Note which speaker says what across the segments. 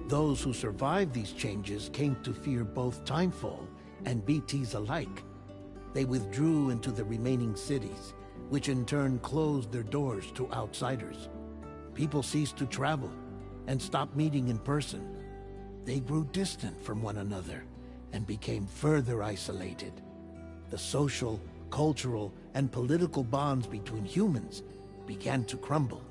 Speaker 1: Those who survived these changes came to fear both Timefall and BTs alike. They withdrew into the remaining cities, which in turn closed their doors to outsiders. People ceased to travel and stopped meeting in person. They grew distant from one another and became further isolated. The social, cultural, and political bonds between humans began to crumble.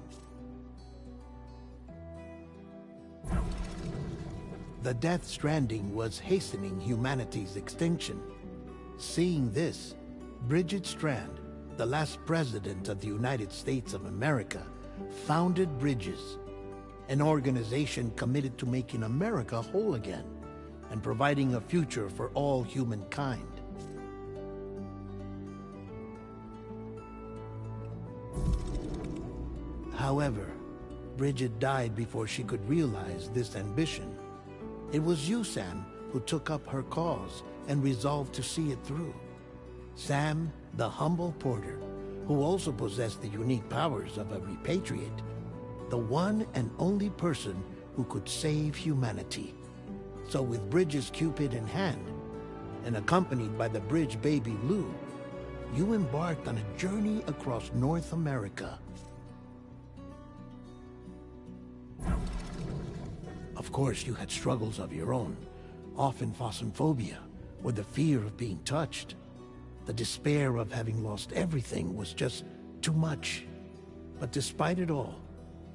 Speaker 1: The Death Stranding was hastening humanity's extinction. Seeing this, Bridget Strand, the last president of the United States of America, founded Bridges, an organization committed to making America whole again and providing a future for all humankind. However, Bridget died before she could realize this ambition. It was you, Sam, who took up her cause and resolved to see it through. Sam, the humble porter, who also possessed the unique powers of a repatriate, the one and only person who could save humanity. So with Bridges' Cupid in hand, and accompanied by the bridge baby Lou, you embarked on a journey across North America. Of course, you had struggles of your own, often phasmophobia, or the fear of being touched. The despair of having lost everything was just too much. But despite it all,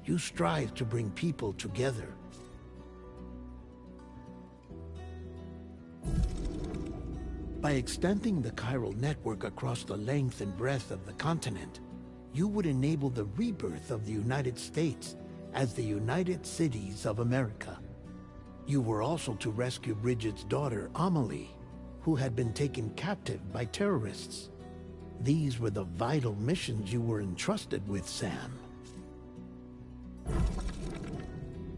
Speaker 1: you strive to bring people together. By extending the chiral network across the length and breadth of the continent, you would enable the rebirth of the United States as the United Cities of America. You were also to rescue Bridget's daughter, Amelie, who had been taken captive by terrorists. These were the vital missions you were entrusted with, Sam.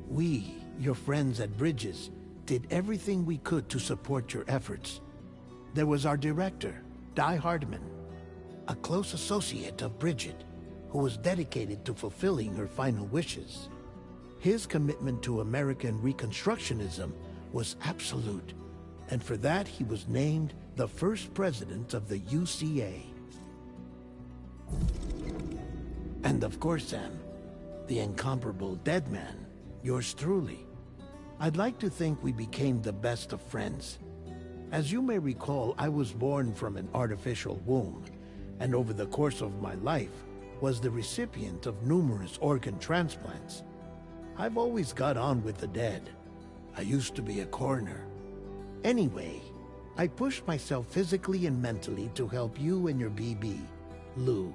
Speaker 1: We, your friends at Bridges, did everything we could to support your efforts. There was our director, Di Hardman, a close associate of Bridget, who was dedicated to fulfilling her final wishes. His commitment to American Reconstructionism was absolute, and for that he was named the first president of the UCA. And of course, Sam, the incomparable Dead Man, yours truly. I'd like to think we became the best of friends. As you may recall, I was born from an artificial womb, and over the course of my life was the recipient of numerous organ transplants. I've always got on with the dead. I used to be a coroner. Anyway, I pushed myself physically and mentally to help you and your BB, Lou.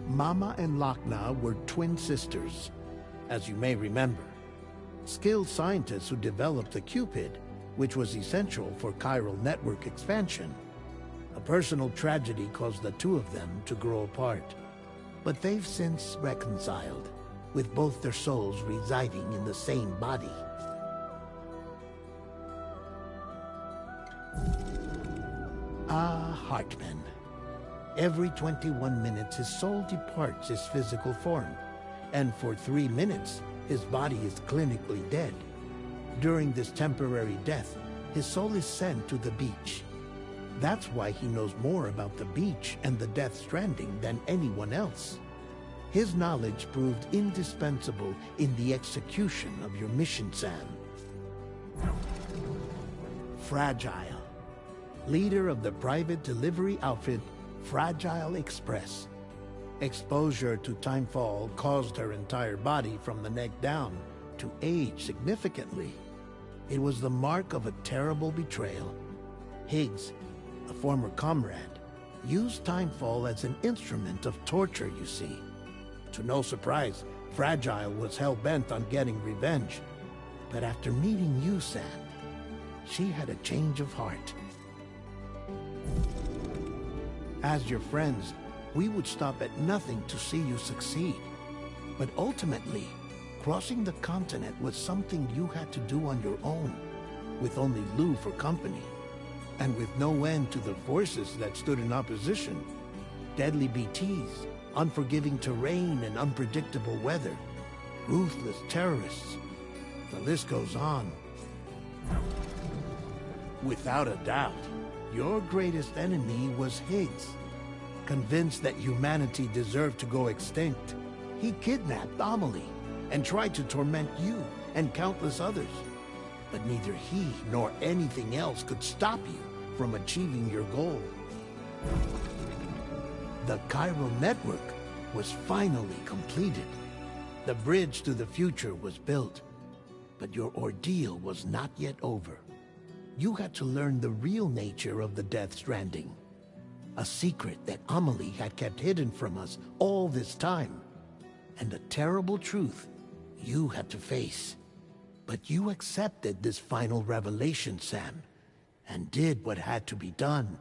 Speaker 1: Mama and Lakna were twin sisters, as you may remember. Skilled scientists who developed the Cupid, which was essential for chiral network expansion. A personal tragedy caused the two of them to grow apart. But they've since reconciled, with both their souls residing in the same body. Ah, Hartman. Every 21 minutes his soul departs his physical form, and for 3 minutes his body is clinically dead. During this temporary death, his soul is sent to the beach. That's why he knows more about the beach and the Death Stranding than anyone else. His knowledge proved indispensable in the execution of your mission, Sam. Fragile, leader of the private delivery outfit Fragile Express. Exposure to Timefall caused her entire body from the neck down to age significantly. It was the mark of a terrible betrayal. Higgs, a former comrade, used Timefall as an instrument of torture, you see. To no surprise, Fragile was hell-bent on getting revenge. But after meeting you, Sam, she had a change of heart. As your friends, we would stop at nothing to see you succeed. But ultimately, crossing the continent was something you had to do on your own, with only Lou for company, and with no end to the forces that stood in opposition. Deadly BTs, unforgiving terrain, and unpredictable weather. ruthless terrorists. The list goes on. Without a doubt, your greatest enemy was Higgs. Convinced that humanity deserved to go extinct, he kidnapped Amelie and tried to torment you and countless others. But neither he nor anything else could stop you from achieving your goal. The chiral network was finally completed. The bridge to the future was built. But your ordeal was not yet over. You had to learn the real nature of the Death Stranding. A secret that Amelie had kept hidden from us all this time. And a terrible truth you had to face. But you accepted this final revelation, Sam, and did what had to be done.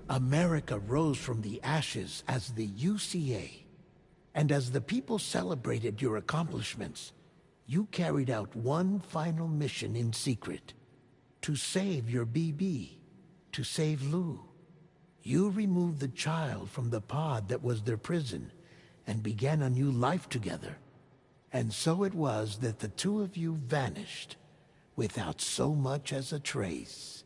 Speaker 1: America rose from the ashes as the UCA. And as the people celebrated your accomplishments, you carried out one final mission in secret. To save your BB. To save Lou. You removed the child from the pod that was their prison and began a new life together. And so it was that the two of you vanished without so much as a trace.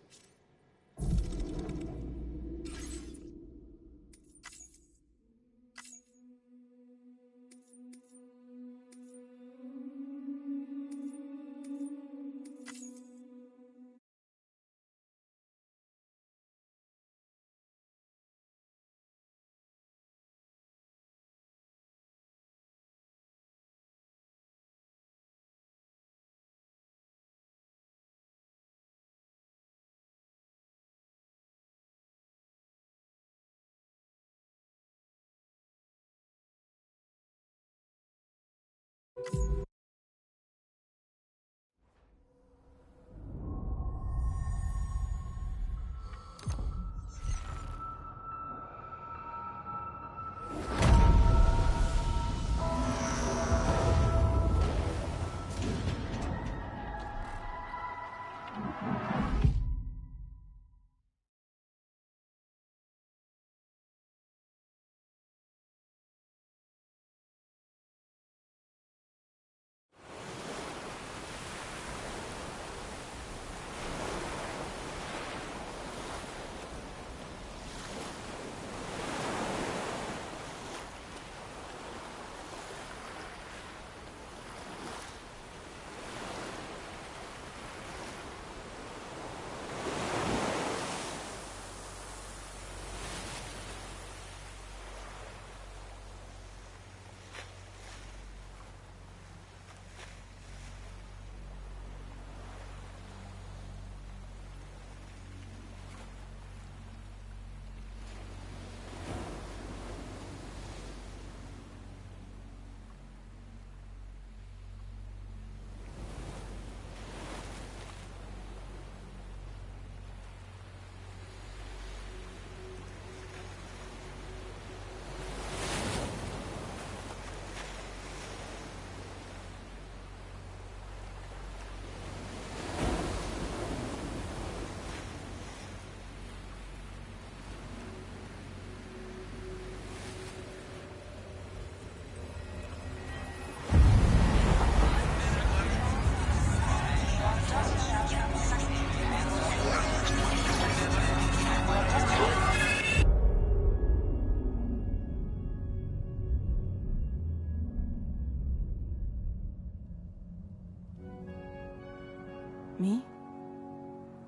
Speaker 2: Me?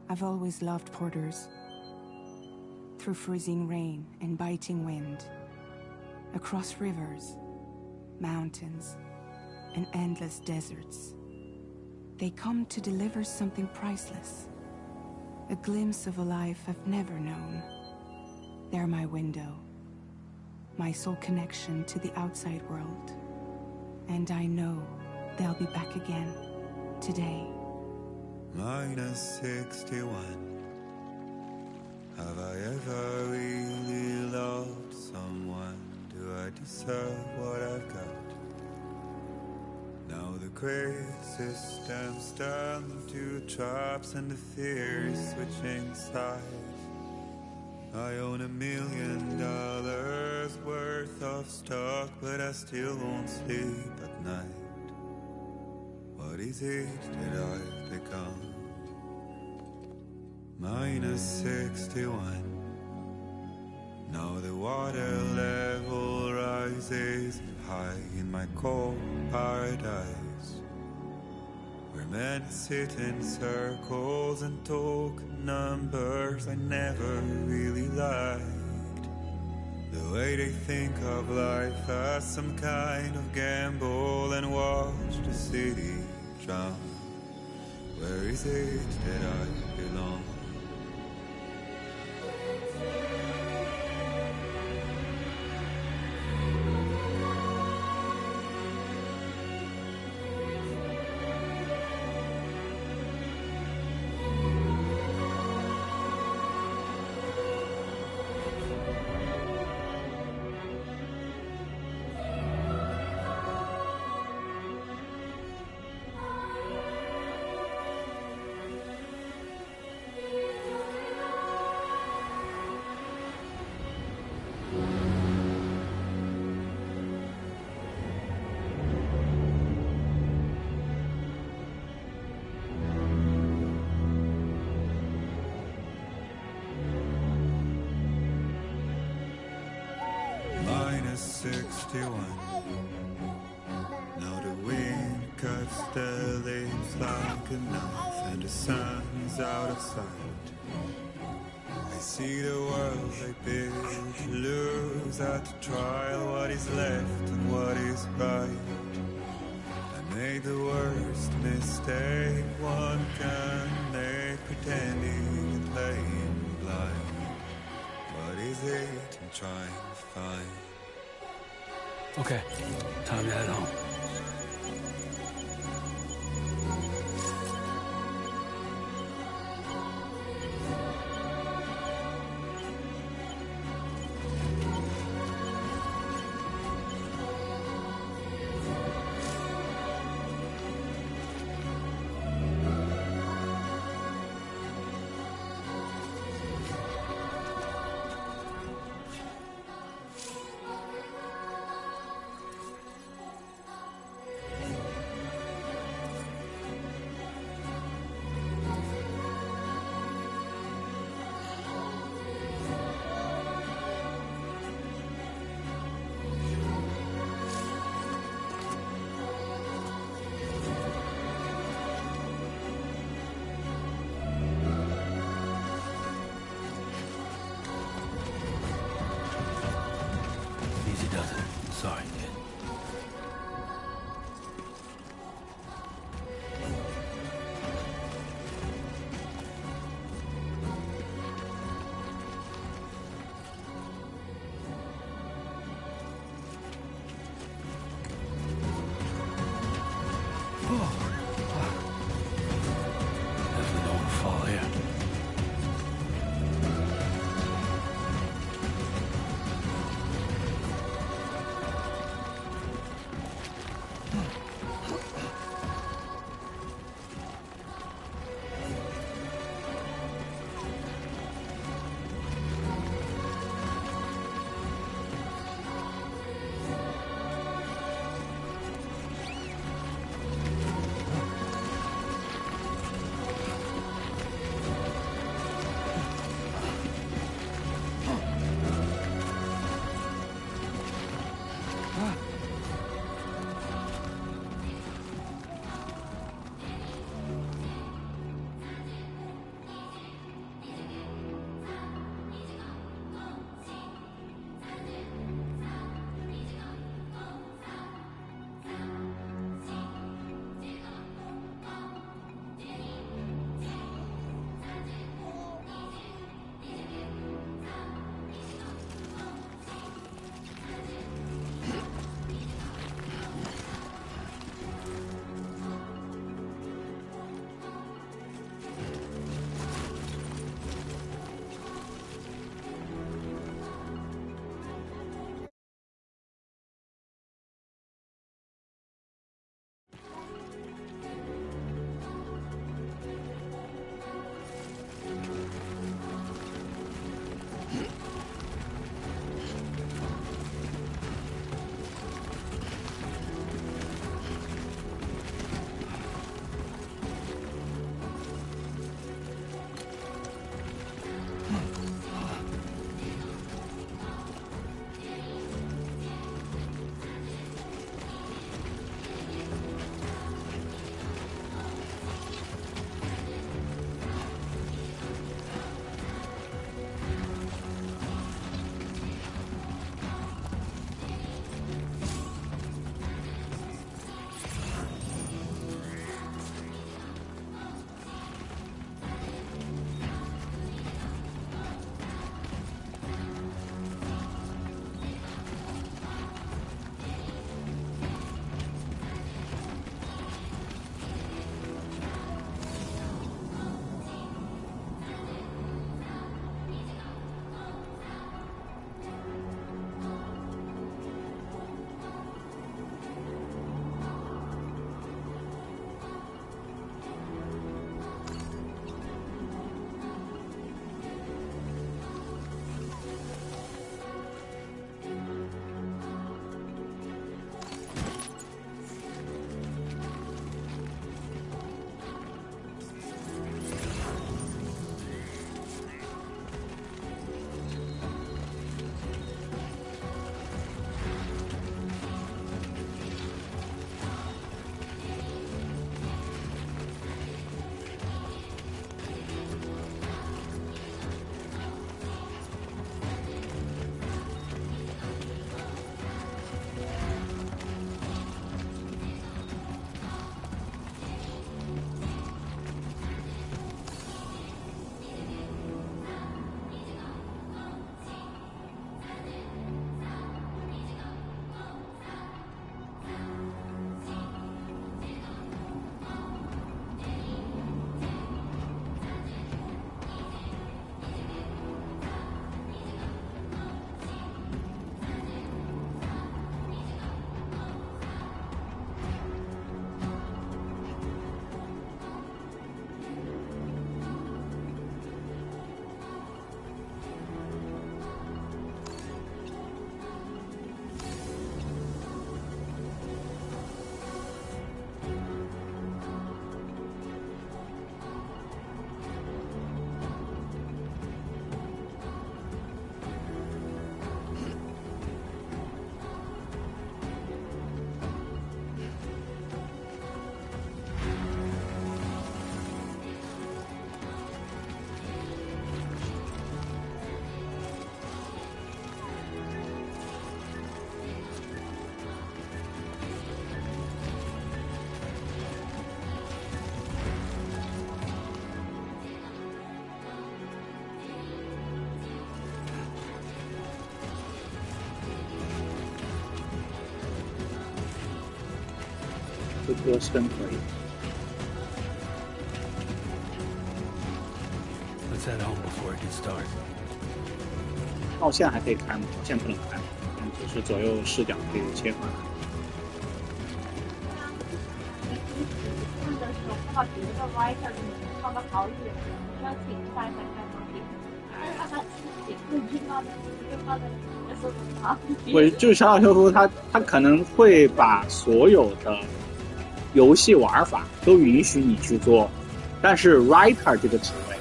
Speaker 2: I've always loved porters. Through freezing rain and biting wind, across rivers, mountains, and endless deserts, they come to deliver something priceless. A glimpse of a life I've never known. They're my window, my sole connection to the outside world. And I know they'll be back again, today.
Speaker 3: -61. Have I ever really loved someone? Do I deserve what I've got? Now the great systems turn to traps and the fears switching sides. I own $1 million worth of stock, but I still won't sleep at night. What is it that I've become? -61. Now the water level rises high in my cold paradise, where men sit in circles and talk numbers I never really liked. The way they think of life as some kind of gamble and watch the city drown. Where is it that I belong? -61. Now the wind cuts the leaves like a knife, and the sun's out of sight. I see the world they build to lose at the trial, what is left and what is right. I made the worst mistake one can make, pretending and playing blind. What is it I'm trying to find?
Speaker 4: Okay, time to head home. Easy does it. Sorry, kid. Definitely don't want to fall here.
Speaker 5: 这歌声可以。
Speaker 4: Let's head home before it gets dark.
Speaker 5: 奥线还可以开吗？奥线不能开，只是左右视角可以切换。
Speaker 6: 看的时候不好觉得 writer 放的好远，要停下来才能停。但是他自己会放的，就放的说很好。
Speaker 5: 我就是小岛秀夫，他可能会把所有的游戏玩法都允许你去做，但是 writer 这个职位，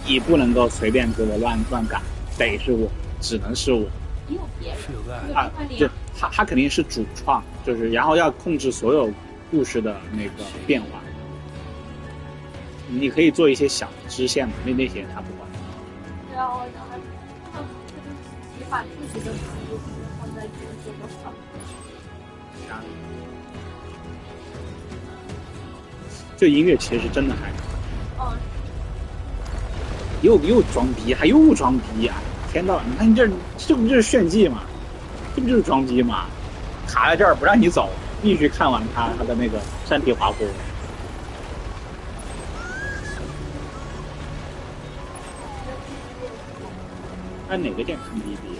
Speaker 5: 你不能够随便给我乱改，得是我，只能是我。
Speaker 6: 也有别人
Speaker 4: Feel that.
Speaker 5: 啊，就他肯定是主创，就是然后要控制所有故事的那个变化。你可以做一些小的支线嘛，那些他不管。
Speaker 6: 然后他把自己的服务放在这个上。
Speaker 5: 这音乐其实真的还
Speaker 6: 嗯。
Speaker 5: 又装逼，还又装逼啊！天呐，你看这不就是炫技吗？这不就是装逼吗？卡在这儿不让你走，必须看完他的那个山体滑坡。按哪个键看 BB？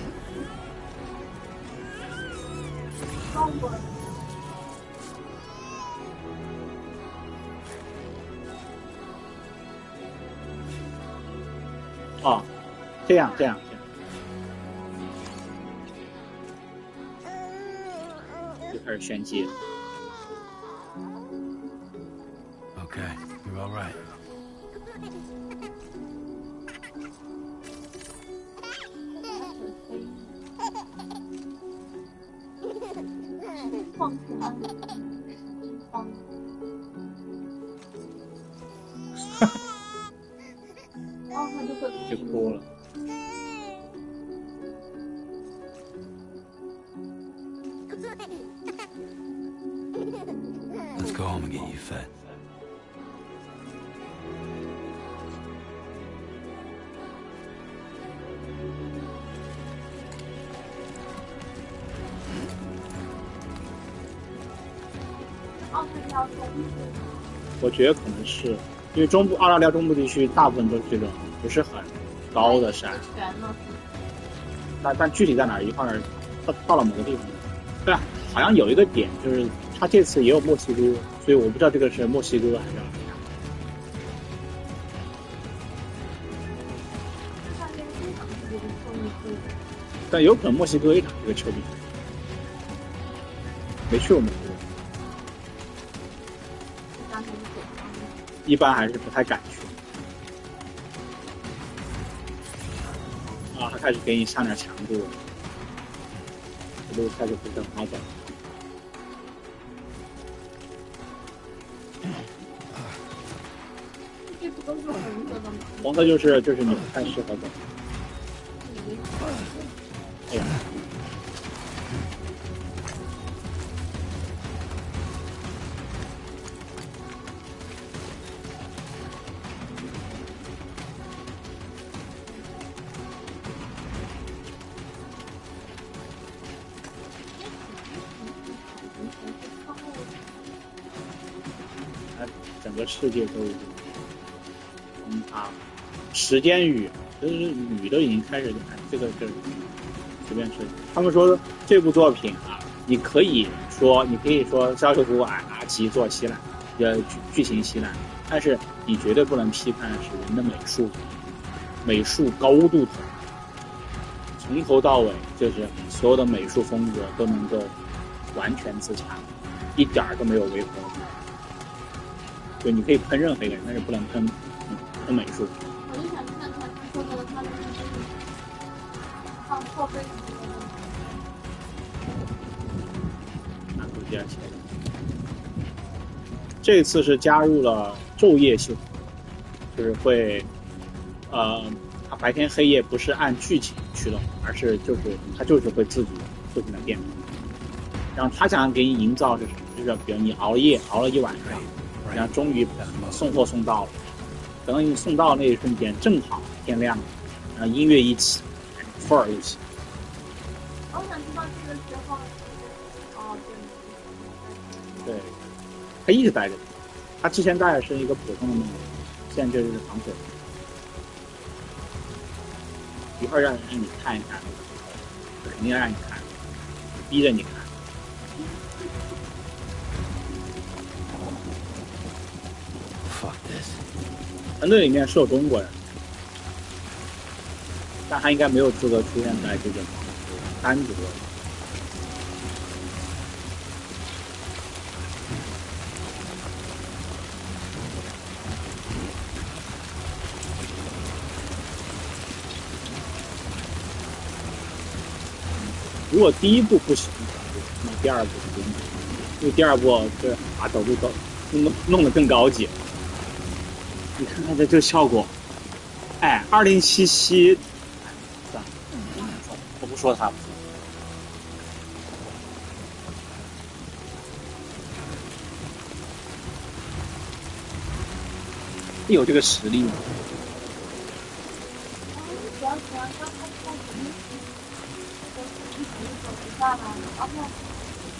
Speaker 5: 哦，这样，就开始炫技了。
Speaker 4: Okay, you're all right.
Speaker 6: 放空，放。然后他就会
Speaker 5: 就哭了。
Speaker 4: Let's go home and get you fed.
Speaker 5: 我觉得可能是因为澳大利亚中部地区大部分都是这种不是很高的山，但具体在哪儿一块儿，到了某个地方，对啊，好像有一个点就是他这次也有墨西哥，所以我不知道这个是墨西哥还是哪里。但有可能墨西哥一场这个球比赛，没去过墨西哥。一般还是不太敢去。啊，他开始给你上点强度了，这路开始不是很好走。
Speaker 6: 这不都是红色的吗？
Speaker 5: 红色就是你不太适合走。哎呀！整个世界都已经崩塌了。时间雨，就是雨都已经开始，这个就是随便说。他们说这部作品啊，你可以说消息股其做稀烂，剧情稀烂，但是你绝对不能批判的是人的美术高度统一，从头到尾就是所有的美术风格都能够完全自洽，一点儿都没有违和。就你可以喷任何一个人，但是不能喷美术。
Speaker 6: 我就想看看他说的他的放破杯
Speaker 5: 拿出第二期，这次是加入了昼夜系统，就是会它白天黑夜不是按剧情驱动，而是它就是会自主不停的变化。然后他想给你营造是什么？就是比如你熬了一晚上。然后终于送货送到了，等到你送到那一瞬间，正好天亮了，然后音乐一起，风儿一起。
Speaker 6: 我想知道这个时候，哦，对，
Speaker 5: 他一直带着，他之前带的是一个普通的那个，现在就是防水。一会儿让你看一看，肯定让你看，逼着你看。
Speaker 4: Fuck this。
Speaker 5: 团队里面是有中国人，但他应该没有资格出现在这种单独的。如果第一部不行，那第二部行，因为第二部这把走路都弄得更高级。你看看这效果，哎，2077，算了，我不说他。有这个实力吗？
Speaker 6: 下来，然后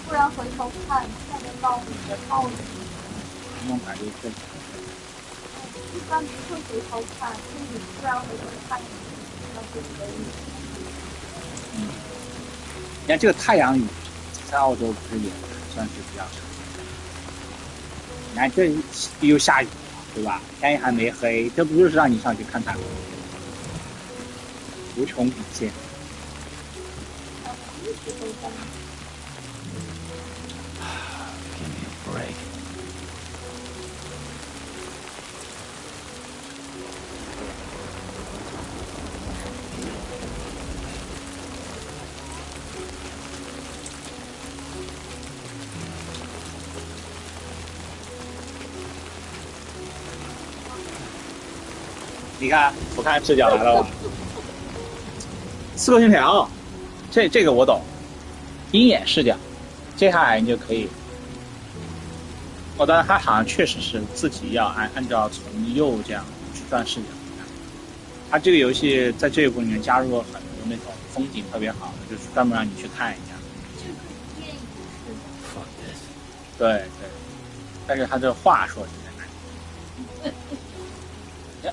Speaker 6: 突然回头看，看得到你的倒影。
Speaker 5: 那种感觉是。
Speaker 6: 一般不会回头看，就是你突然回头看，那就可以。
Speaker 5: 你看这个太阳雨，在澳洲不是也算是比较常见。你看这又下雨了，对吧？天还没黑，这不就是让你上去看太阳？无穷无限。
Speaker 4: Give me a break.
Speaker 5: 你看，我看视角来了吧？刺客信条，这个我懂。鹰眼视角，接下来你就可以。当然他好像确实是自己要按照从右这样去转视角。他这个游戏在这一部里面加入了很多那种风景特别好的，就是专门让你去看一下。对对，但是他这话说是在那里。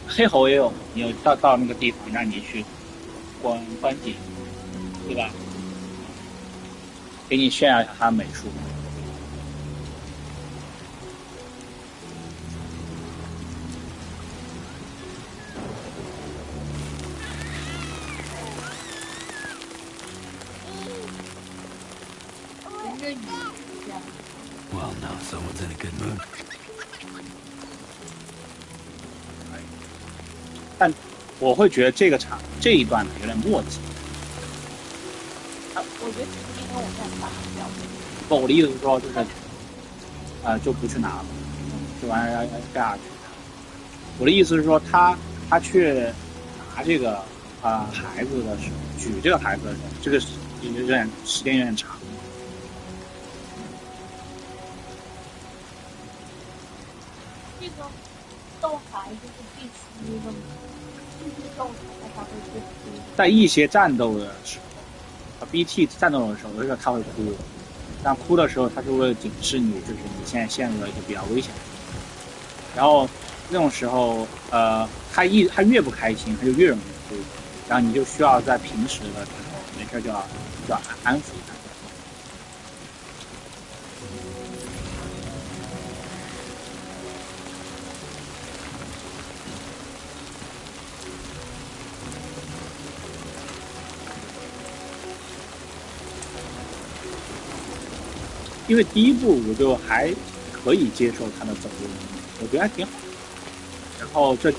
Speaker 5: 黑猴也有，你有到那个地方让你去观景，对吧？给你炫耀一下他的美术。
Speaker 4: Well, now someone's in a good mood.
Speaker 5: 但我会觉得这一段呢有点墨迹。
Speaker 6: 我觉得只是因为我在打表情。
Speaker 5: 不，我的意思是说，就是就不去拿了，这玩意儿要盖下去。我的意思是说，他去拿这个孩子的时候，举这个孩子的时候，这个时间有点长。
Speaker 6: 这个逗孩子是必须的吗？必须逗他才会去哭。
Speaker 5: 在一些战斗的时候，BT 战斗的时候，有时候他会哭，但哭的时候，他是为了警示你，就是你现在陷入了一个比较危险的地方。然后那种时候，他越不开心，他就越容易哭，然后你就需要在平时的时候，没事就要安抚他。因为第一部我就还可以接受他的走路，我觉得还挺好。然后这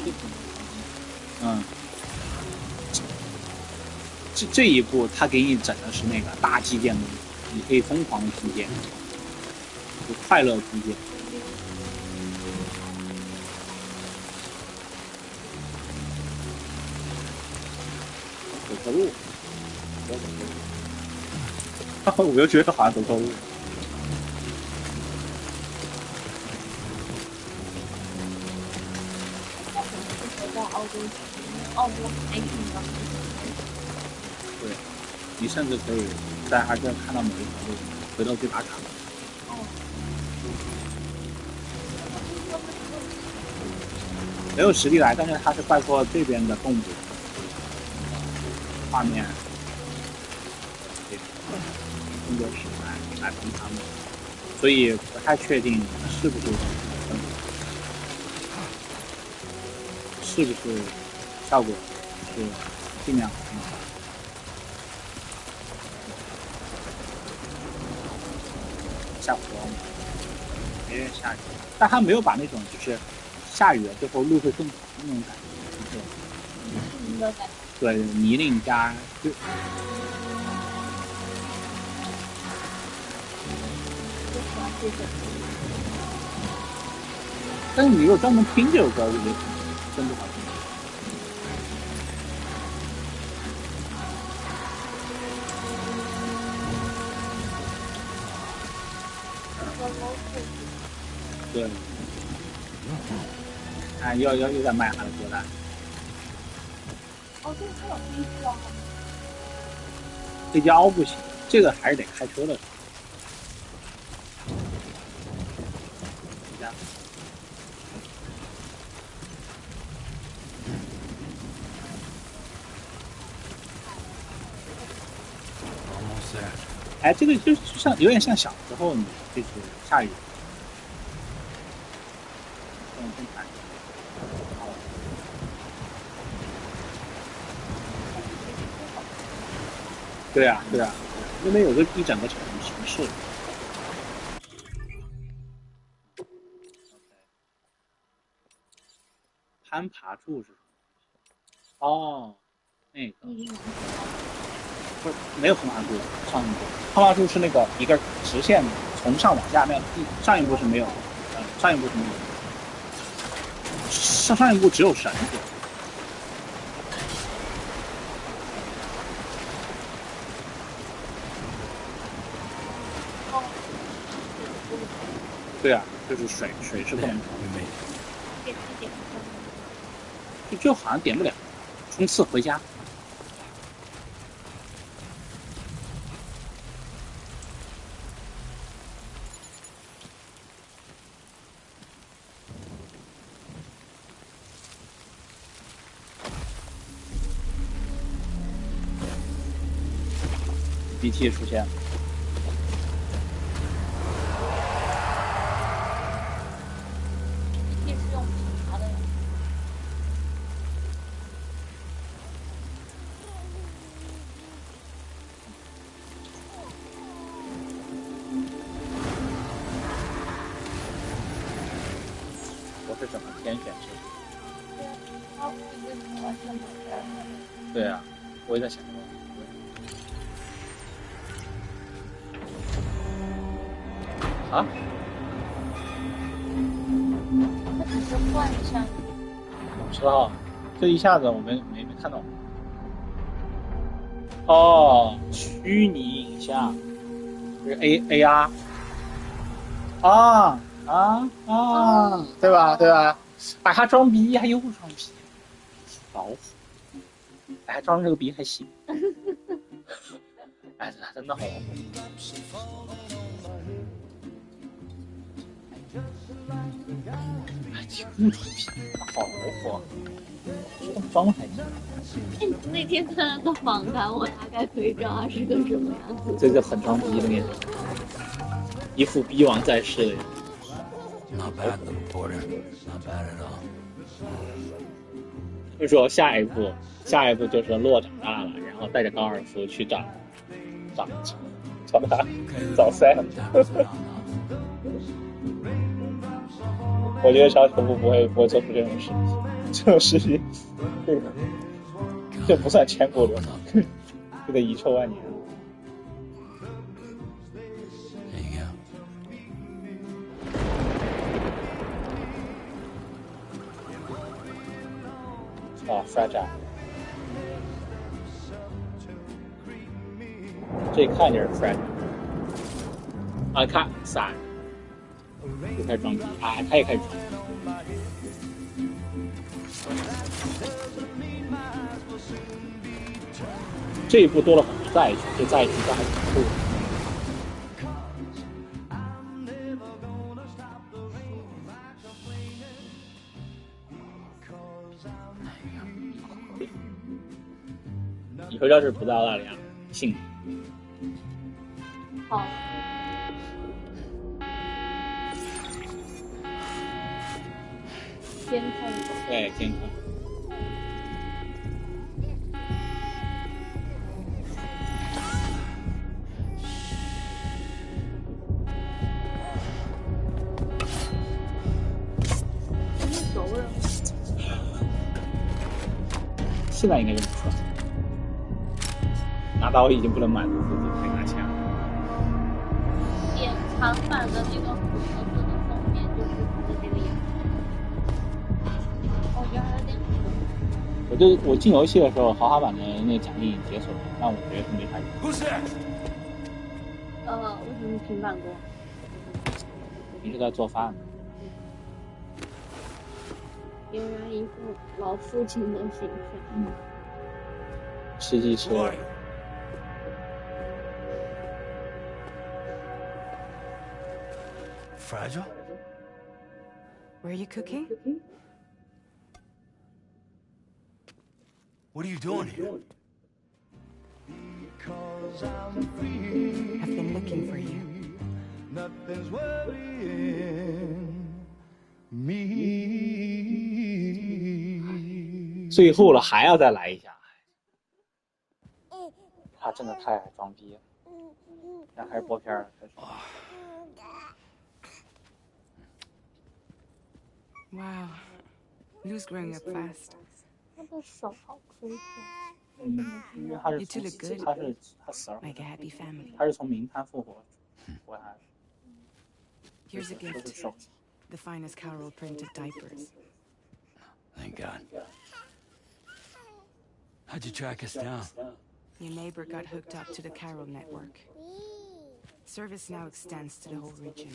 Speaker 5: 一部他给你整的是那个大击剑模式，你可以疯狂的击剑，就快乐击剑。走错路，我就觉得好像走错路。
Speaker 6: 澳洲还挺高。
Speaker 5: 对，你甚至可以在他这看到每一条路，回头去打卡。没有实力来，但是他是拜托这边的动作、画面、工作室来帮他们，所以不太确定是不是效果是尽量很好。下活没人下雨，但他没有把那种就是下雨了之后路会更好那种感觉，对泥泞加就。但是你如果专门听这首歌，我觉得真不好听。对，啊，又在卖他的歌单。
Speaker 6: 哦，对，还有飞镖。
Speaker 5: 飞镖不行，这个还是得开车的。哎，这个就像有点像小时候你就是下雨，对啊，那边有个一整个城市。攀爬柱是什么？哦，那个不是没有攀爬柱，上一步攀爬柱是那个一个直线从上往下那样，上一步是没有，上一步是没有，上一步只有绳子。对啊，就是水是不能就好像点不了，冲刺回家。BT 出现了。是什么天选之子？对啊，我也在想过。啊？
Speaker 6: 他只是换一下。
Speaker 5: 我知道，这一下子我没看到。哦，虚拟影像，就是 AR。对吧？把他装逼，还又装逼，老虎，哎，装这个逼还行，哎，真的好老虎，哎，挺不装逼，好老虎，这装的还行。
Speaker 6: 哎，那天看了个访谈，我大概可以知道他是个什么样子。
Speaker 5: 这个很装逼的那种，一副逼王在世的样子。
Speaker 4: Not bad, little Porter. Not bad at all.
Speaker 5: 就说下一步就是洛长大了，然后带着高尔夫去找他找Sam。我觉得小丑不会做出这种事情，这种事情，这不算千古流氓，这得遗臭万年。啊，fragile，这一看就是 fragile。啊，看伞，就开始装逼啊，他也开始装逼。这一步多了很多载具，这载具还挺酷的。以后要是不在澳大利亚，信你。
Speaker 6: 好。监控。
Speaker 5: 对，监控。现在应该就不错，拿刀已经不能满足自己，可以拿枪。
Speaker 6: 典藏版的那个复合色的封面就是它的这个样子，我觉得还有点土。
Speaker 5: 我进游戏的时候，豪华版的那个奖励解锁了，但我觉得没啥用。
Speaker 4: 不是。
Speaker 6: 为什么平板过？
Speaker 5: 你是在做饭？
Speaker 6: 俨然一副老父亲的形象。
Speaker 5: 吃鸡翅。
Speaker 4: Fragile?
Speaker 2: Were you cooking?
Speaker 4: What are you doing here?
Speaker 2: I've been looking for you.
Speaker 1: Nothing's worrying me.
Speaker 5: 最后了还要再来一下，他真的太装逼了。那还是播片儿。
Speaker 2: Wow, Lou's growing up fast.
Speaker 6: 他的手好亏欠。
Speaker 5: 因为他是
Speaker 2: You two look good.
Speaker 5: 他死了，
Speaker 2: Like a happy family.
Speaker 5: 他是从冥滩复活来的。
Speaker 2: Here's a gift. The finest Carol printed diapers.
Speaker 4: Thank God. How'd you track us down?
Speaker 2: Your neighbor got hooked up to the Carol network. Service now extends to the whole region.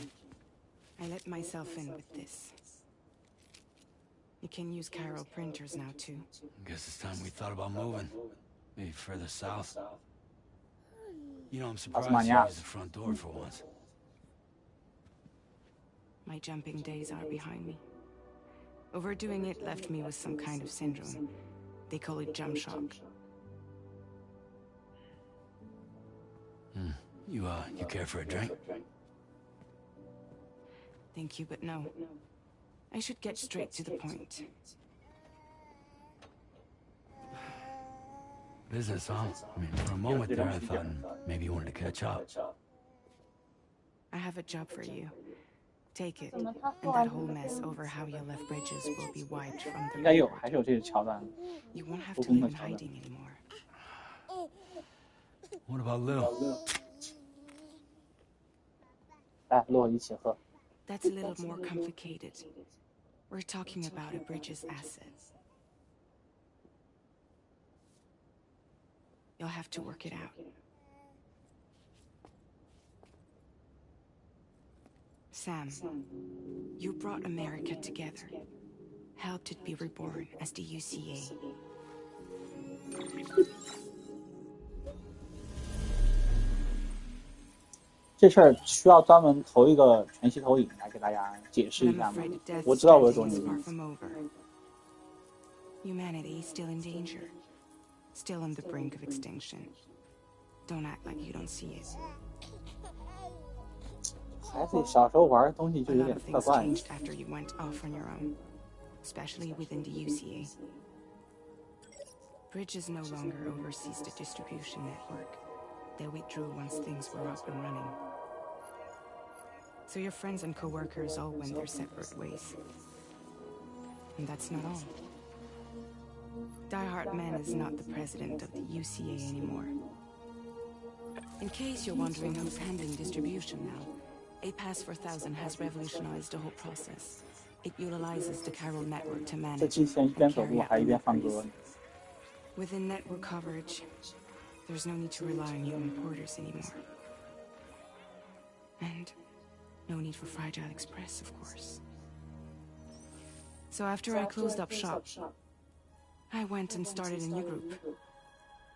Speaker 2: I let myself in with this. You can use Carol printers now too.
Speaker 4: Guess it's time we thought about moving. Maybe further south. You know, I'm surprised you used the front door for once.
Speaker 2: My jumping days are behind me. Overdoing it left me with some kind of syndrome. They call it jump shock.
Speaker 4: You care for a drink?
Speaker 2: Thank you, but no. I should get straight to the point.
Speaker 4: Business, huh? I mean, for a moment there I thought maybe you wanted to catch up.
Speaker 2: I have a job for you. Take it, and that whole mess over how you left bridges will be wiped from the
Speaker 5: 应该有，
Speaker 2: record.
Speaker 5: 还是有这个桥段。
Speaker 2: You won't have to live in hiding anymore.
Speaker 4: What about Lil?
Speaker 5: 来，洛一起喝。
Speaker 2: That's a little more complicated. We're talking about a bridge's assets. You'll have to work it out. Sam, you brought America together, helped it be reborn as the UCA.
Speaker 5: 这事儿需要专门投一个全息投影来给大家解释一下吗？我知道我有多牛逼。
Speaker 2: Humanity is still in danger, still on the brink of extinction. Don't act like you don't see it.
Speaker 5: 孩子小时候玩的东西就
Speaker 2: A
Speaker 5: 有
Speaker 2: lot
Speaker 5: 点
Speaker 2: of
Speaker 5: 特
Speaker 2: things
Speaker 5: 怪。
Speaker 2: changed after you went off on your own, especially within the UCA. Bridges no longer oversees the distribution network. They withdrew once things were up and running. So your friends and co-workers all went their separate ways. And that's not all. Die Hard Man is not the president of the UCA anymore. In case you're wondering who's handling distribution now, A Pass for 1000 has revolutionized the whole process. It utilizes the Carol network to
Speaker 5: 这
Speaker 2: manage
Speaker 5: 之前一边走路还一边放歌。
Speaker 2: Within network coverage, there's no need to rely on human porters anymore. And no need for Fragile Express, of course. So after I closed up shop, I went and started a new group.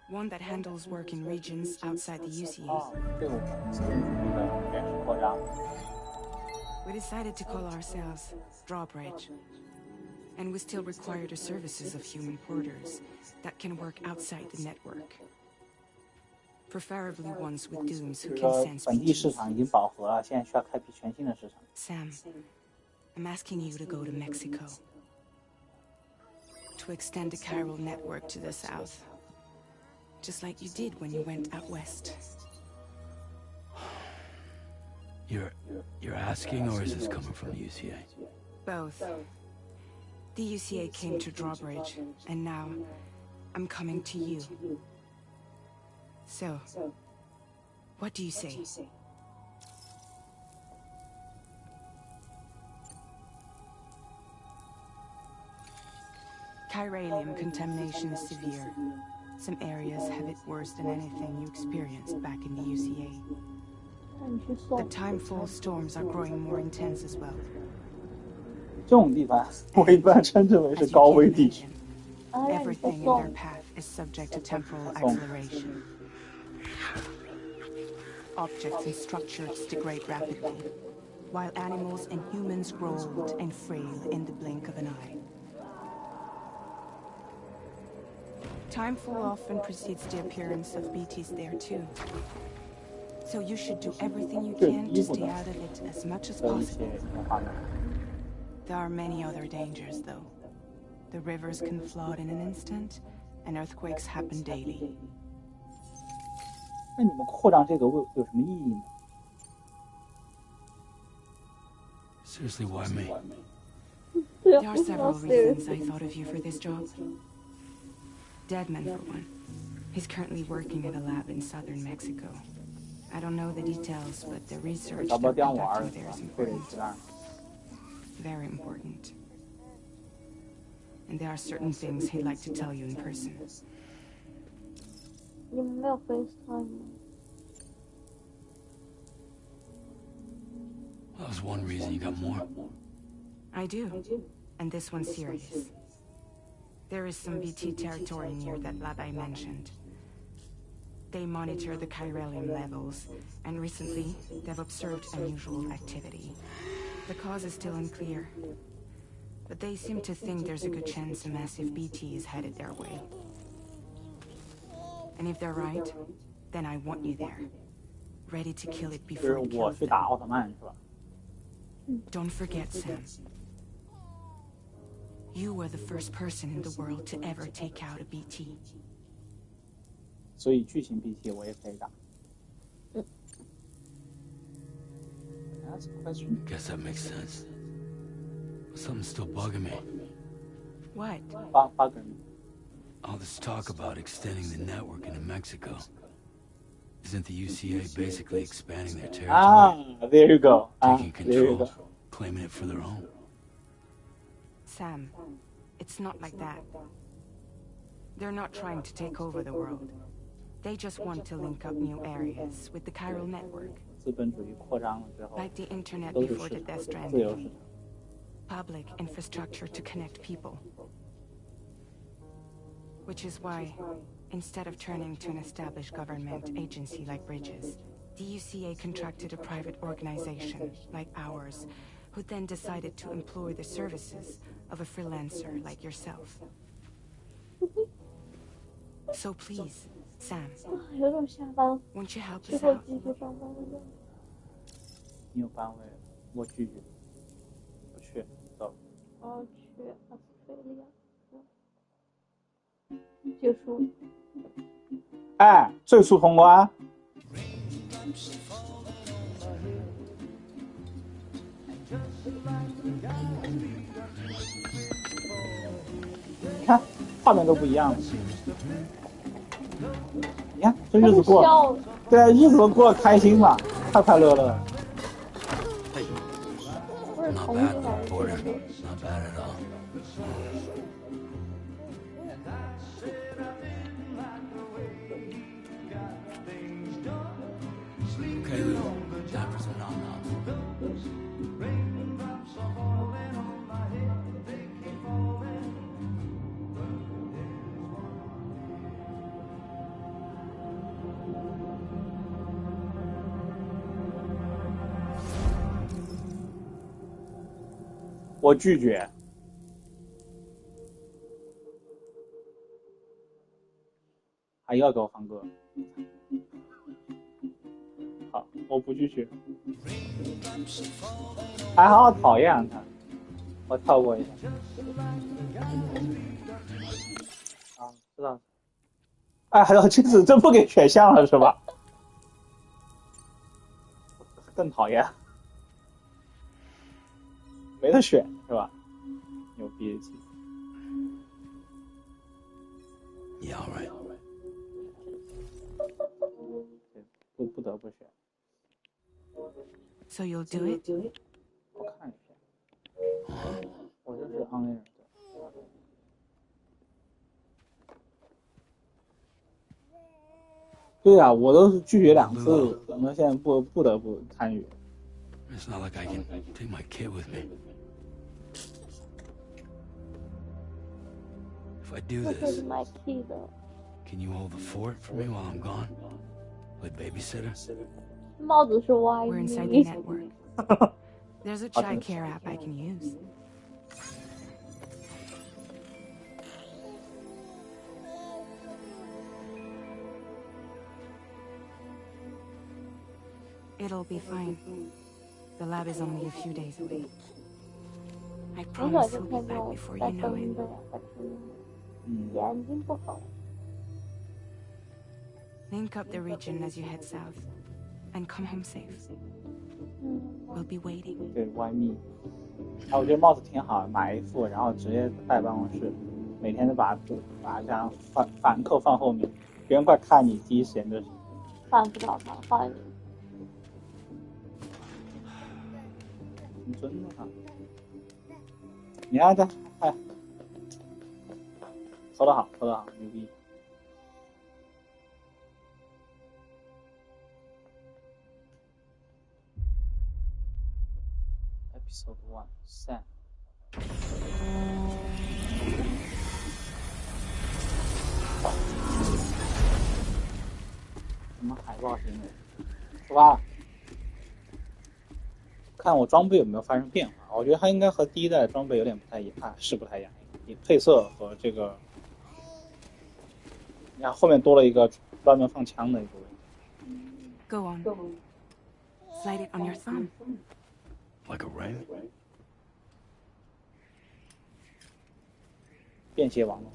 Speaker 2: One that handles work in regions outside the UCA.
Speaker 5: 这个我们这个原始扩张。
Speaker 2: We decided to call ourselves Drawbridge. And we still require the services of human porters that can work outside the network. Preferably ones with dooms who can sense
Speaker 5: 本地市场已经饱和了，现在需要开辟全新的市场。
Speaker 2: Sam, I'm asking you to go to Mexico. To extend the chiral network to the south. Just like you did when you went out west.
Speaker 4: You're asking, or is this coming from the UCA?
Speaker 2: Both. The UCA came to Drawbridge, and now I'm coming to you. So, what do you say? Chiralium contamination is severe. Some areas have it worse than anything you experienced back in the UCA. The timefall storms are growing more intense as well.
Speaker 5: 这种地方我一般称之为是高危地区。
Speaker 2: Everything in their path is subject to temporal acceleration. Objects and structures degrade rapidly, while animals and humans grow old and frail in the blink of an eye. Timefall often precedes the appearance of BTs there too. So you should do everything you can to stay out of it as much as possible. There are many other dangers, though. The rivers can flood in an instant, and earthquakes happen daily.
Speaker 5: 那你们扩张这个有什么意义呢？
Speaker 4: Seriously, why me?
Speaker 2: There are several reasons I thought of you for this job. Deadman, for one. He's currently working at a lab in southern Mexico. I don't know the details, but the research they're conducting there is important. Very important. And there are certain things he'd like to tell you in person.
Speaker 6: 你们没有 FaceTime 吗？
Speaker 4: That was one reason. You got more?
Speaker 2: I do. And this one's serious. There is some BT territory near that lab I mentioned. They monitor the chiralium levels, and recently, they've observed unusual activity. The cause is still unclear, but they seem to think there's a good chance a massive BT is headed their way. And if they're right, then I want you there, ready to kill it
Speaker 5: 就是
Speaker 2: before it
Speaker 5: 我
Speaker 2: kills
Speaker 5: 去打
Speaker 2: them.
Speaker 5: 奥特曼是吧？
Speaker 2: Don't forget, Sam. You were the first person in the world to ever take out a BT.
Speaker 5: 所以巨型 BT 我也可以打。That's a question.
Speaker 4: Guess that makes sense. But something's still bugging me.
Speaker 2: What?
Speaker 5: 八个人。
Speaker 4: All this talk about extending the network into Mexico. Isn't the UCA basically expanding their territory?
Speaker 5: Ah, there you go.
Speaker 4: Taking
Speaker 5: There you
Speaker 4: control,
Speaker 5: go.
Speaker 4: claiming it for their own?
Speaker 2: Sam, it's not like that. They're not trying to take over the world. They just want to link up new areas with the chiral network.
Speaker 5: 资本主义扩张了之后，
Speaker 2: Like the internet
Speaker 5: 都是
Speaker 2: before
Speaker 5: 市
Speaker 2: the Death
Speaker 5: 场，自由市
Speaker 2: Stranding.
Speaker 5: 场。
Speaker 2: Public infrastructure to connect people. Which is why, instead of turning to an established government agency like Bridges, the UCA contracted a private organization like ours, who then decided to employ the services of a freelancer like yourself. So please, Sam,
Speaker 6: 有种下班
Speaker 2: won't you help
Speaker 6: 之
Speaker 2: us
Speaker 6: 后
Speaker 2: out?
Speaker 6: 继续上班的感觉。
Speaker 5: 你有班位，我拒绝，不去，走。
Speaker 6: 我要去阿斯菲利亚。结束。
Speaker 5: 哎，最速通关。你看，画面都不一样了。你看，这日子过，对啊，日子都过得开心嘛，快快乐乐。
Speaker 6: 不是
Speaker 4: Not
Speaker 6: 同
Speaker 4: bad,
Speaker 6: 时来
Speaker 4: Porter. Not bad at all. Okay, Lou. Time for some nom-noms.
Speaker 5: 我拒绝。又要给我放歌。好，我不继续。还好讨厌他，我跳过一下。啊，知道。哎，还有这次真不给选项了是吧？更讨厌，没得选是吧？牛逼的。
Speaker 4: Yeah, all right.
Speaker 5: 不得不选。
Speaker 2: So you'll do it?
Speaker 5: 我看一下，我就是 on air 的。对啊，我都是拒绝2次，那现在不得不参与。
Speaker 4: It's not like I can take my kid with me. If I do this, can you hold the fort for me while I'm gone? Play babysitter?
Speaker 6: 帽子是歪的。
Speaker 2: We're inside the network. There's a child care app I can use. It'll be fine. The lab is only a few days away. I
Speaker 6: 从小
Speaker 2: promise
Speaker 6: 就
Speaker 2: he'll
Speaker 6: 看
Speaker 2: be
Speaker 6: 见
Speaker 2: back
Speaker 6: 我
Speaker 2: before
Speaker 6: 在
Speaker 2: you know
Speaker 6: 抖
Speaker 2: it.
Speaker 6: 音的在听，眼睛不好。
Speaker 2: Link up the region as you head south, and come home safe. We'll be waiting.
Speaker 5: 对，歪蜜。啊，我觉得帽子挺好，买一副，然后直接带办公室，每天都把这样反扣放后面，别人快看你第一时间就是。
Speaker 6: 看不到他，换你。
Speaker 5: 你真的啊？你看这，哎，说得好，说得好，牛逼。Episode 1 Sam。什么海报行为？是吧？看我装备有没有发生变化？我觉得它应该和第一代装备有点不太一样，是不太一样。你配色和这个，你看后面多了一个专门放枪的一个位置。
Speaker 2: Go on. Slide it on your thumb.
Speaker 4: Like a ring?
Speaker 5: 便携网络。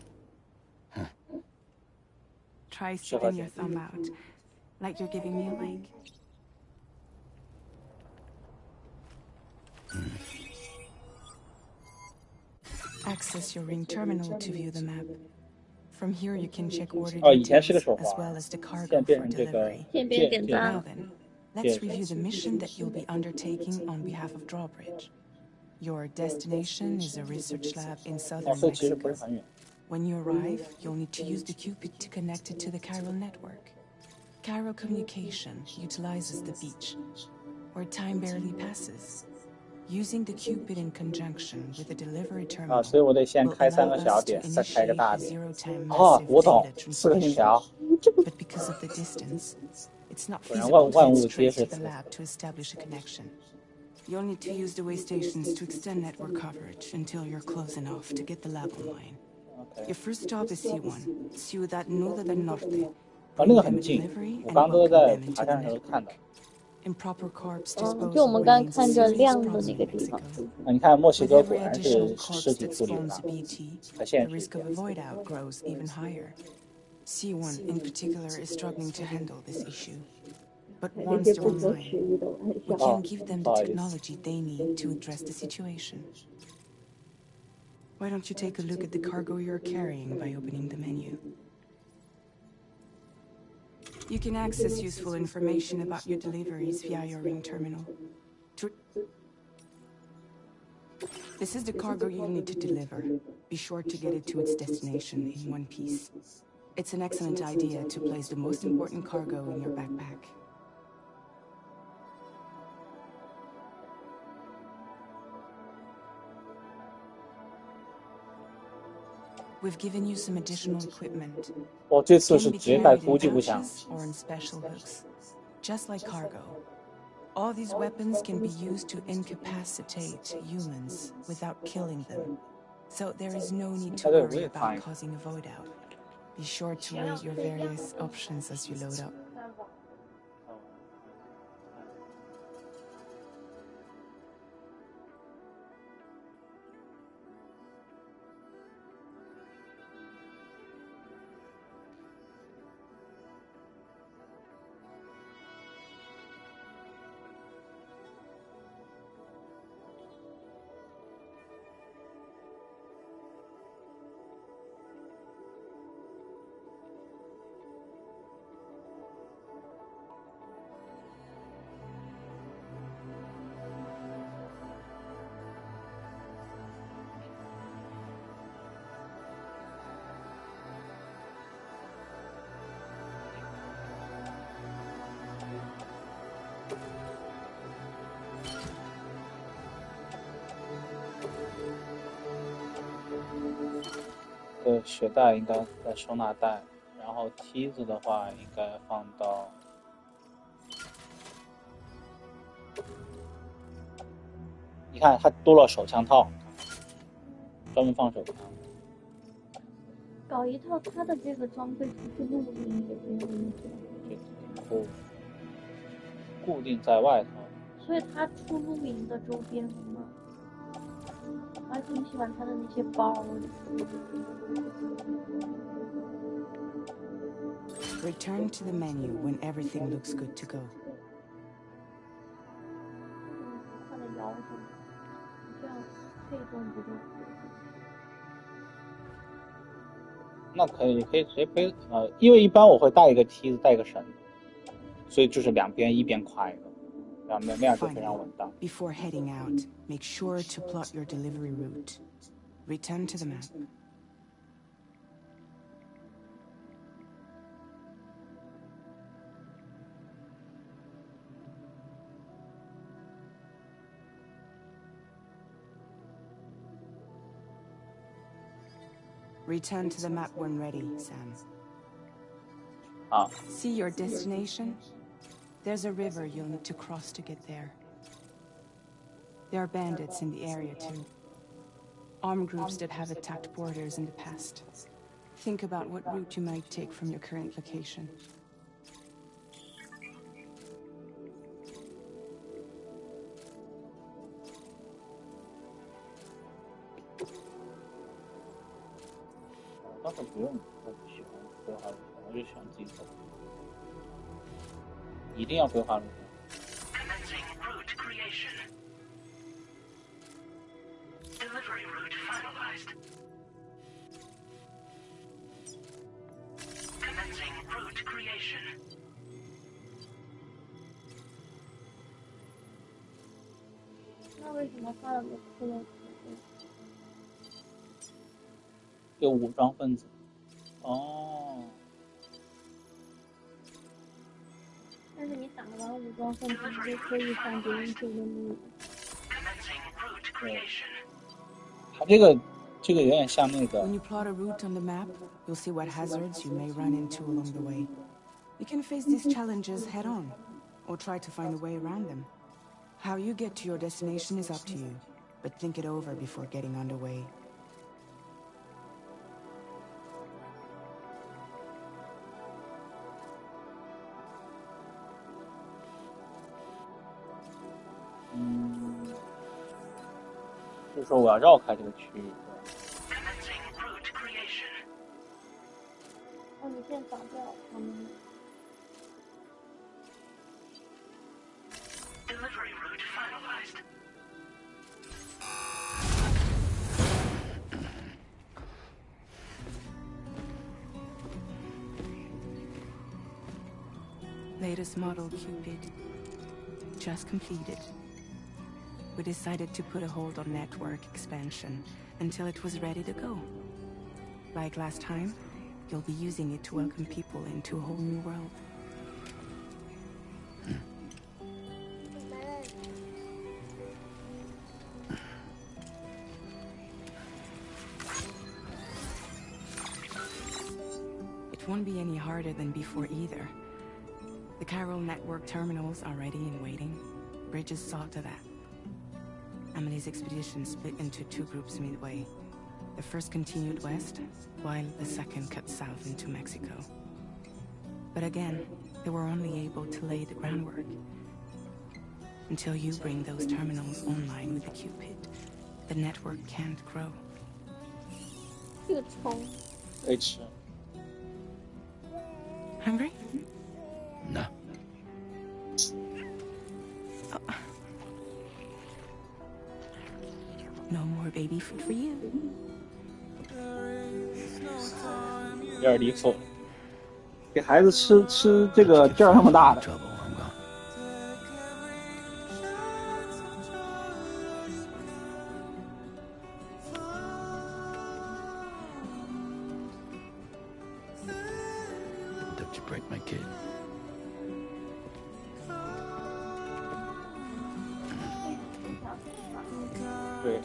Speaker 2: Try sticking your thumb out, like you're giving me a leg. Access your ring terminal to view the map. From here you can check order details as well as the cargo for delivery. Now then, let's review the mission that you'll be undertaking on behalf of Drawbridge. Your destination is a research lab in southern Mexico. When you arrive, you'll need to use the Cupid to connect it to the chiral network. Chiral communication utilizes the beach, where time barely passes. Using the Cupid in conjunction with the delivery terminal
Speaker 5: 所以我得先开3个小点，再开个大点。我懂，4个信条。
Speaker 2: But because of the distance, it's not
Speaker 5: 果然
Speaker 2: feasible
Speaker 5: 万
Speaker 2: to
Speaker 5: 物
Speaker 2: get
Speaker 5: 皆
Speaker 2: straight
Speaker 5: 是
Speaker 2: to the
Speaker 5: 词。
Speaker 2: lab to establish a connection. You'll need to use the way stations to extend network coverage until you're close enough to get the lab online. Your first stop is C1, Ciudad Nueva del Norte.
Speaker 5: 那个很近，我刚都在爬山的时候看的。
Speaker 2: Improper corpse
Speaker 6: 就我
Speaker 2: disposal
Speaker 6: 们刚
Speaker 2: remains
Speaker 6: 看
Speaker 2: a
Speaker 6: 着
Speaker 2: serious
Speaker 6: 亮的
Speaker 2: problem
Speaker 6: 那
Speaker 2: in
Speaker 6: 个地方。
Speaker 2: Mexico.
Speaker 5: 你看墨西
Speaker 2: With
Speaker 5: 哥
Speaker 2: every
Speaker 5: 果然
Speaker 2: additional
Speaker 5: 是
Speaker 2: corpse
Speaker 5: 尸体
Speaker 2: that
Speaker 5: 处理
Speaker 2: spawns
Speaker 5: 的
Speaker 2: a BT,
Speaker 5: 和现
Speaker 2: the
Speaker 5: 实
Speaker 2: risk of a void out grows even higher. C1 in particular is struggling to handle this issue. But
Speaker 6: 这
Speaker 2: once
Speaker 6: 些
Speaker 2: they're
Speaker 6: 不可
Speaker 2: online,
Speaker 6: 思议的，我很
Speaker 2: we
Speaker 6: 想。
Speaker 2: can give them the technology they need to address the situation. Why don't you take a look at the cargo you're carrying by opening the menu? You can access useful information about your deliveries via your ring terminal. This is the cargo you'll need to deliver. Be sure to get it to its destination in one piece. It's an excellent idea to place the most important cargo in your backpack. We've given you some additional equipment.
Speaker 5: 我这次是
Speaker 2: Can
Speaker 5: 直
Speaker 2: be
Speaker 5: 接带
Speaker 2: carried
Speaker 5: 估
Speaker 2: in
Speaker 5: 计步枪。
Speaker 2: pouches or in special hooks, just like cargo. All these weapons can be used to incapacitate humans without killing them. So there is no need to worry about causing a void out. Be sure to weigh your various options as you load up.
Speaker 5: 对，血袋应该在收纳袋，然后梯子的话应该放到。你看，它多了手枪套，专门放手枪。
Speaker 6: 搞一套它的这个装备，出去露营也没有问题。
Speaker 5: 对，固定在外头。
Speaker 6: 所以它出露营的周边嘛，我还挺喜欢它的那些包。
Speaker 2: Return to the menu when everything looks good to go.
Speaker 6: 放在腰上，这样配动不就？
Speaker 5: 那可以直接背因为一般我会带一个梯子，带一个绳子，所以就是两边一边挎一个，然后那样就非常稳当。
Speaker 2: Before heading out, make sure to plot your delivery route. Return to the map. Return to the map when ready, Sam. See your destination? There's a river you'll need to cross to get there. There are bandits in the area too. Armed groups that have attacked borders in the past. Think about what route you might take from your current location.
Speaker 5: Commencing
Speaker 7: route creation. Delivery route finalized. Commencing route creation.
Speaker 6: 那为什么画了个骷髅头？
Speaker 5: 有武装分子。哦。
Speaker 6: 但是你打完武装分子，你就可以上别人这个路。
Speaker 5: 对。它这个有点像那个。
Speaker 2: When you plot a route on the map, you'll see what hazards you may run into along the way. You can face these challenges head on, or try to find a way around them. How you get to your destination is up to you, but think it over before getting underway.
Speaker 5: 就是说我要绕开这个区域。
Speaker 6: 哦，你现在找到
Speaker 7: Delivery route finalized.
Speaker 2: Latest model Cupid. Just completed. We decided to put a hold on network expansion until it was ready to go. Like last time, you'll be using it to welcome people into a whole new world. It won't be any harder than before either. The Carol network terminals are ready and waiting. Bridges saw to that. Emily's expedition split into two groups midway. The first continued west, while the second cut south into Mexico. But again, they were only able to lay the groundwork. Until you bring those terminals online with the Cupid, the network can't grow.
Speaker 6: 这个虫
Speaker 5: 可以吃。
Speaker 2: Hungry?
Speaker 4: No.
Speaker 2: Oh. No more baby food for you.
Speaker 5: 有点离谱，给孩子吃这个劲儿那么大的。
Speaker 4: Trouble, I'm gone. Don't you break my kid.
Speaker 5: 对，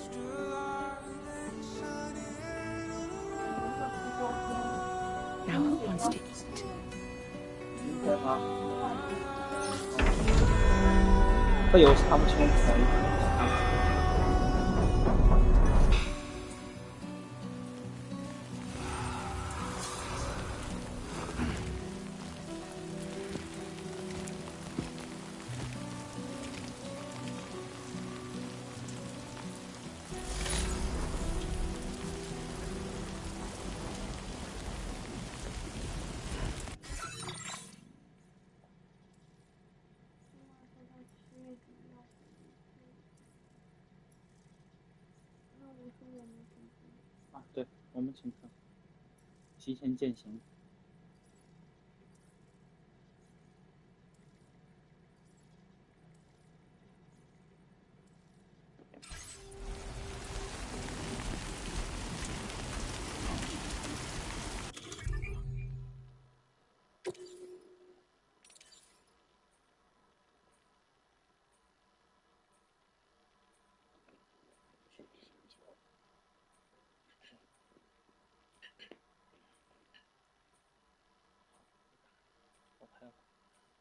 Speaker 2: Now who wants to eat?
Speaker 5: 对吗？会有看不清可以。 啊，对，我们请客，提前践行。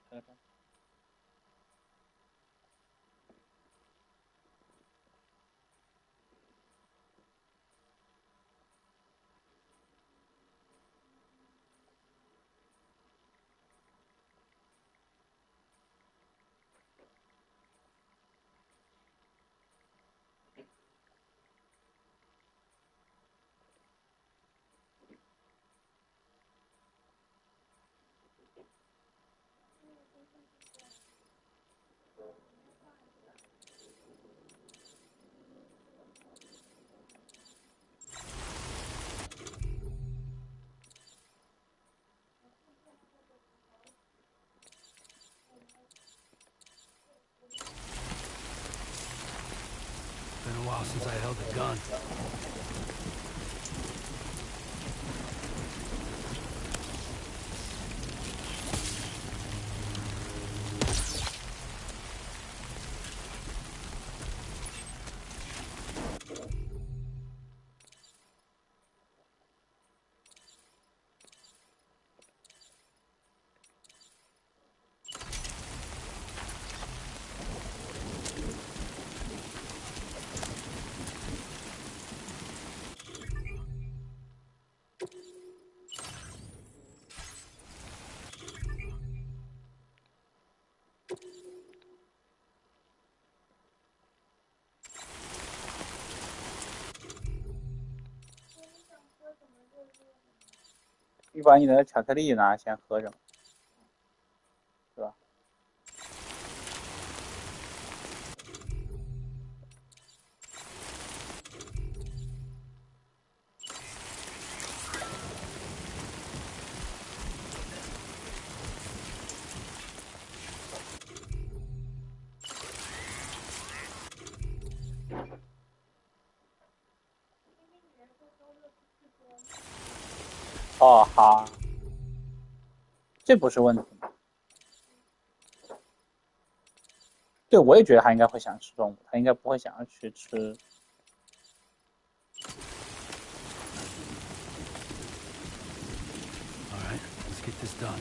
Speaker 5: 拍拍。
Speaker 4: Been a while since I held a gun.
Speaker 5: 你把你的巧克力拿，先喝着，是吧？哦，好，这不是问题。对，我也觉得他应该会想吃动物，他应该不会想要去吃。
Speaker 4: All right, let's get this done.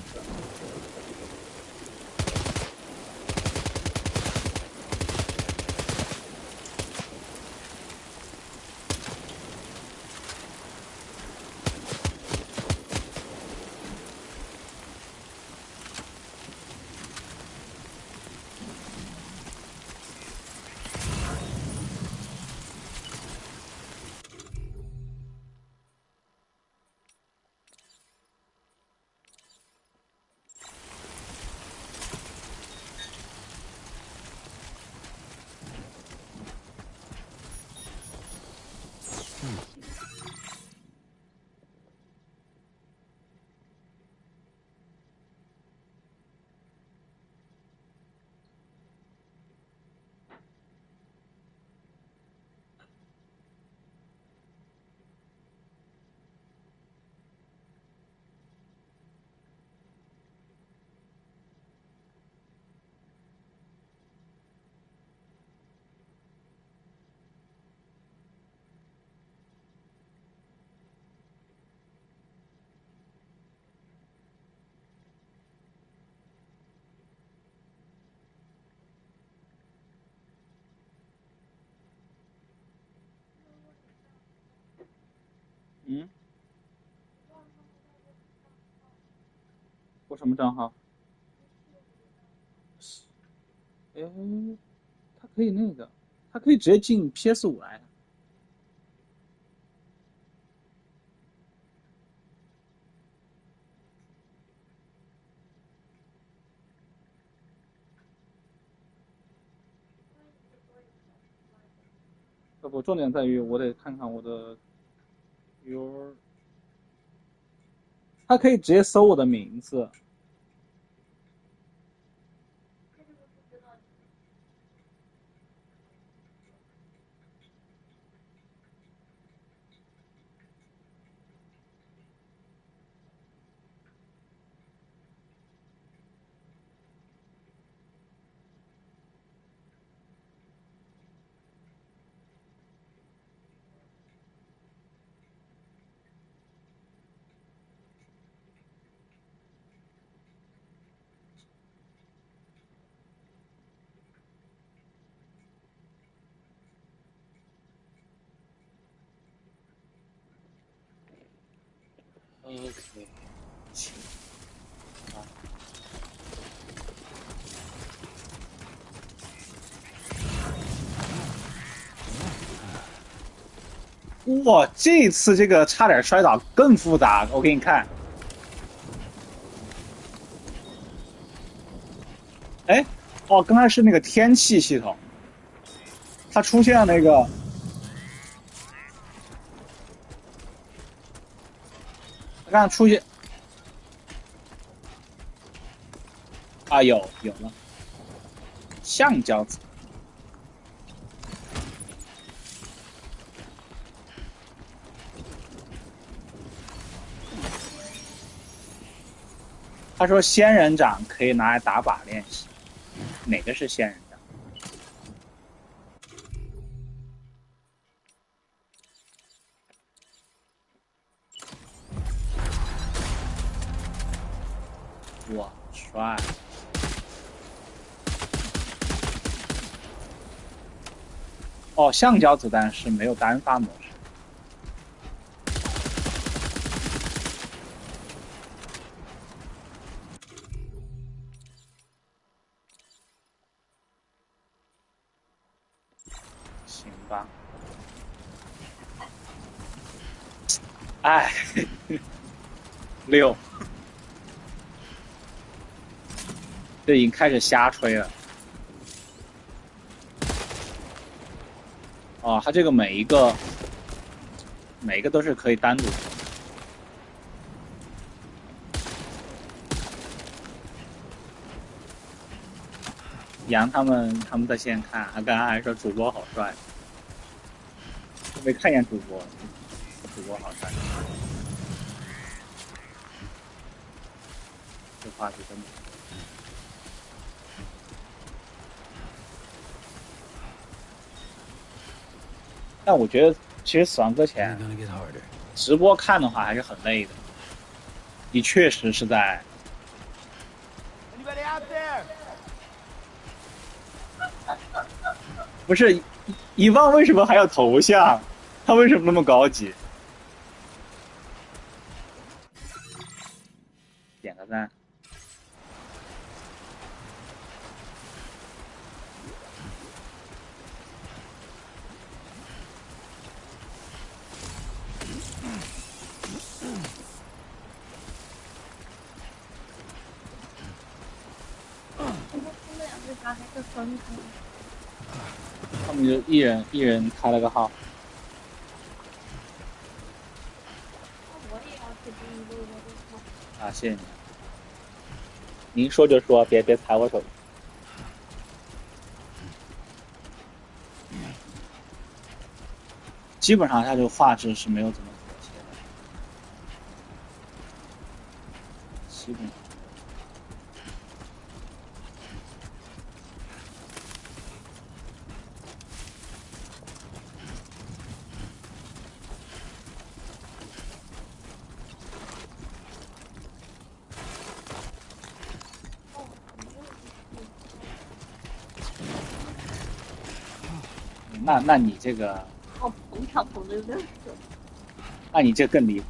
Speaker 5: 嗯，我什么账号？哎，它可以那个，它可以直接进 PS5来。不，重点在于我得看看我的 your， 它可以直接搜我的名字。OK， 行，啊。哇，这次这个差点摔倒更复杂，我给你看。哎，哦，刚才是那个天气系统，它出现了那个，它刚才出现，啊，有了，橡胶子。他说仙人掌可以拿来打靶练习，哪个是仙人掌？哇，帅！哦，橡胶子弹是没有单发模式。行吧。哎，6，这已经开始瞎吹了。哦，它这个每一个都是可以单独的。杨他们在线看，他刚刚还说主播好帅，没看见主播好帅，这话是真的。但我觉得其实死亡搁浅直播看的话还是很累的，你确实是在。不是，遗忘为什么还有头像？他为什么那么高级？点个赞。他们就一人开了个号。啊，谢谢您。您说就说，别踩我手。基本上它这个画质是没有怎么妥协的，基本上。那你这个，
Speaker 6: 哦，捧场捧的有点扯。
Speaker 5: 那你这更离谱。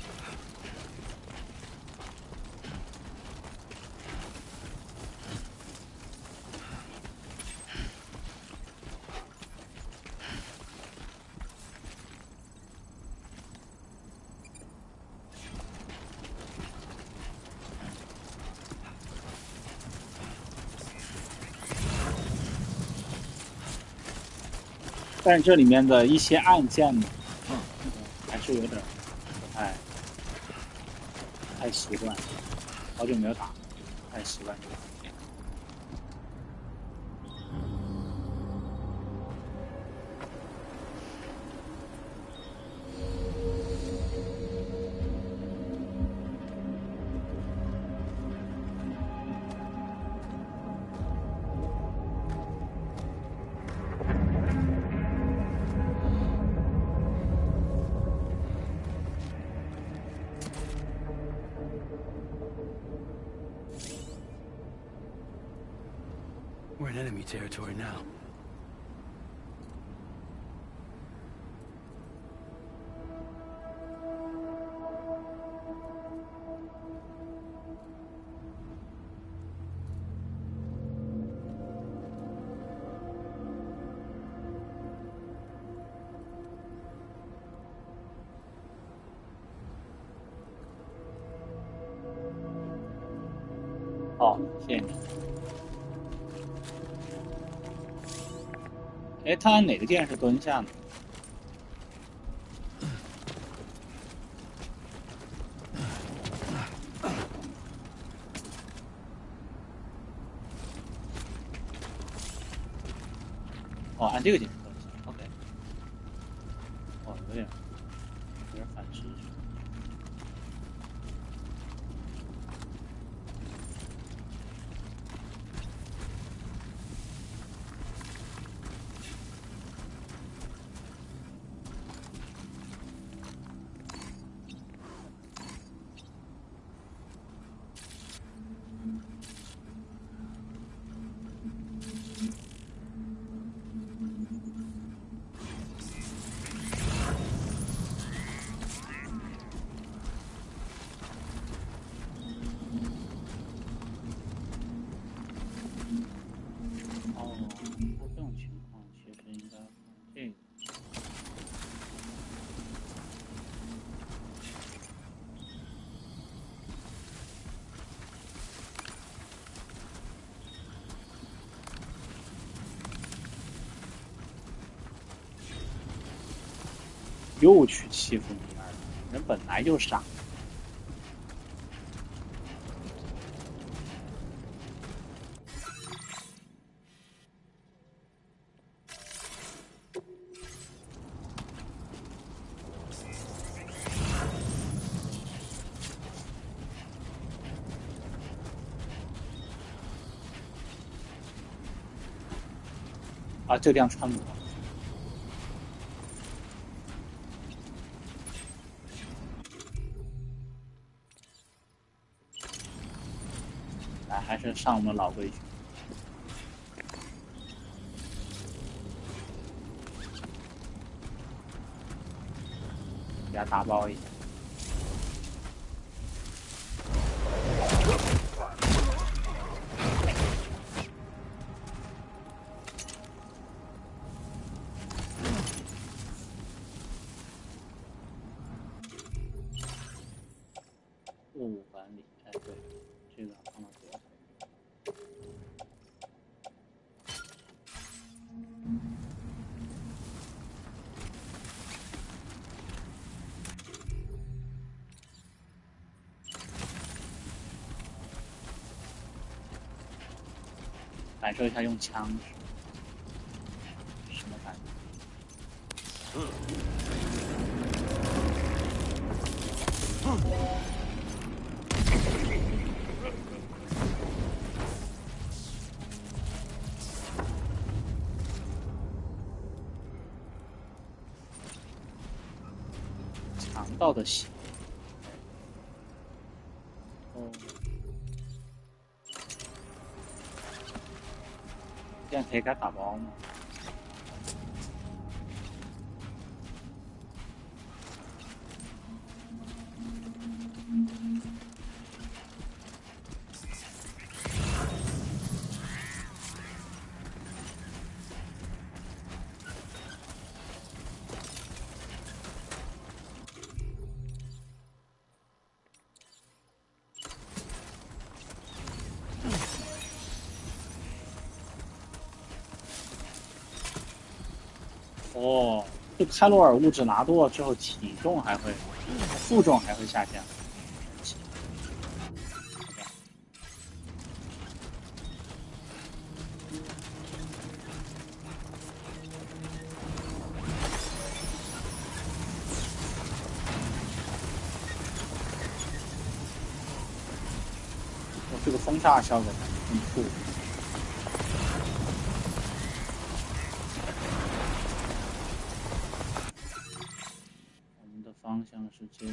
Speaker 5: 但是这里面的一些按键呢，还是有点不太习惯，好久没有打，不太习惯这个。
Speaker 4: We're in enemy territory now.
Speaker 5: 好，谢谢你。哎，他按哪个键是蹲下呢？哦，按这个键是蹲下。OK。哦，有点反直觉。又去欺负你二人本来就傻。啊，这个地方穿过。还是上我们老规矩，给他打包一下。物务管理，哎，对，这个放到左手。感受一下用枪什么感觉。肠道的血。这样可以给它打包吗？哦，这开罗尔物质拿多了之后，体重还会，负重还会下降。这个风煞效果很酷。我们的方向是这个。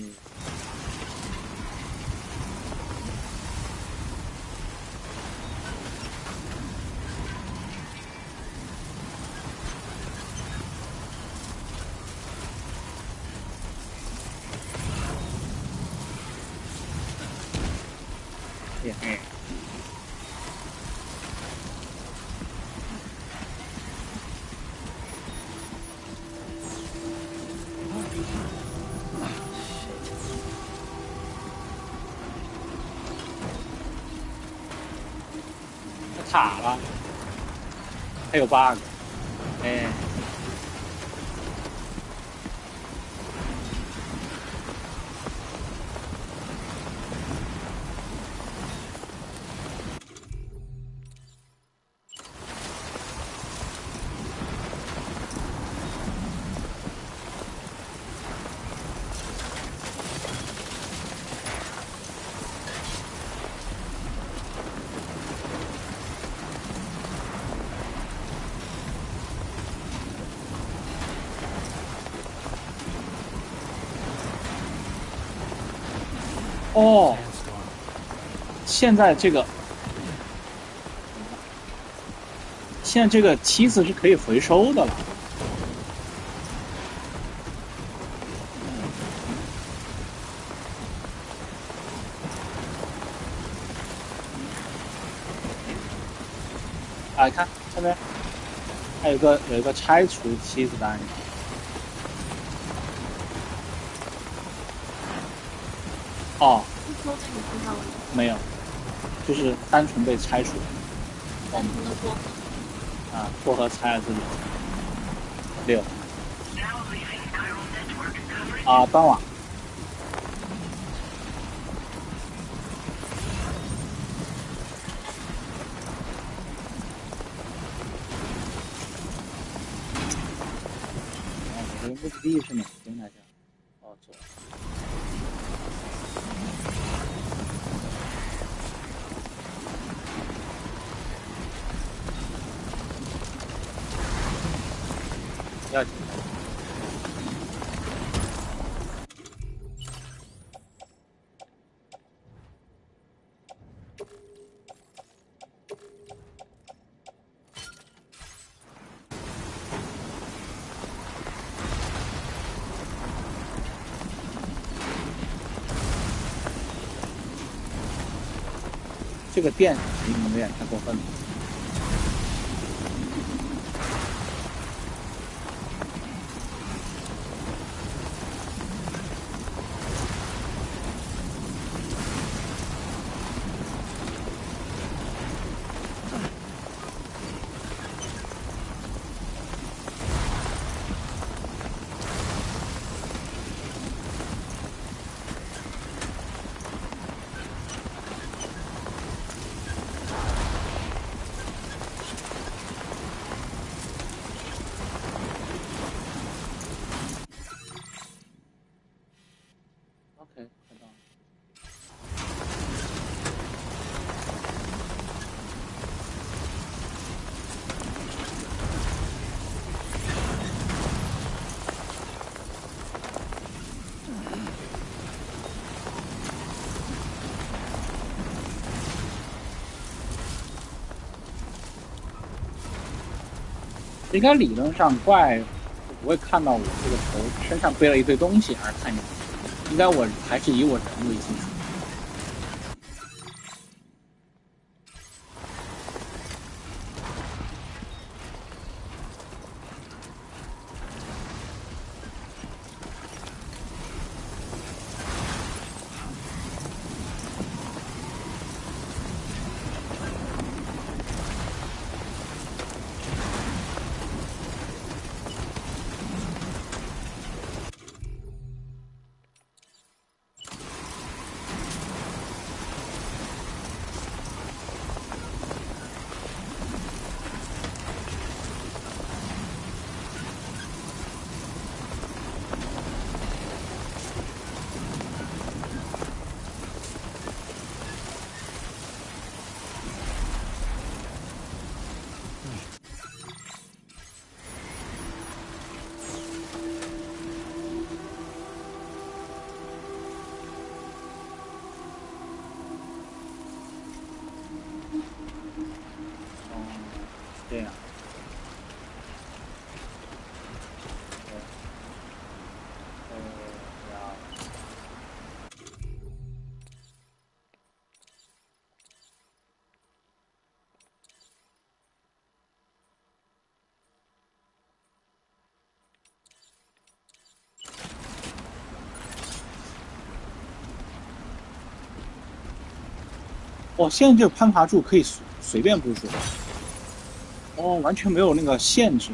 Speaker 5: 塔了，还有 bug， 哎，哦，现在这个梯子是可以回收的了。啊，看这边还有一个拆除梯子的按钮。哦，没有，就是单纯被拆除。
Speaker 6: 单纯的过河。
Speaker 5: 啊，过河拆了这里。6。啊，断网。我的目的地是哪边来着？哦，这。要紧。这个电有点太过分了。应该理论上怪不会看到我这个头身上背了一堆东西而看见，应该我还是以我人为基础。这样。哦，现在这个攀爬柱可以随便部署。哦，完全没有那个限制。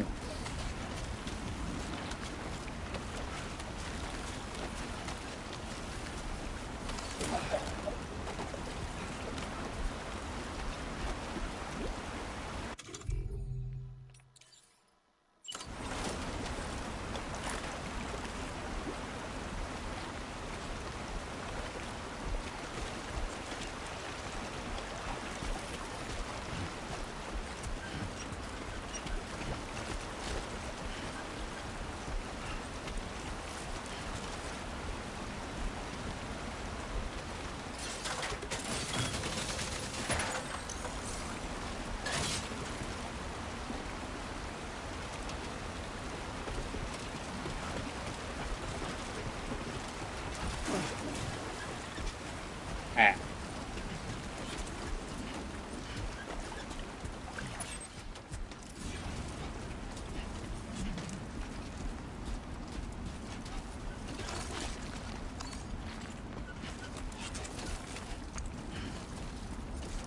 Speaker 5: 哎，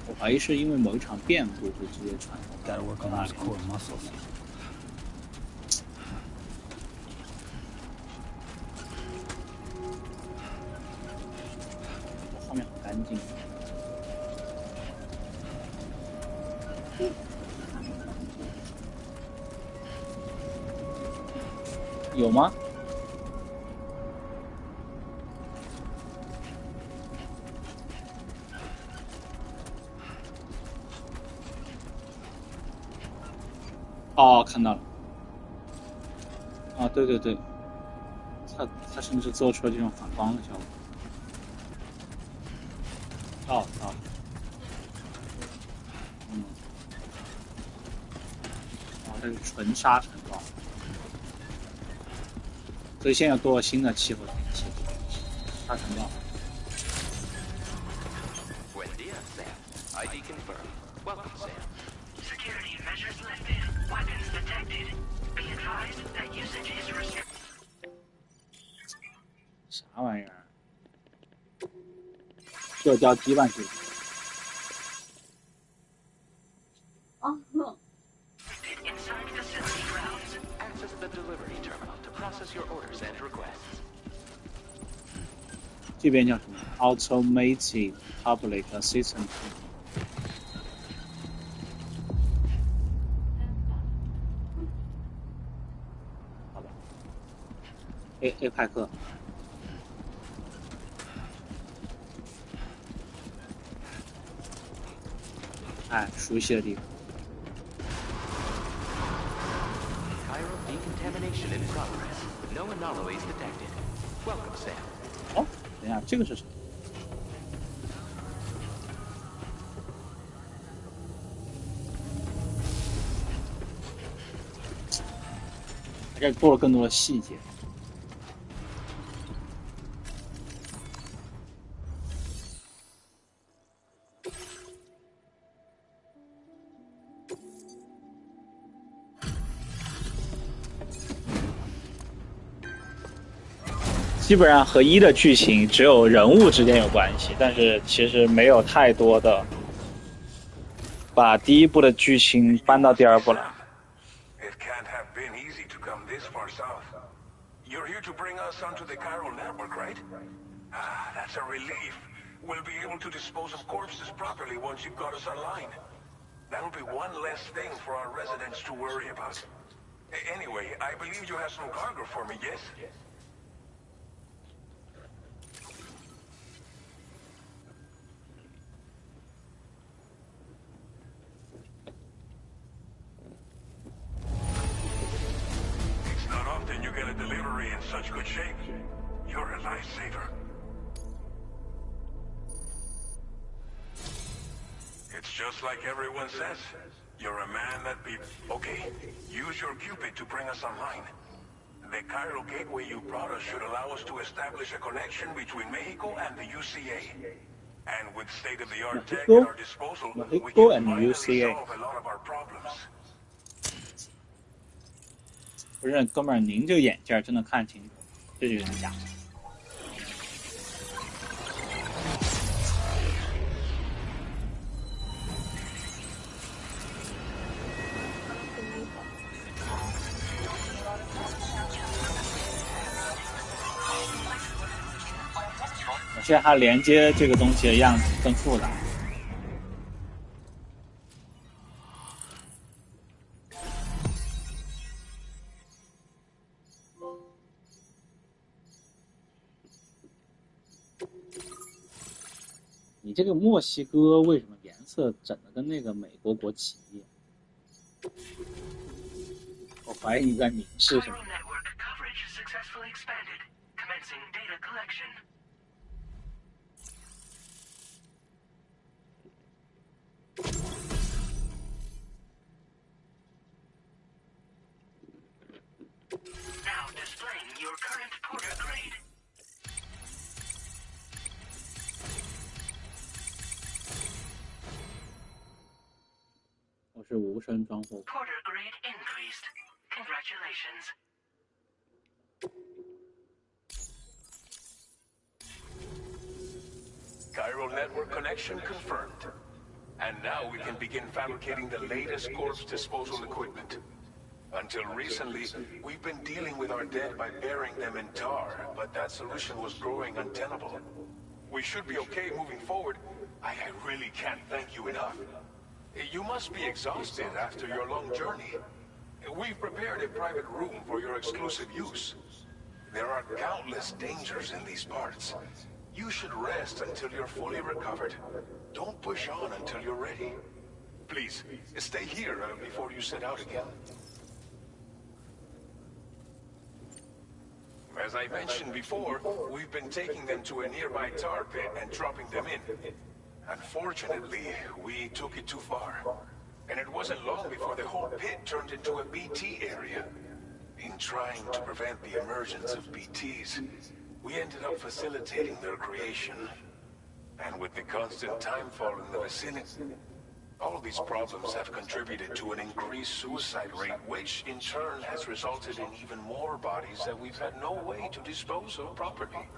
Speaker 5: 我怀疑是因为某一场变故会直接传送。
Speaker 4: Gotta work on those core muscles.
Speaker 5: 画面很干净。有吗？哦，看到了。啊，对对对，它甚至做出了这种反光的效果。到了。这是纯沙尘暴，所以现在多了新的气候天气，沙尘暴。啥玩意儿？社交羁绊系统。这边叫什么 ？Automated Public Assistant。好吧。A 派克。哎，熟悉的地方。
Speaker 8: Decontamination in progress. No anomalies detected. Welcome, Sam.
Speaker 5: 哦，等一下，这个是什么？这做了更多的细节。基本上和一的剧情只有人物之间有关系，但是其实没有太多的把第一部的剧情搬到第二部来。
Speaker 9: It can't have been easy to come this far south. You're here to bring us onto the chiral network, right? Ah, that's a relief. We'll be able to dispose of corpses properly once you've got us online. That'll be one less thing for our residents to worry about. Anyway, I believe you have some cargo for me, yes? You get a delivery in such good shape. You're a lifesaver. It's just like everyone says. You're a man that be... Okay, use your Cupid to bring us online. The chiral gateway you brought us should allow us to establish a connection between Mexico and the UCA. And with state-of-the-art tech at our disposal, we can finally solve a lot of our problems.
Speaker 5: 不是，哥们儿，您这个眼镜真的看清楚，这就有点假。现在它连接这个东西的样子更复杂。你这个墨西哥为什么颜色整的跟那个美国国旗一样？我怀疑你在明示什么。
Speaker 7: Now displaying your current porter grade.
Speaker 5: 我是无声装货。
Speaker 7: Porter grade increased. Congratulations.
Speaker 9: Chiral network connection confirmed. And now we can begin fabricating the latest corpse disposal equipment. Until recently, we've been dealing with our dead by burying them in tar, but that solution was growing untenable. We should be okay moving forward. I really can't thank you enough. You must be exhausted after your long journey. We've prepared a private room for your exclusive use. There are countless dangers in these parts. You should rest until you're fully recovered. Don't push on until you're ready. Please, stay here before you set out again. As I mentioned before, we've been taking them to a nearby tar pit and dropping them in. Unfortunately, we took it too far. And it wasn't long before the whole pit turned into a BT area. In trying to prevent the emergence of BTs, we ended up facilitating their creation. And with the constant timefall in the vicinity, all of these problems have contributed to an increased suicide rate, which in turn has resulted in even more bodies that we've had no way to dispose of properly.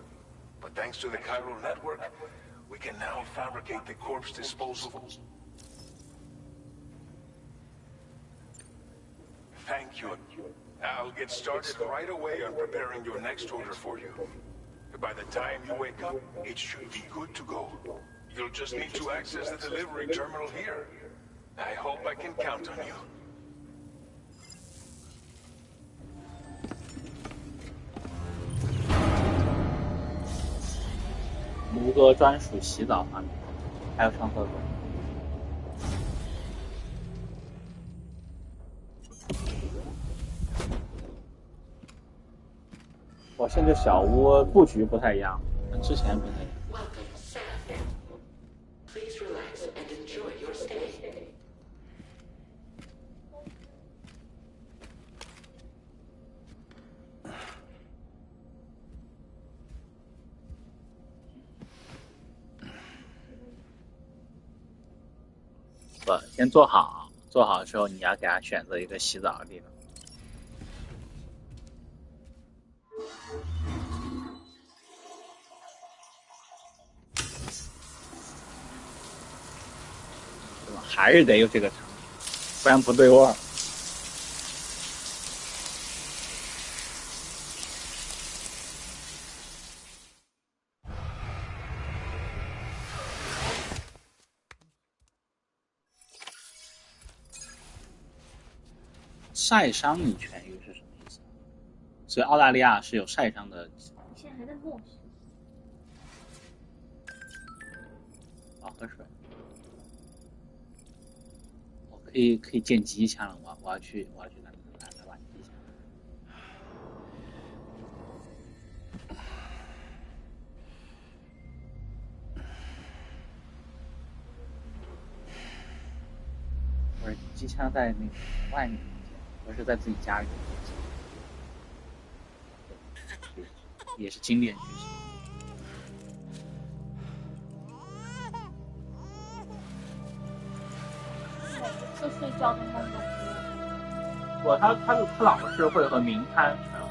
Speaker 9: But thanks to the chiral network, we can now fabricate the corpse disposal. Thank you. I'll get started right away on preparing your next order for you. By the time you wake up, it should be good to go. You'll just need to access the delivery terminal here. I hope I can count on you.
Speaker 5: 卢哥专属洗澡画面，还有上厕所。我现在小屋布局不太一样，跟之前不太一样。不，先做好，做好之后你要给它选择一个洗澡的地方。对吧？还是得有这个场景，不然不对味儿。晒伤已痊愈是什么意思？所以澳大利亚是有晒伤的。
Speaker 6: 现在还在默许。
Speaker 5: 喝水。我可以建机枪了，我要去来玩机枪。不是机枪在那个外面，不是在自己家里。也是经典学习。
Speaker 6: 就睡觉的那种。
Speaker 5: 他老是会和明滩传唤。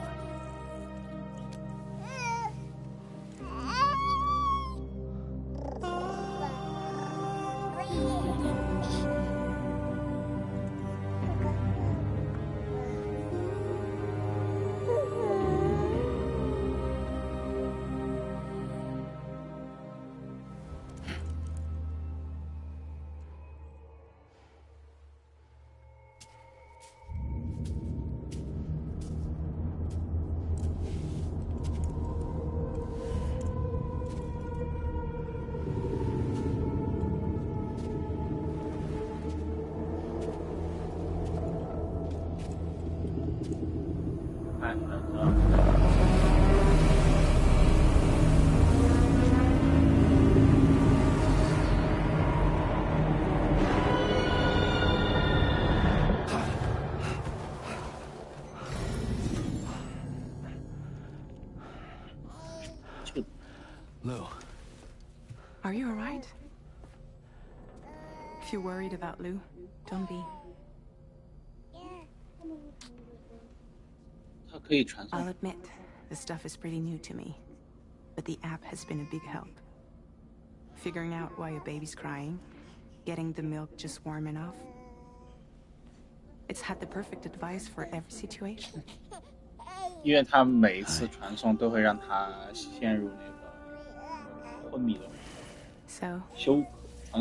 Speaker 4: Lou.
Speaker 2: Are you alright? If you're worried about Lou, don't be. I'll admit, the stuff is pretty new to me, but the app has been a big help. Figuring out why a baby's crying, getting the milk just warm enough. It's had the perfect advice for every situation.
Speaker 5: 因为他每一次传送都会让他陷入那个昏迷的
Speaker 2: So,
Speaker 5: 传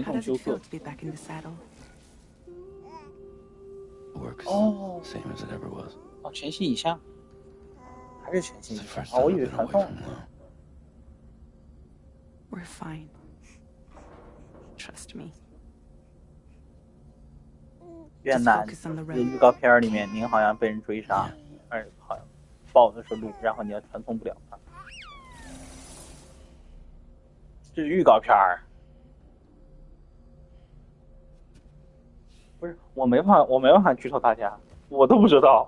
Speaker 2: how
Speaker 5: 送
Speaker 2: does
Speaker 5: 休
Speaker 2: it feel
Speaker 5: 克。
Speaker 2: to be back in the saddle?
Speaker 4: Work is same as it ever was.
Speaker 5: 哦，全息影像，还是全息
Speaker 4: It's
Speaker 5: 影
Speaker 4: the
Speaker 5: 像
Speaker 4: first
Speaker 5: 哦，
Speaker 4: time
Speaker 5: 我
Speaker 4: I've
Speaker 5: 以为
Speaker 4: been
Speaker 5: 传
Speaker 4: away
Speaker 5: 送。
Speaker 4: from Lou.
Speaker 2: We're fine. Trust me.
Speaker 5: 越南预告片里面，您好像被人追杀，而好像报的是路，然后你要传送不了他。这是预告片儿，不是我没办法剧透大家，我都不知道。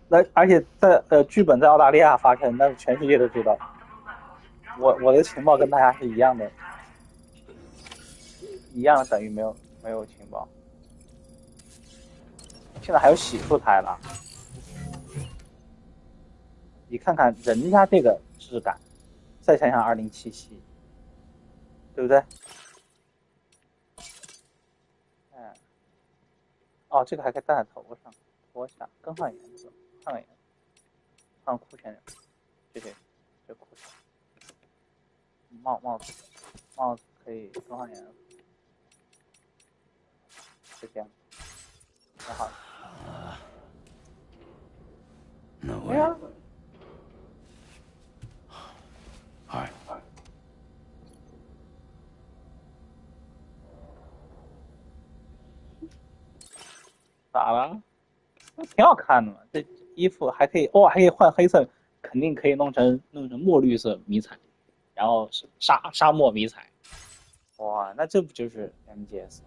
Speaker 5: 那而且在剧本在澳大利亚发生，那全世界都知道。我的情报跟大家是一样的，等于没有情报。现在还有洗漱台了，你看看人家这个质感，再想想2077，对不对？哦，这个还可以戴在头上，脱下，更换颜色，换个颜色，换裤前，这裤子，帽子可以更换颜色，就这样，很好。
Speaker 4: No
Speaker 5: 对
Speaker 4: way.
Speaker 5: 呀。
Speaker 4: All right.
Speaker 5: 咋了？挺好看的嘛，这衣服还可以，还可以换黑色，肯定可以弄成墨绿色迷彩，然后沙漠迷彩。哇，那这不就是 MGS？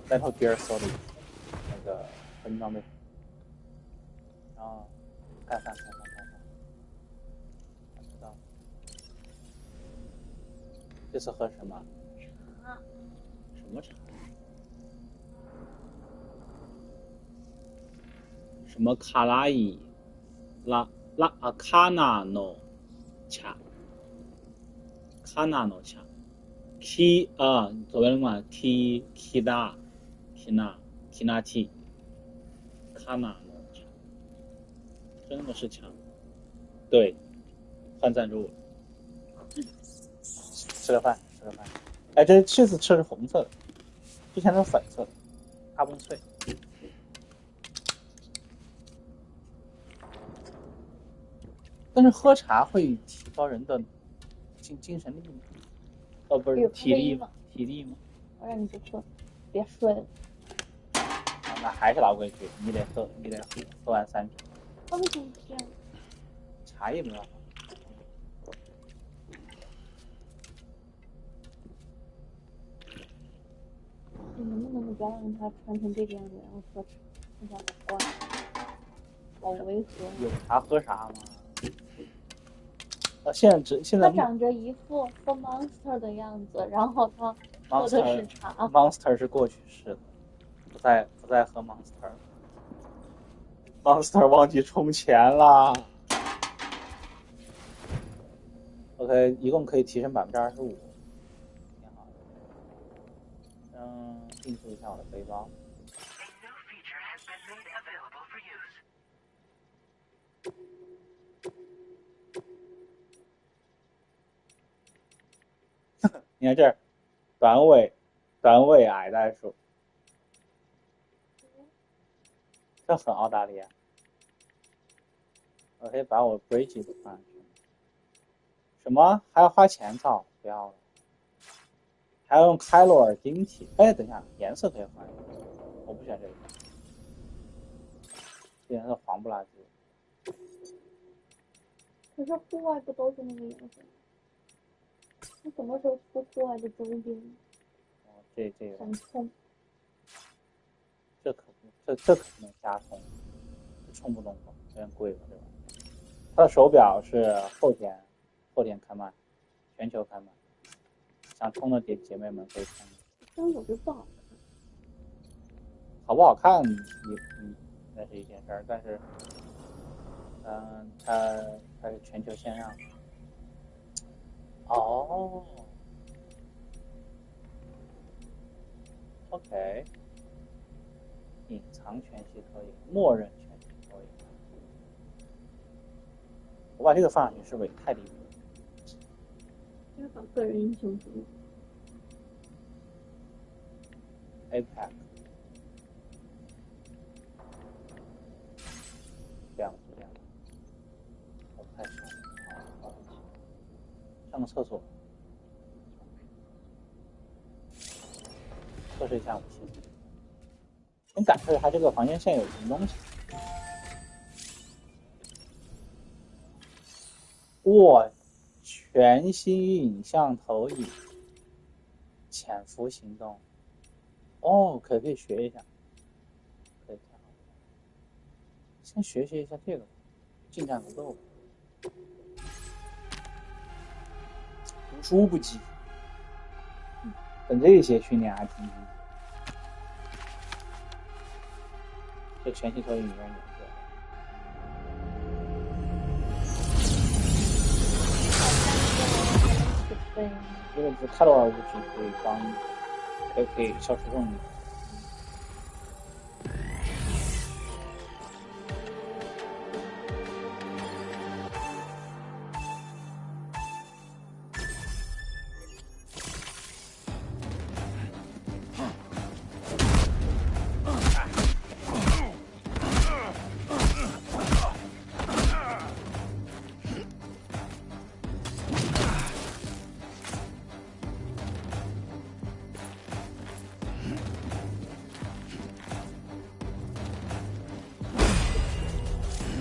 Speaker 5: Metal Gear Solid 那个分装备，然后看，知道。这次喝什么？
Speaker 6: 茶。
Speaker 5: 什么茶？什么卡拉伊卡纳诺茶？卡纳诺茶。左边嘛 T 纳 T 卡纳诺茶，真的是茶。对，换赞助。吃个饭。哎，这次吃的是红色的，之前都是粉色的，阿崩脆。但是喝茶会提高人的精神力吗？哦，不是体力吗？
Speaker 6: 我让你不喝，别睡了。
Speaker 5: 那还是老规矩，你得喝完3瓶。
Speaker 6: 为什么这样？
Speaker 5: 茶也没办法。
Speaker 6: 你能不能不要让它穿成这个样子，然后喝茶，看起来好怪，好违和。
Speaker 5: 有茶喝啥吗？现在
Speaker 6: 它长着一副喝 Monster 的样子，然后它喝的是茶。
Speaker 5: Monster 是过去式的，不再喝 Monster 忘记充钱啦。OK， 一共可以提升25%，挺好的。定制一下我的背包。你看这儿，短尾矮袋鼠，这很澳大利亚。我可以把我 Bridge 都放上去。什么还要花钱造？不要了。还要用开罗尔晶体。哎，等一下，颜色可以换。我不选这个，这颜色黄不拉几。
Speaker 6: 可是户外不都是那个颜色？你什么时候出户外的周边？
Speaker 5: 这个
Speaker 6: 闪充。
Speaker 5: 这可能加充，充不动吧，有点贵了，对吧？它的手表是后天开卖，全球开卖，想充的姐妹们可以充。
Speaker 6: 但我觉得不好看。
Speaker 5: 好不好看那是一件事儿，但是它是全球限量。哦 ，OK， 隐藏全息投影，默认全息投影。我把这个放上去是不是也太离谱了？
Speaker 6: 要把个人英雄主义。
Speaker 5: APEC， 这样，我不太喜欢。上个厕所，测试一下武器，先感受一下这个房间现有什么东西。哇，全息影像投影，潜伏行动。哦，可以学一下，可以，先学习一下这个，近战不够，读书不急，等这些训练还挺急。这全息投影里面有一个，因为是开罗尔物质可以帮。可以消除重力。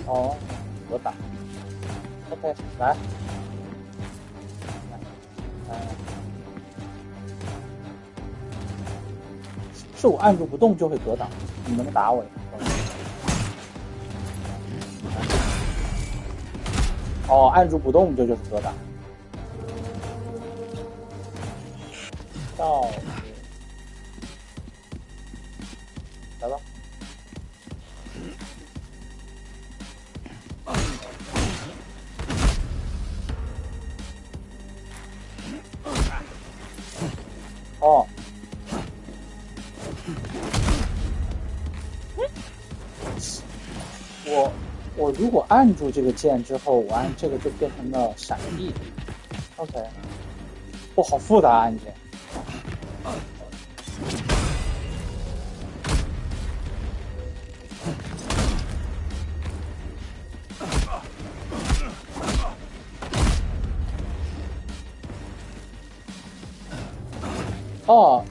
Speaker 5: 哦，我打。OK， 来。是我按住不动就会格挡，你能打我呀？哦，按住不动就是格挡。到来吧。哦。我如果按住这个键之后，我按这个就变成了闪避。OK， 哦，好复杂按键。哦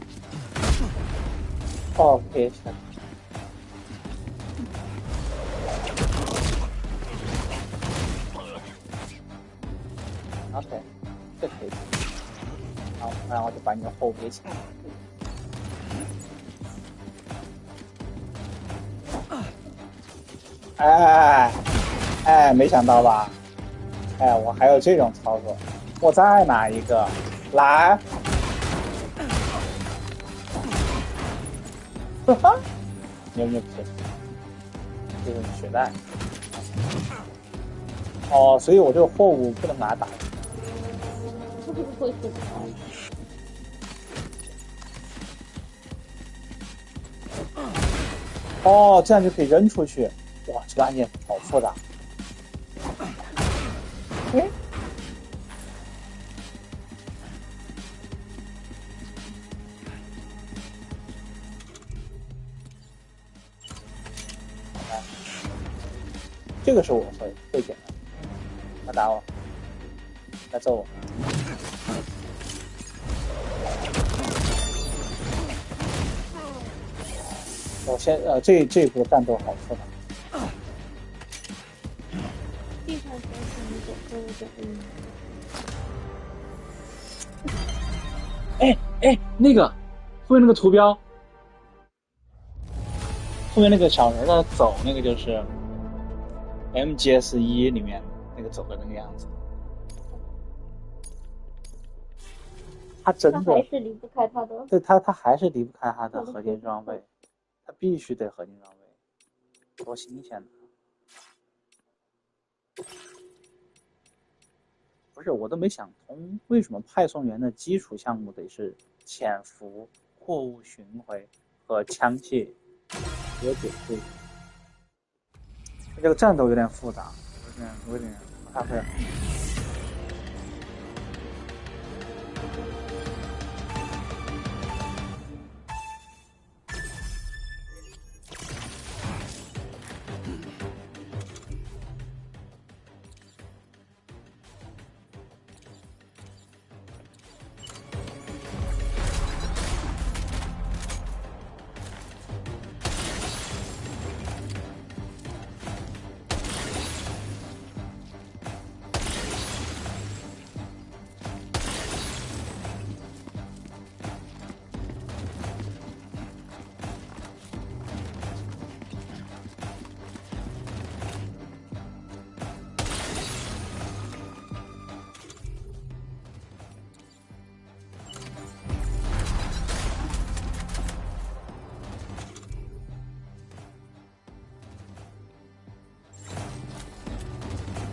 Speaker 5: ，OK， OK， 这可以。好，然后就把你的后别起来。哎，没想到吧？哎，我还有这种操作。我再拿一个，来。哈哈，牛皮，这是血袋。哦，所以我这个货物不能把它打。哦，这样就可以扔出去。哇，这个按键好复杂。哎，这个是我会简单。他打我，来揍我。我先这一波战斗好复杂。哎，那个后面那个图标，后面那个小人在走，那个就是 MGS1 里面那个走的那个样子。他真的
Speaker 6: 还是离不开他的，
Speaker 5: 对他还是离不开他的合金装备，他必须得合金装备，多新鲜的！不是，我都没想通，为什么派送员的基础项目得是潜伏、货物巡回和枪械和解对。这个战斗有点复杂，有点不太会。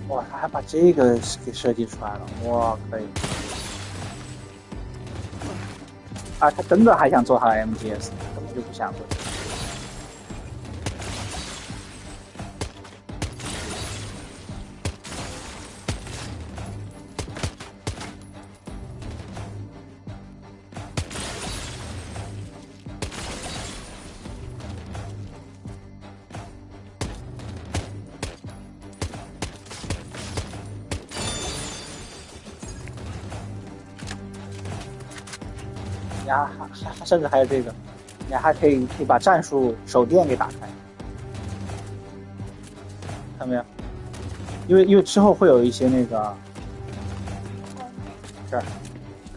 Speaker 5: 哇，他还把这个给设计出来了，哇，可以！啊，他真的还想做他的 MGS， 根本就不想做。呀，甚至还有这个，你还可以把战术手电给打开，看到没有？因为之后会有一些那个，这儿，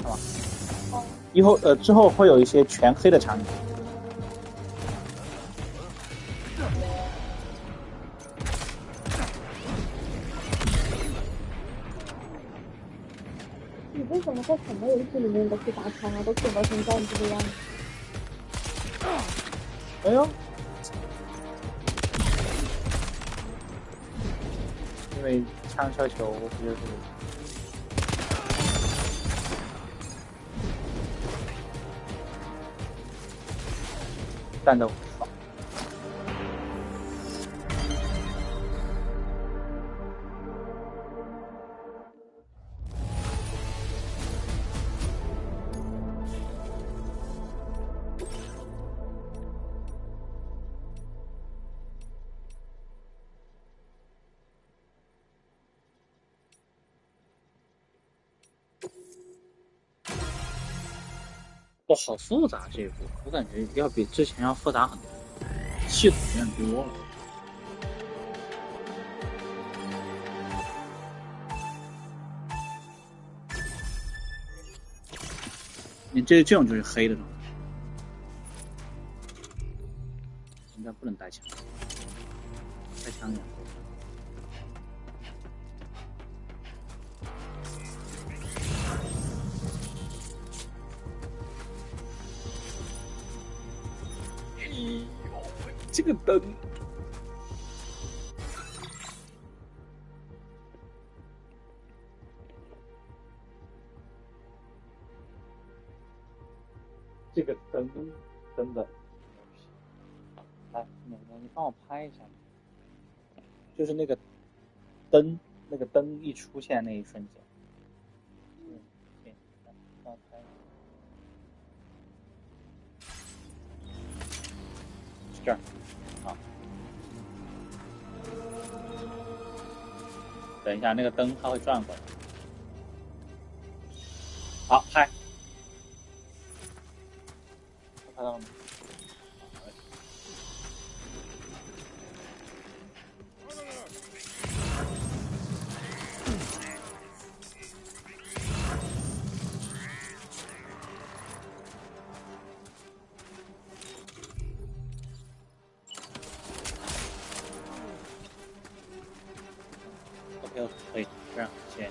Speaker 5: 看吧，以后之后会有一些全黑的场景。
Speaker 6: 你为什么在什么游戏里面都可以打枪啊，都可以玩成这样子的样子？
Speaker 5: 哎呦，因为枪车球不就是战斗爽。哇，好复杂这一部，我感觉要比之前要复杂很多，系统有点多了。你这种就是黑的状态，应该不能带枪，带枪也。这个灯，这个灯真的，来，你帮我拍一下，就是那个灯一出现那一瞬间，帮我拍，是这儿。等一下，那个灯它会转过来。好，拍，拍到了吗？OK， 可以这样，谢谢。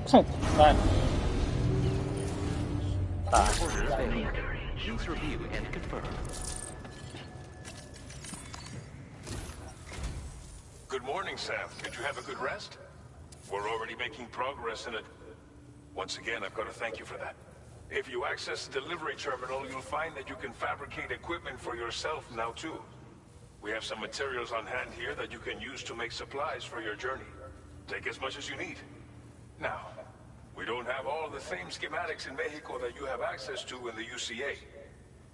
Speaker 5: 太慢了。打
Speaker 8: Order failed. Please review and confirm.
Speaker 9: Good morning, Sam. Did you have a good rest? We're already making progress in it. Once again, I've got to thank you for that. If you access the delivery terminal, you'll find that you can fabricate equipment for yourself now too. We have some materials on hand here that you can use to make supplies for your journey. Take as much as you need. Now, we don't have all the same schematics in Mexico that you have access to in the UCA.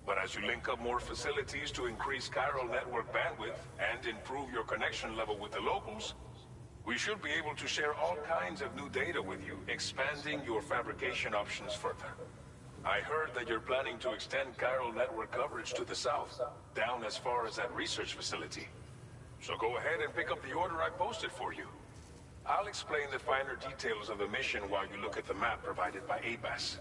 Speaker 9: But as you link up more facilities to increase chiral network bandwidth and improve your connection level with the locals, we should be able to share all kinds of new data with you, expanding your fabrication options further. I heard that you're planning to extend chiral network coverage to the south, down as far as that research facility. So go ahead and pick up the order I posted for you. I'll explain the finer details of the mission while you look at the map provided by ABAS.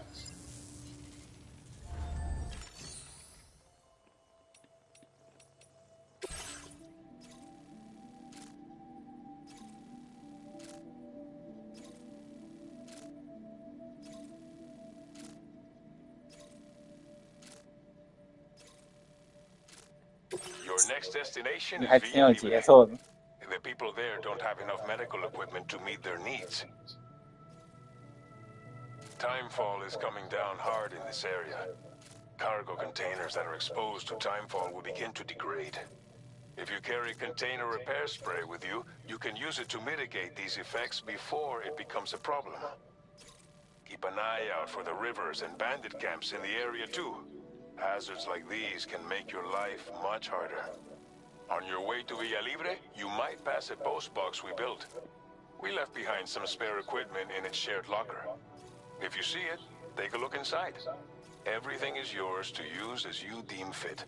Speaker 9: Your next destination
Speaker 5: 你
Speaker 9: is
Speaker 5: 还挺有
Speaker 9: Villa
Speaker 5: 节
Speaker 9: Libre.
Speaker 5: 奏的。
Speaker 9: The people there don't have enough medical equipment to meet their needs. Timefall is coming down hard in this area. Cargo containers that are exposed to timefall will begin to degrade. If you carry container repair spray with you, you can use it to mitigate these effects before it becomes a problem. Keep an eye out for the rivers and bandit camps in the area too. Hazards like these can make your life much harder. On your way to Villa Libre, you might pass a post box we built. We left behind some spare equipment in its shared locker. If you see it, take a look inside. Everything is yours to use as you deem fit.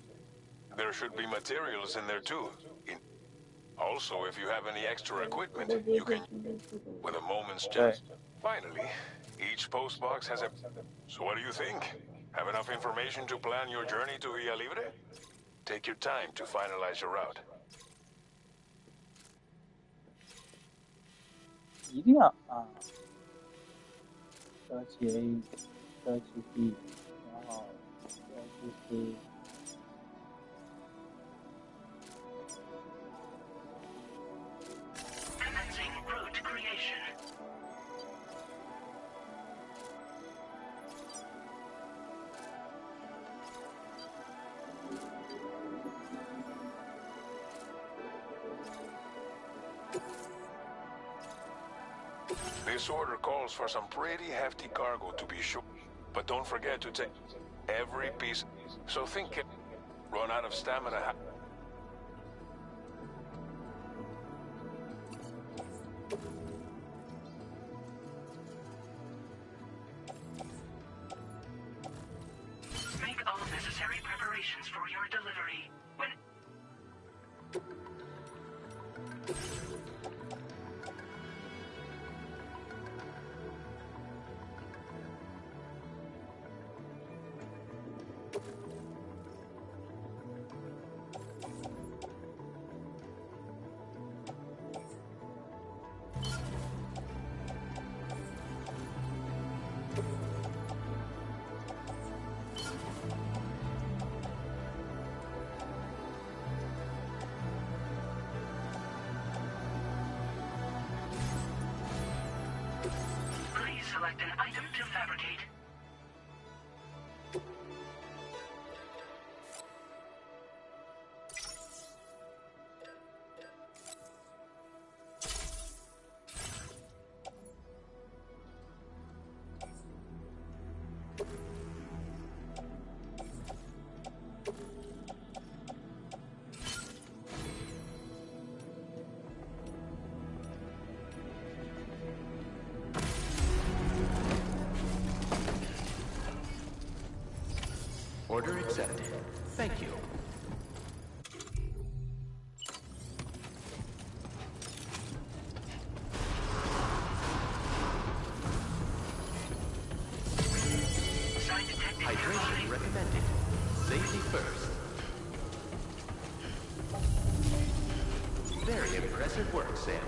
Speaker 9: There should be materials in there too. Also, if you have any extra equipment, you can, with a moment's chance. Finally, each post box has a... So what do you think? Have enough information to plan your journey to Villa Libre? Take your time to finalize your route.
Speaker 5: 一定要啊，这起 A， 这起 B， 然后这起 C。
Speaker 7: Commencing route creation.
Speaker 9: This order calls for some pretty hefty cargo to be sure. But don't forget to take every piece. So think it. Run out of stamina.
Speaker 7: Make all necessary preparations for your delivery. When please select an item to fabricate.
Speaker 8: Order accepted. Thank you.
Speaker 7: Site detected
Speaker 8: Hydration
Speaker 7: nearby.
Speaker 8: recommended. Safety first. Very impressive work, Sam.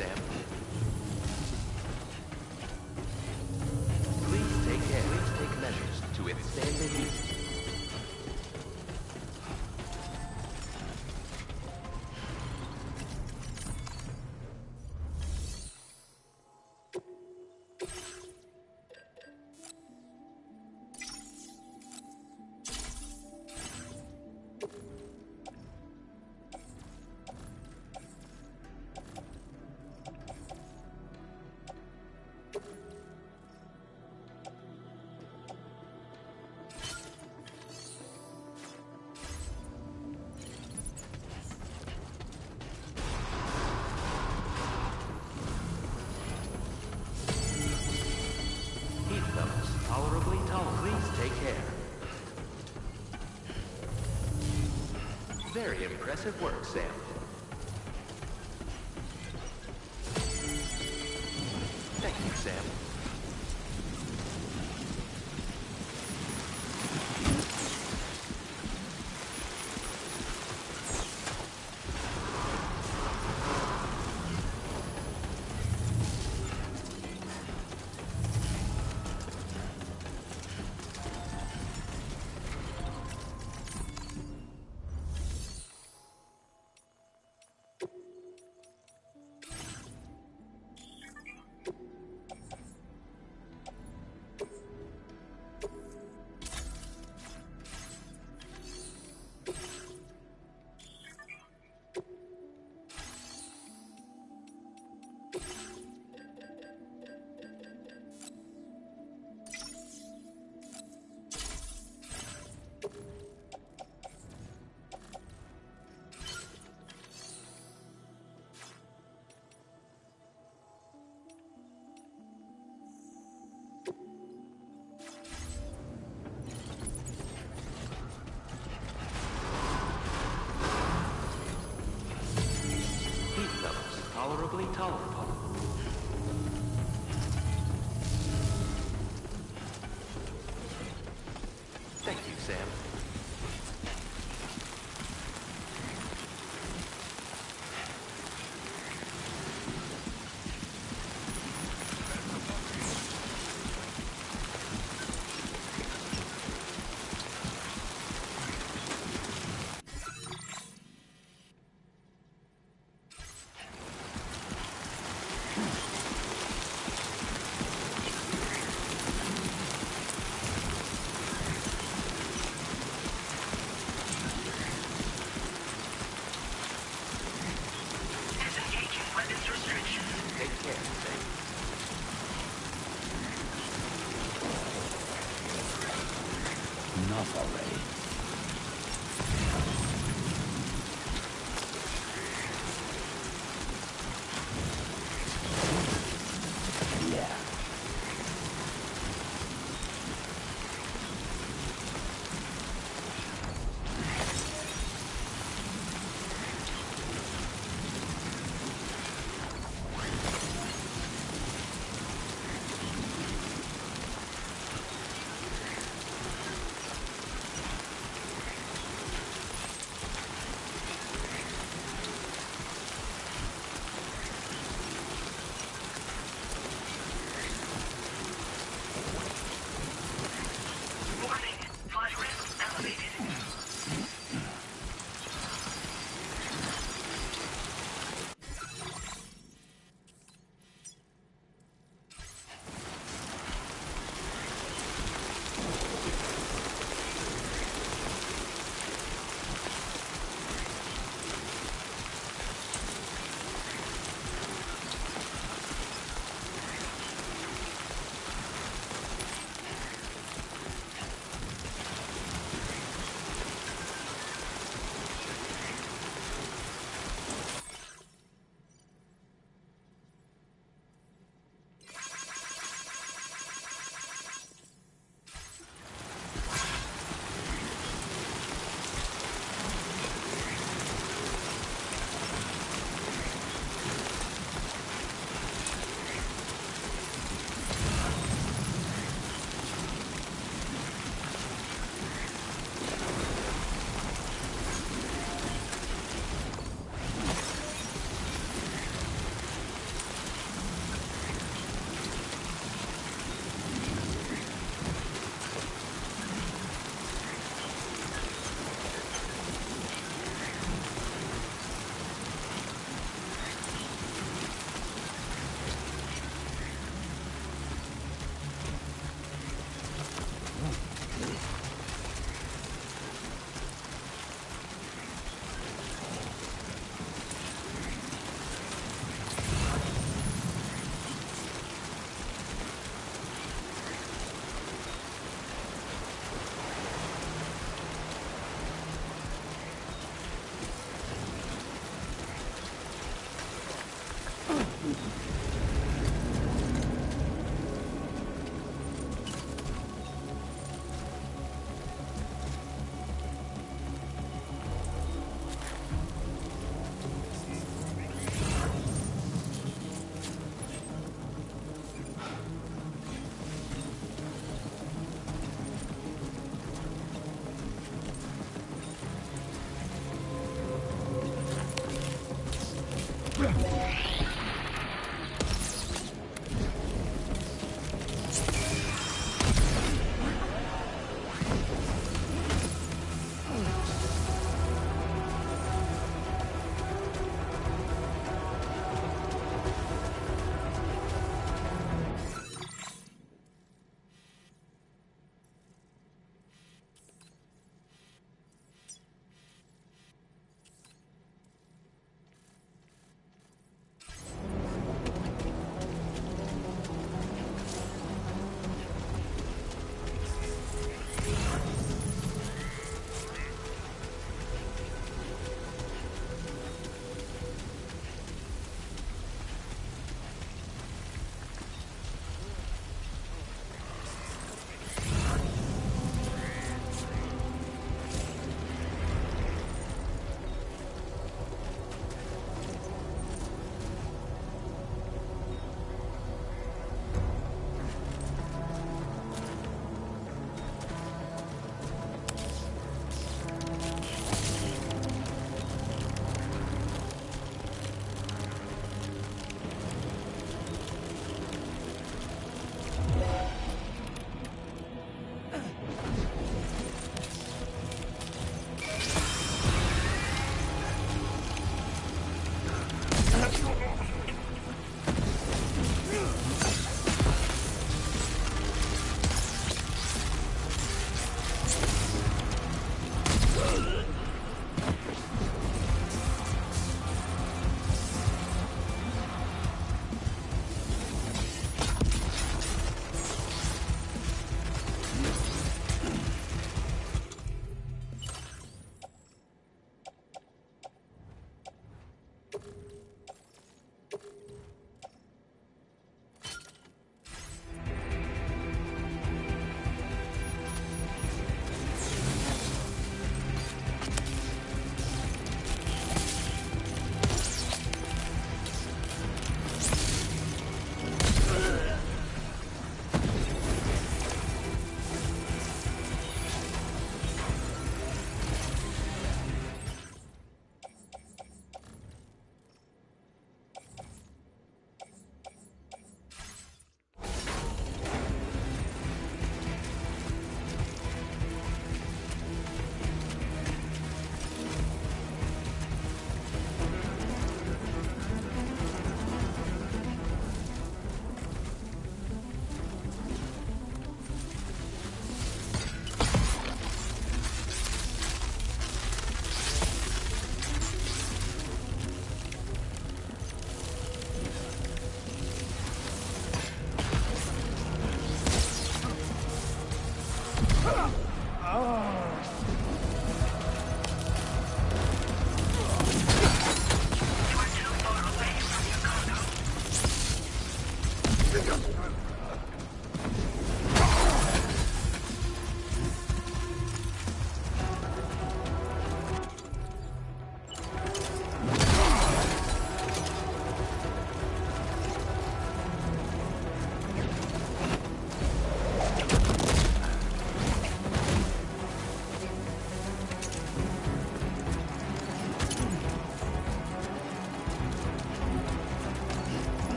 Speaker 8: Sam. Please take care. Please take measures to withstand the heat. Tolerably tall. Please take care. Very impressive work, Sam. Thank you, Sam. Tolerably tolerable. Thank you, Sam.
Speaker 4: Enough already. Yeah.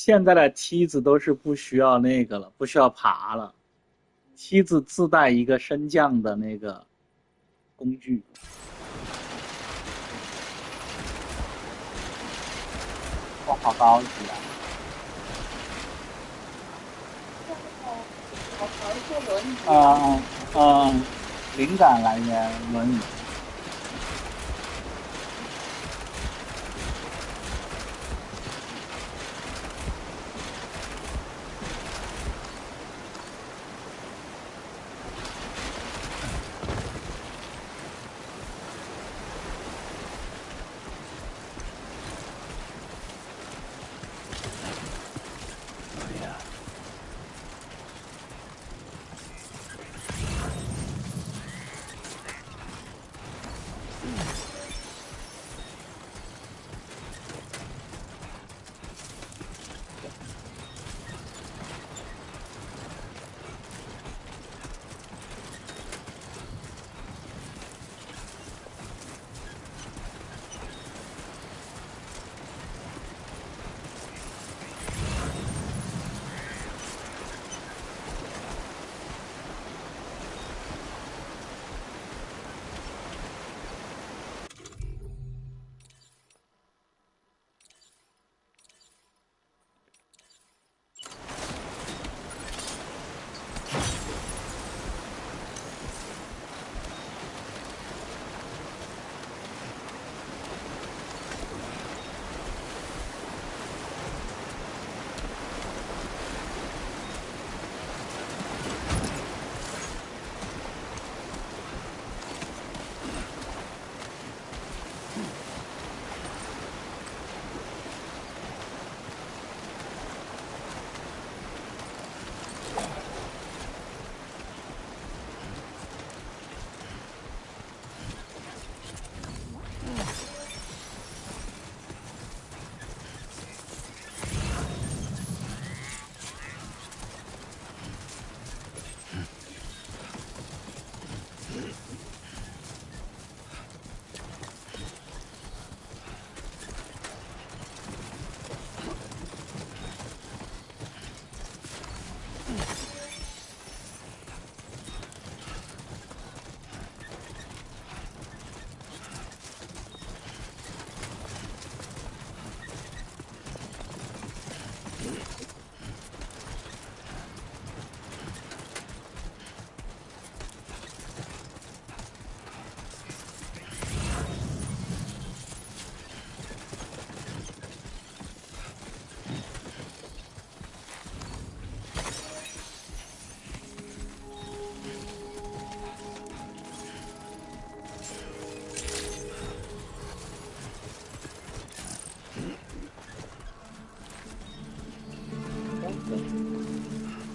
Speaker 5: 现在的梯子都是不需要那个了，不需要爬了，梯子自带一个升降的那个工具。哇，好高级啊！灵感来源轮椅。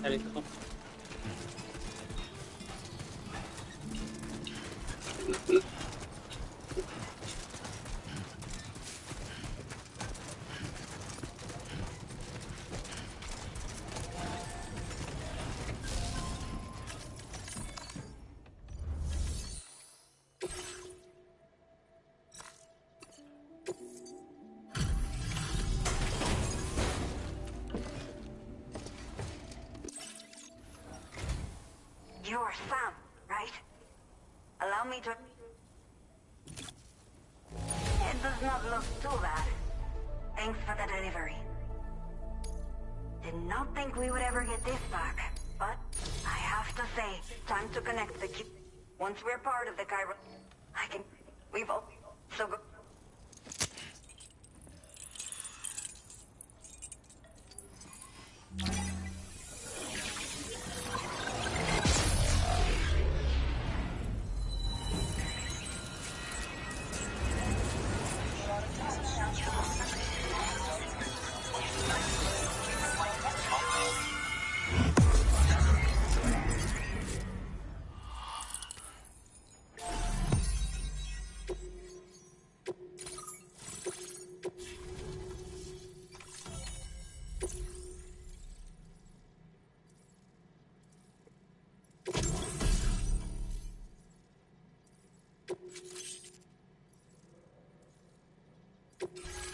Speaker 5: 在里头。
Speaker 10: You're Sam, right? Allow me to... It does not look too bad. Thanks for the delivery. Did not think we would ever get this back, but I have to say, time to connect the cube. Once we're part of the Chiron, I can... We've all... So go...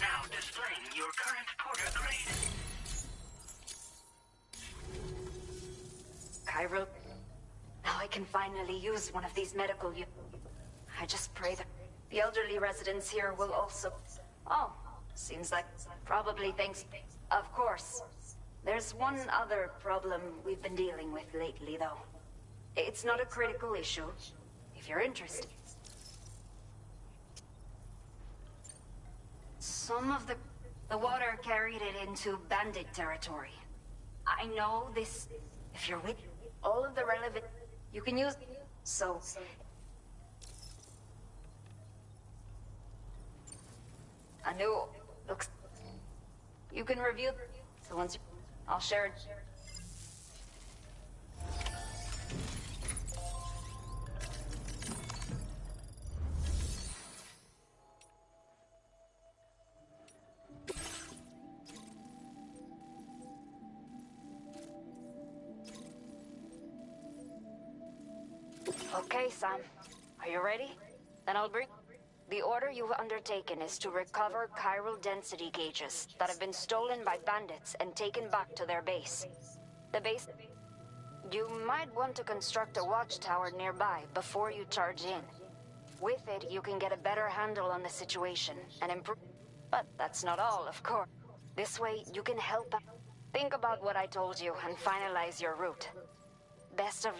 Speaker 7: Now displaying your current porter grade.
Speaker 10: Hyrule. Now I can finally use one of these medical I just pray that the elderly residents here will also... Oh, seems like probably thanks... Of course. There's one other problem we've been dealing with lately, though. It's not a critical issue, if you're interested. Some of the water carried it into bandit territory. I know this... If you're with all of the relevant... You can use... So... A new... Looks... You can review... So once you... I'll share it. Okay, Sam. Are you ready? Then I'll bring... The order you've undertaken is to recover chiral density gauges that have been stolen by bandits and taken back to their base. The base... You might want to construct a watchtower nearby before you charge in. With it, you can get a better handle on the situation and improve... But that's not all, of course. This way, you can help out. Think about what I told you and finalize your route. Best of...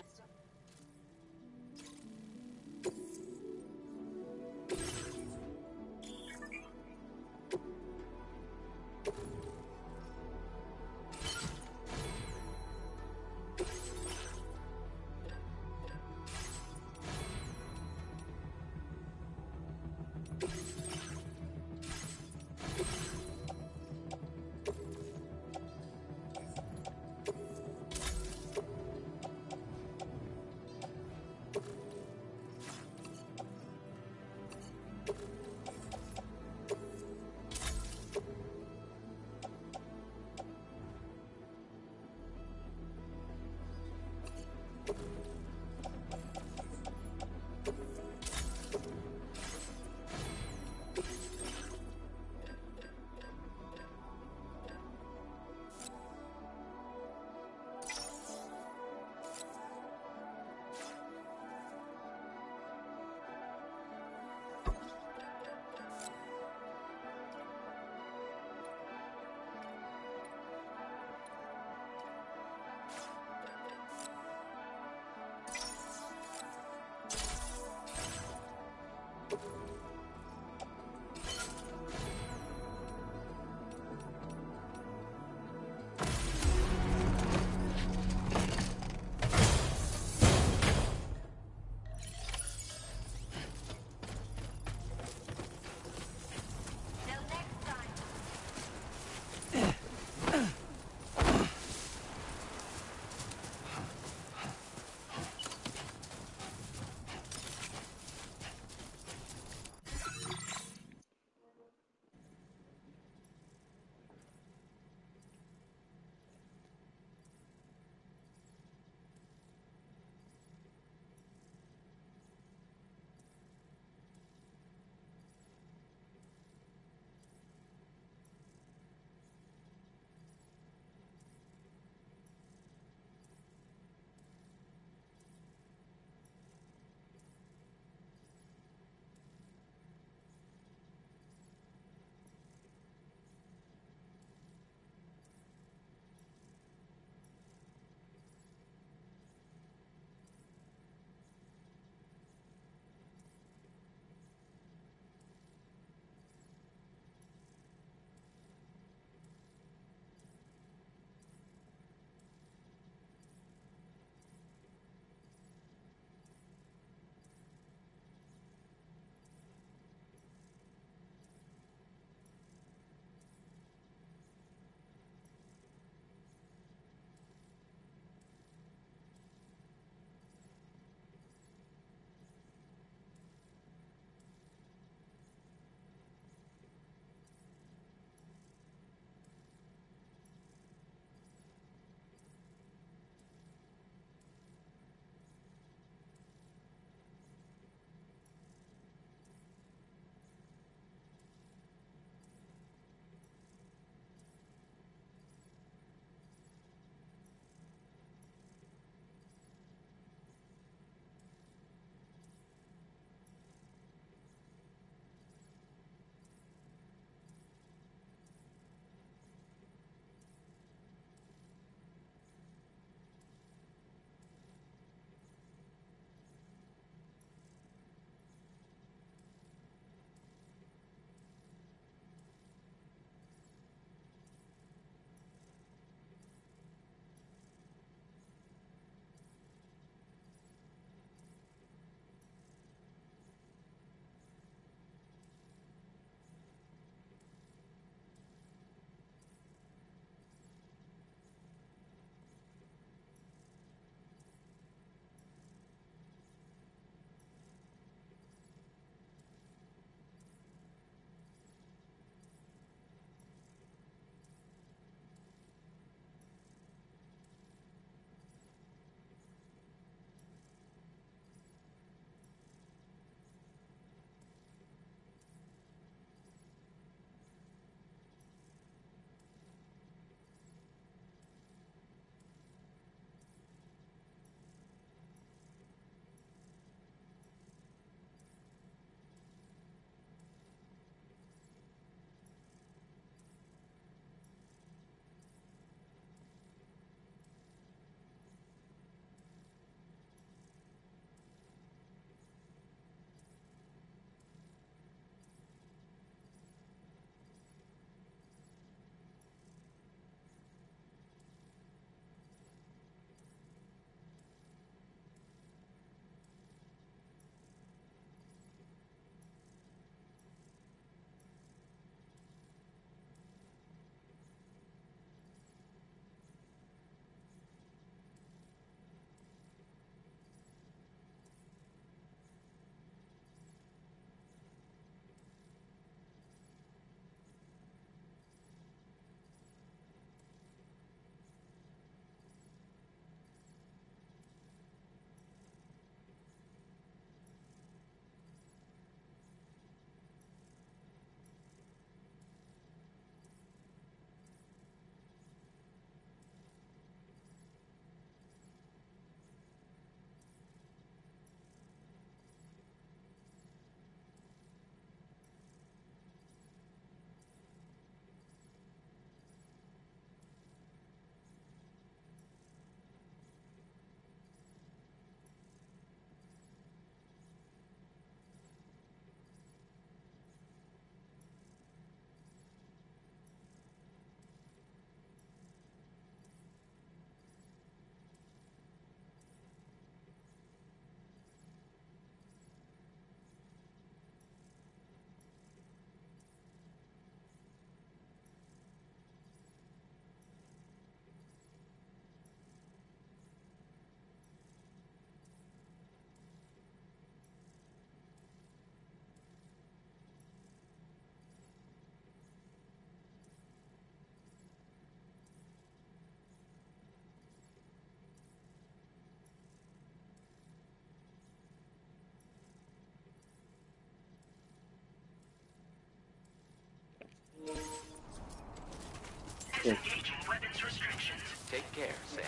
Speaker 7: Disengaging weapons restrictions.
Speaker 8: Take care, Sam.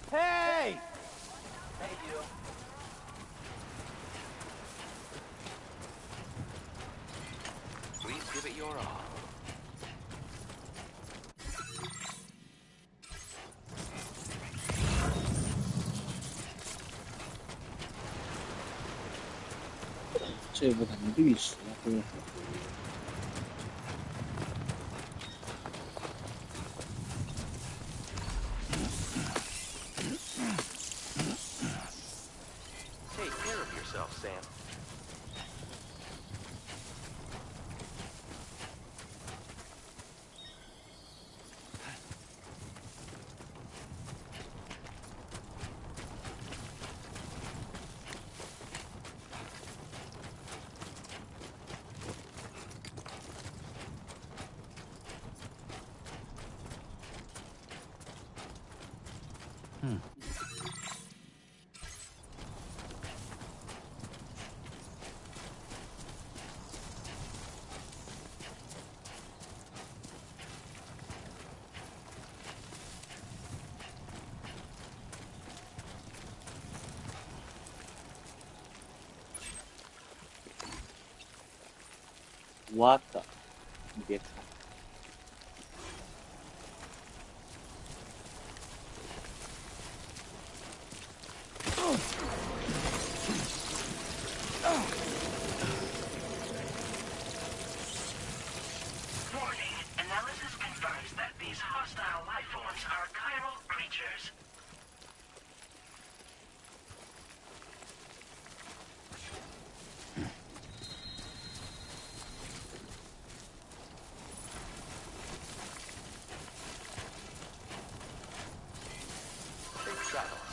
Speaker 11: Hey! Hey, you.
Speaker 8: Please give it your all.
Speaker 5: 这部感觉绿石会很多。
Speaker 8: Take care of yourself, Sam.
Speaker 5: 我靠！你别看。
Speaker 7: Warning. Analysis confirms that these hostile life forms are chiral creatures.
Speaker 8: Safe travels.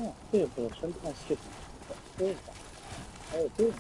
Speaker 5: 哦，这部的生态系统很复杂，还有这种。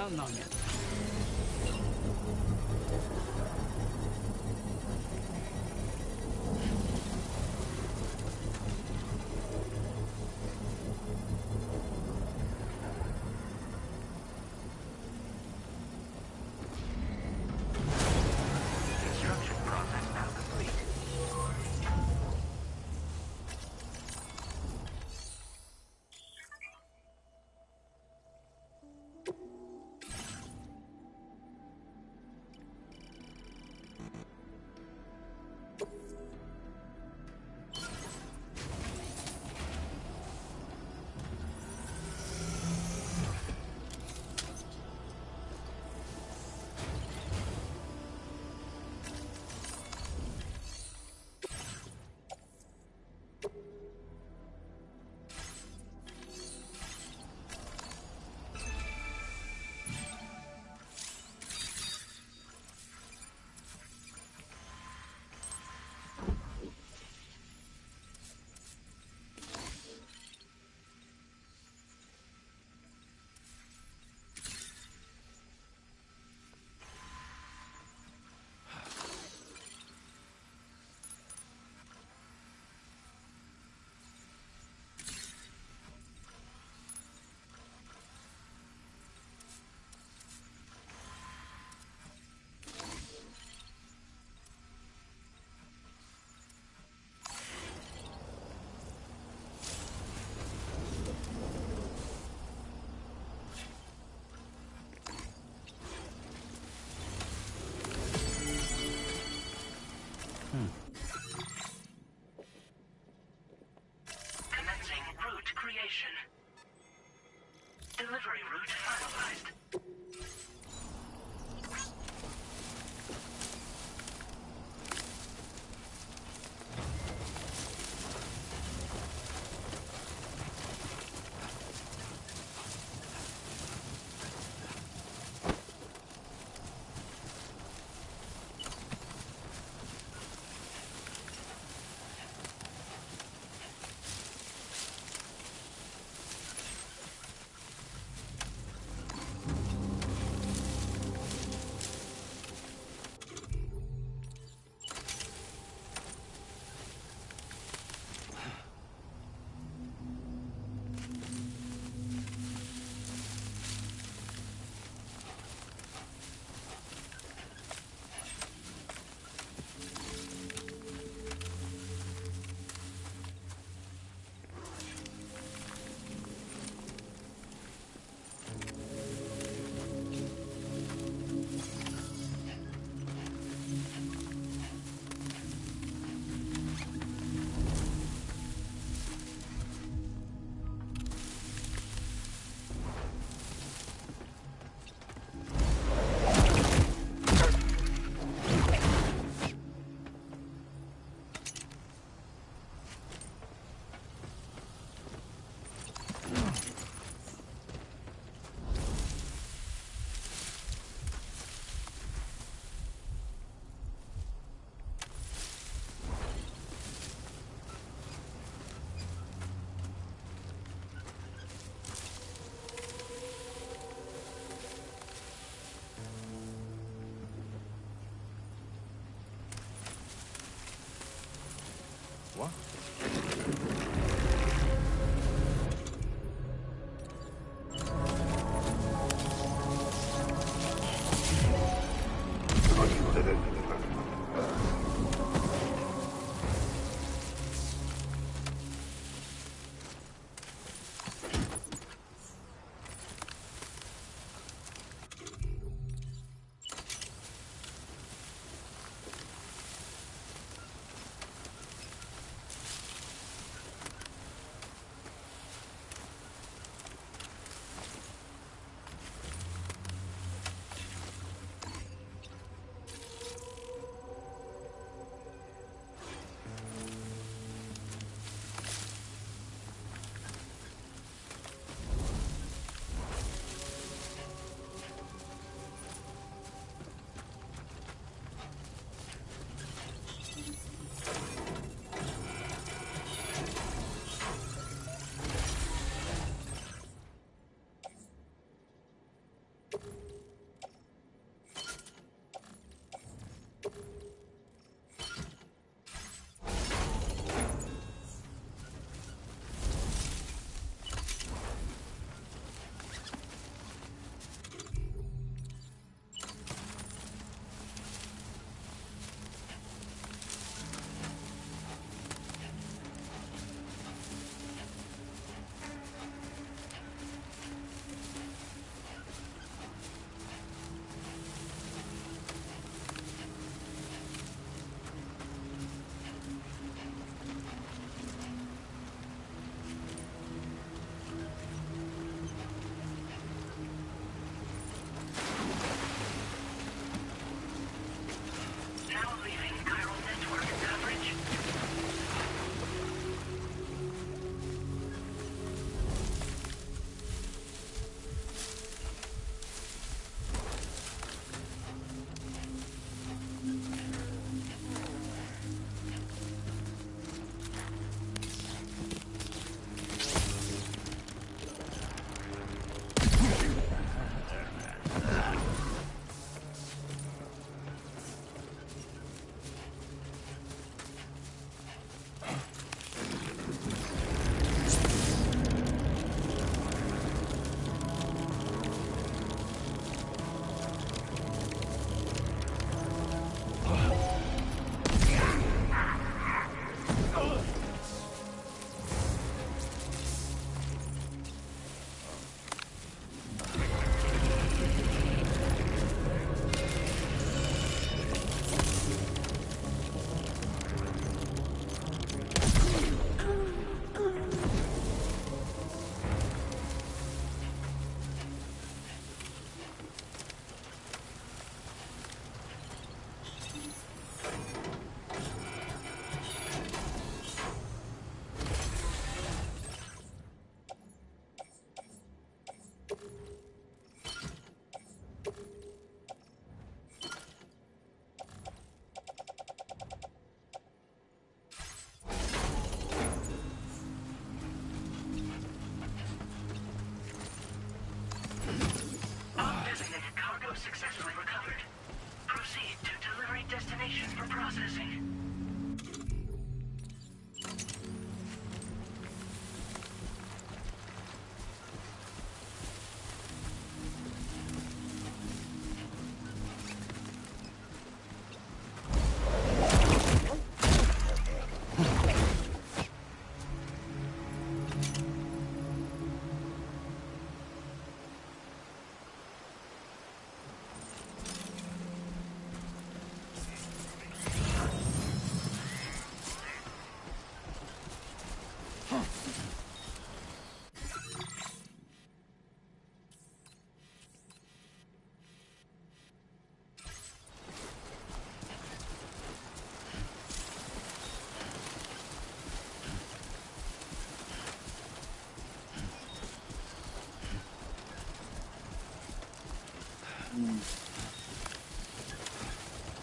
Speaker 4: counting on you.
Speaker 7: Construction process now complete. Commencing route creation. Delivery route finalized.
Speaker 12: What?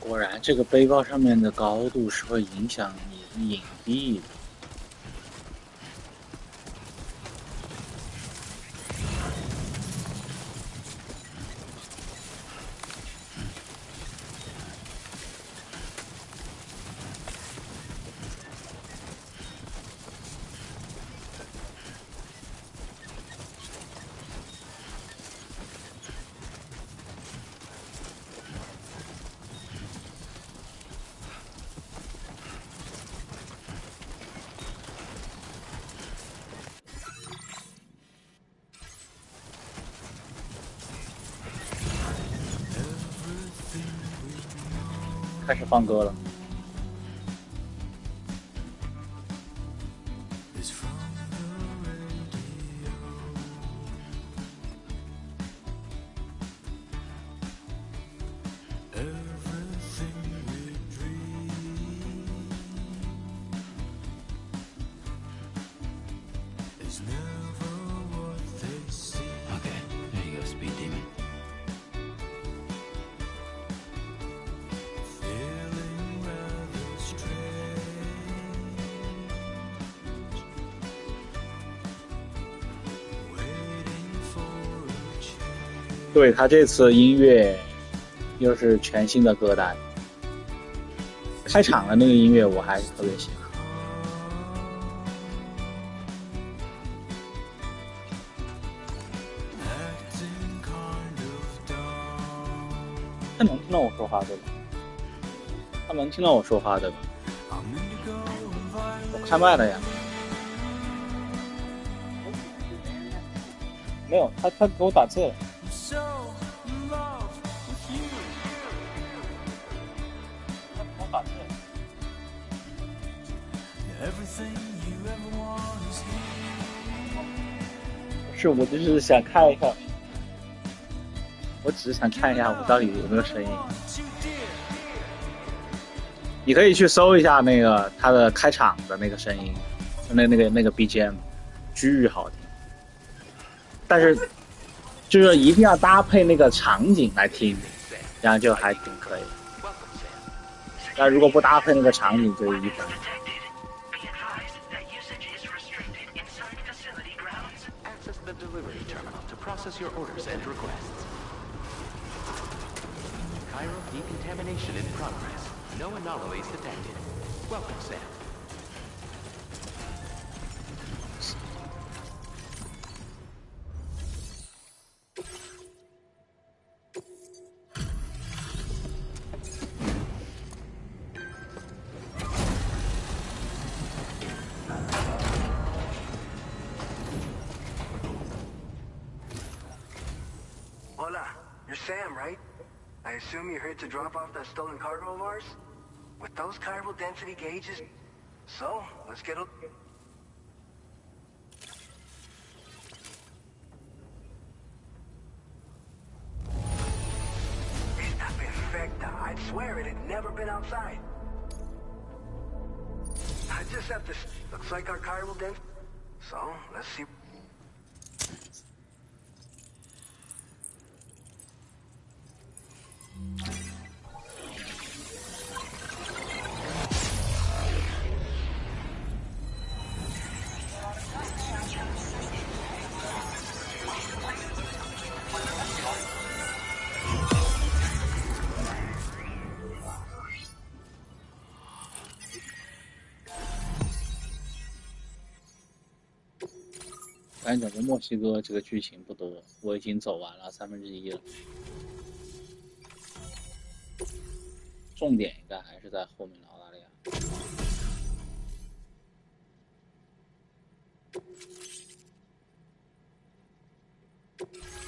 Speaker 5: 果然，这个背包上面的高度是会影响你隐蔽的。开始放歌了。对，他这次音乐又是全新的歌单，开场的那个音乐我还是特别喜欢。他能听到我说话对吧？他能听到我说话对吧？我开麦了呀。没有，他给我打字了。是我只是想看一下，我只是想看一下我到底有没有声音。你可以去搜一下那个他的开场的那个声音，那个 BGM， 巨好听。但是就是一定要搭配那个场景来听，这样就还挺可以。但如果不搭配那个场景，就一般。
Speaker 8: Process your orders and requests. Chiral decontamination in progress. No anomalies detected. Welcome, Sam.
Speaker 12: Sam, right? I assume you're here to drop off that stolen cargo of ours? With those chiral density gauges? So, let's get a... Esta perfecta. I'd swear it had never been outside. I just have to... Looks like our chiral density... So, let's see...
Speaker 5: 反正整个墨西哥这个剧情不多，我已经走完了1/3了。重点应该还是在后面的澳大利亚。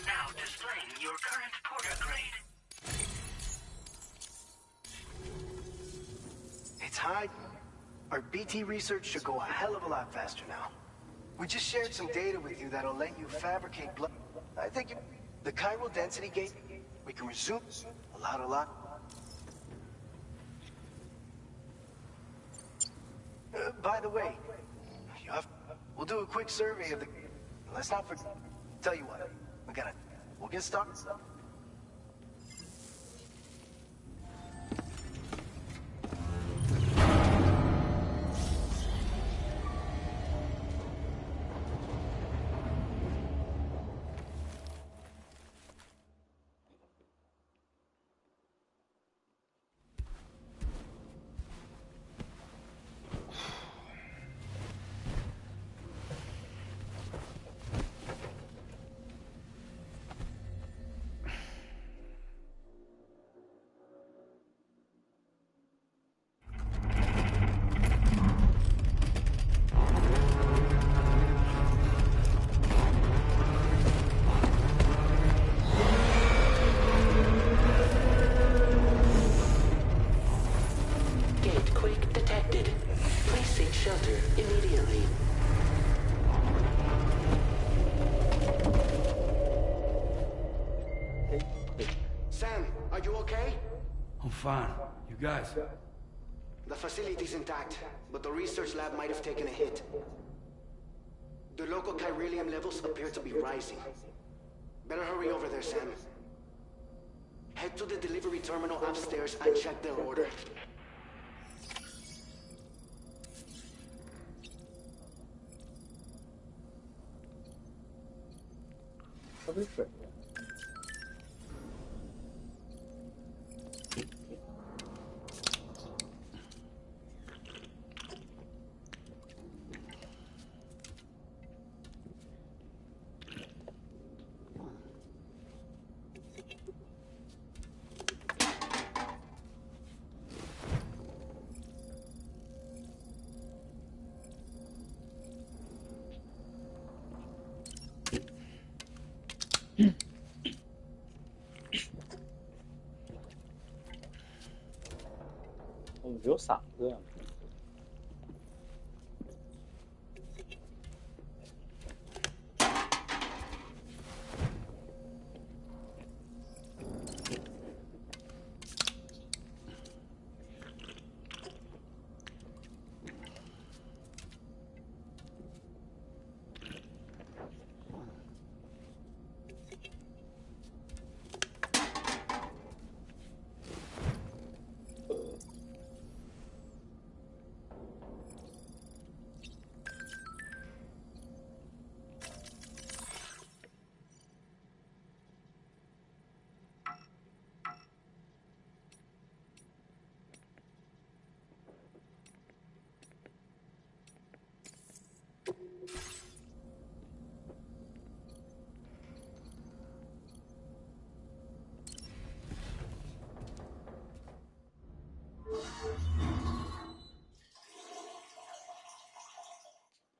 Speaker 7: Now displaying your current porter grade.
Speaker 12: It's high. Our BT research should go a hell of a lot faster now. We just shared some data with you that'll let you fabricate blood. I think the chiral density gate, we can resume a lot. By the way, we'll do a quick survey of the... Let's not forget... Tell you what, we'll get started.
Speaker 4: fine. You guys?
Speaker 12: The facility's intact, but the research lab might have taken a hit. The local chiralium levels appear to be rising. Better hurry over there, Sam. Head to the delivery terminal upstairs and check their order.
Speaker 5: 有嗓子。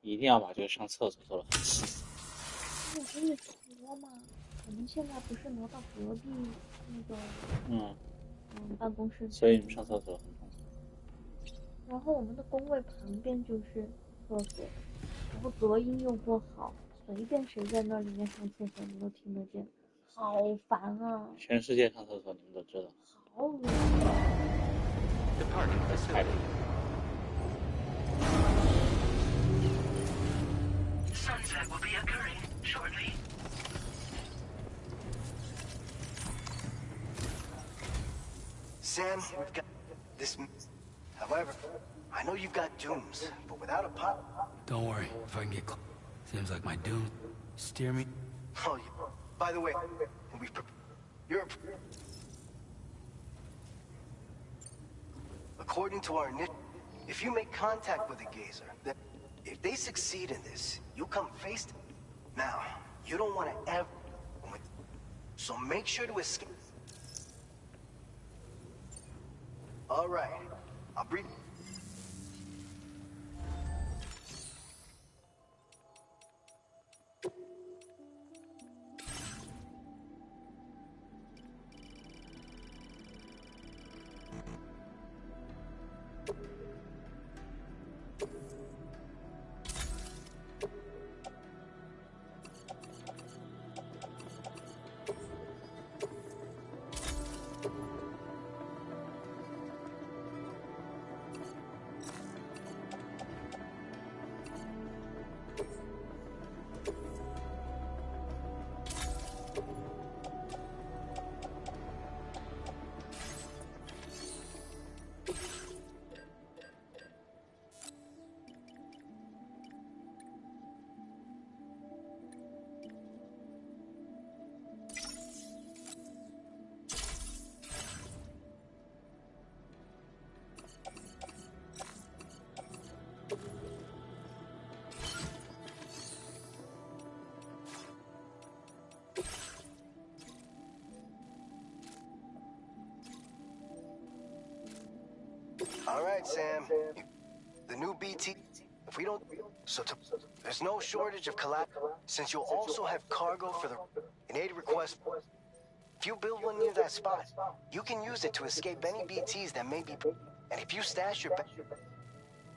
Speaker 5: 一定要把这个上厕所做得很细。
Speaker 6: 我可以说嘛，我们现在不是挪到隔壁那个办公室，
Speaker 5: 所以你们上厕所很重要。
Speaker 6: 然后我们的工位旁边就是厕所，然后隔音又不好，随便谁在那里面上厕所你都听得见，好烦啊！
Speaker 5: 全世界上厕所你们都知道。
Speaker 6: 好恶
Speaker 5: 太累。
Speaker 7: Sunset will be occurring shortly.
Speaker 12: Sam, we've got this. However, I know you've got dooms, but without a pot.
Speaker 4: Don't worry, if I can get close. Seems like my doom steer me.
Speaker 12: Oh, by the way, you're. According to our initial, if you make contact with a gazer, then if they succeed in this, you come face to. Now, you don't want to ever. So make sure to escape. All right, I'll brief. All right, Sam. The new BT. If we don't, there's no shortage of collapse. Since you'll also have cargo for an aid request. If you build one near that spot, you can use it to escape any BTs that may be. And if you stash your.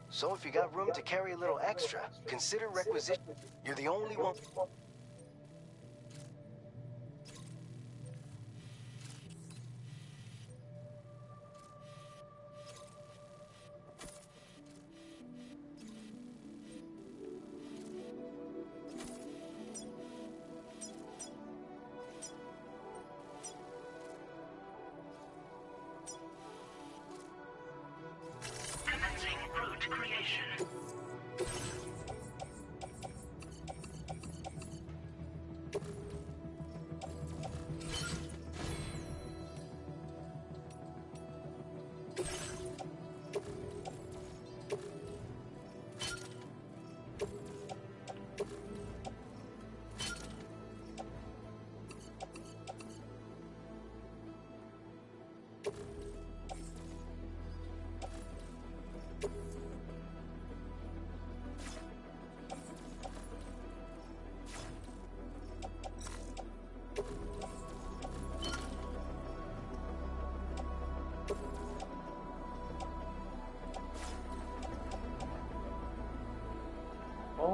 Speaker 12: So if you got room to carry a little extra, consider requisition. You're the only one.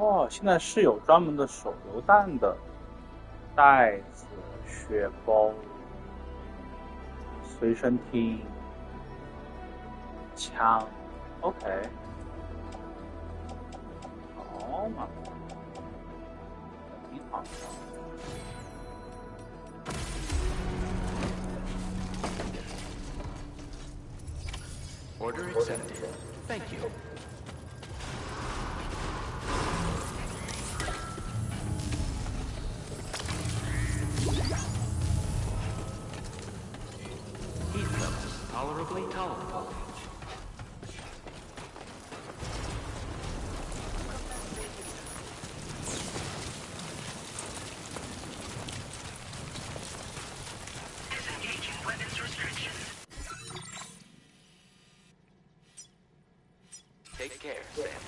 Speaker 5: 哦，现在是有专门的手榴弹的袋子、血包、随身听、枪。OK， 好嘛，挺好的。
Speaker 8: Order accepted. Thank you. Heat levels tolerably tolerable.
Speaker 7: Disengaging weapons restrictions.
Speaker 8: Take care, Sam.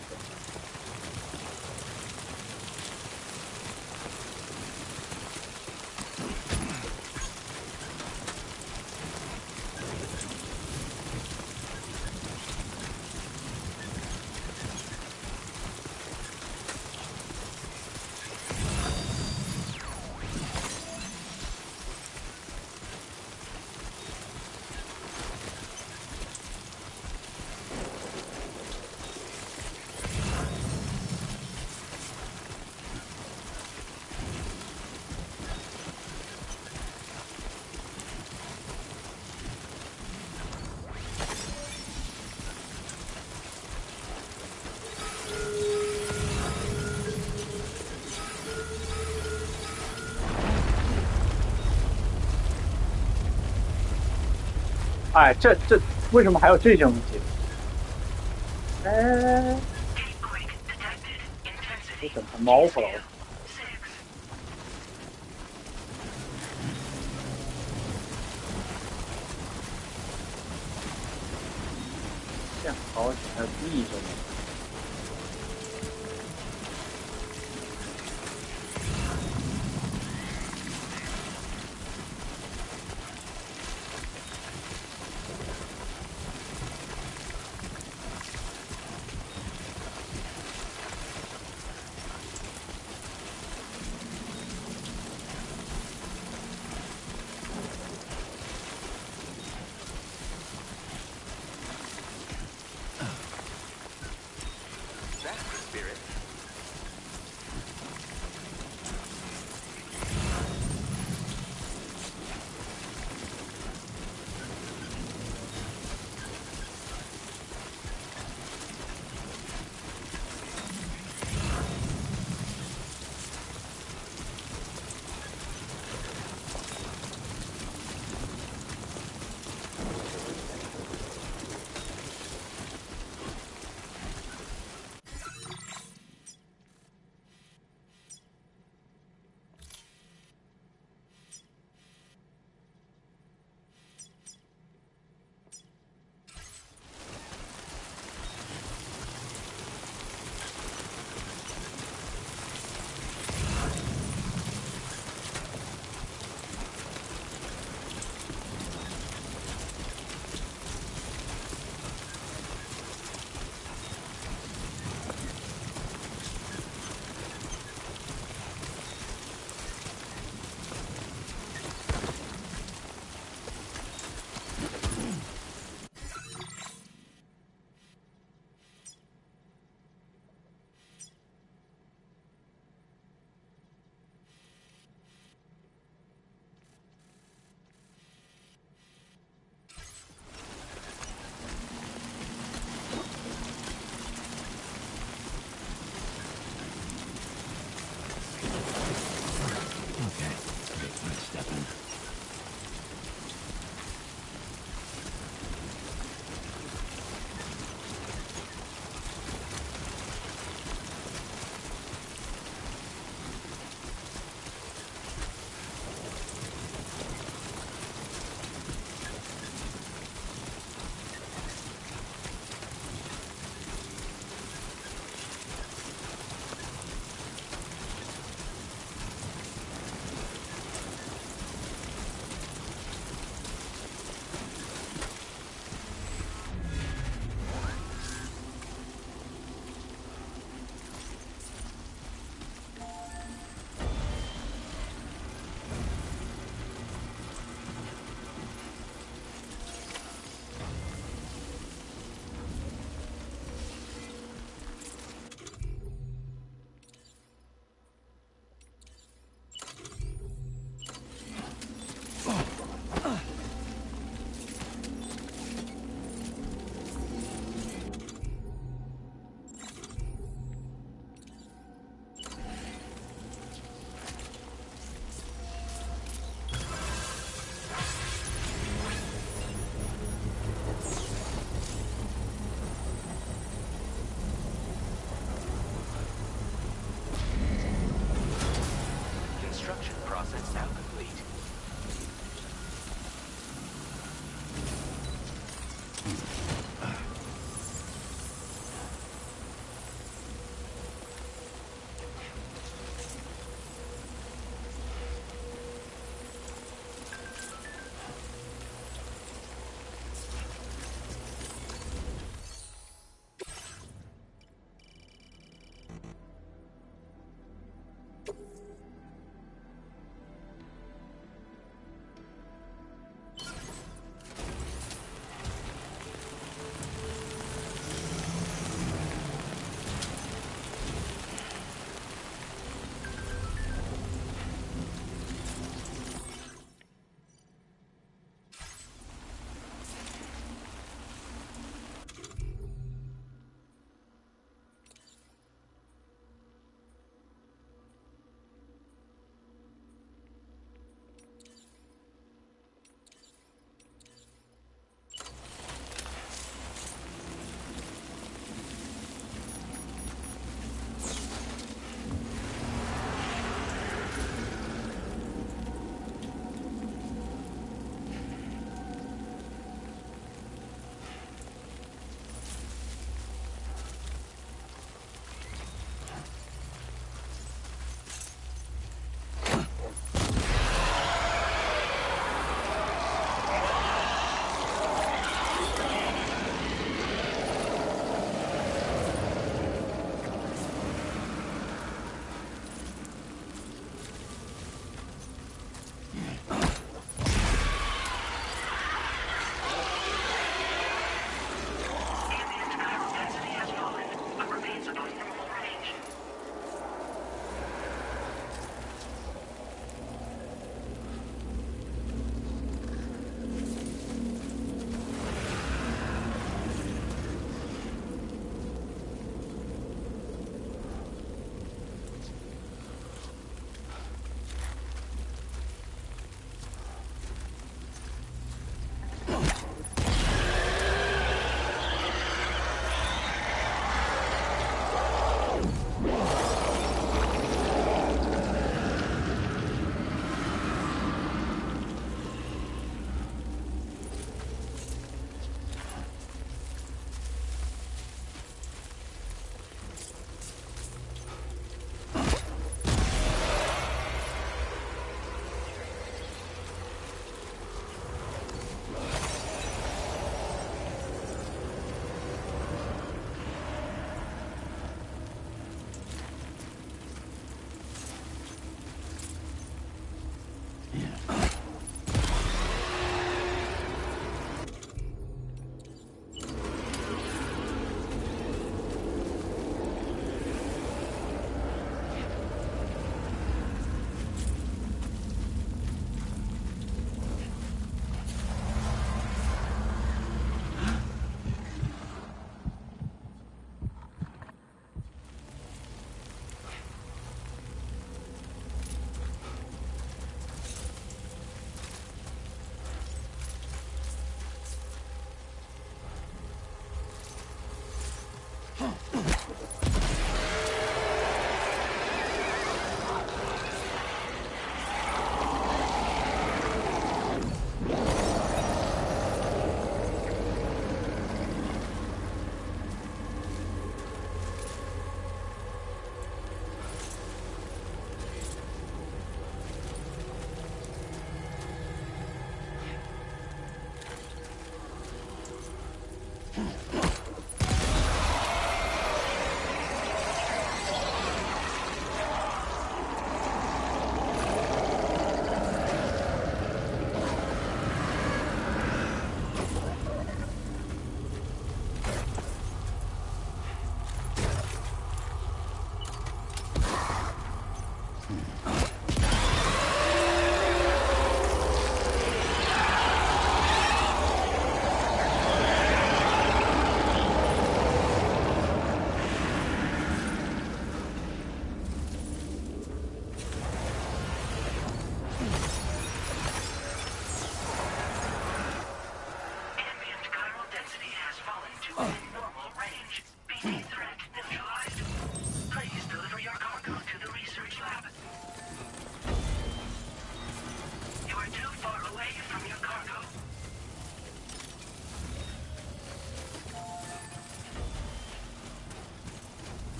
Speaker 5: 哎，这为什么还有这些东西？哎，这整成猫火了。这样好险，还有地着呢。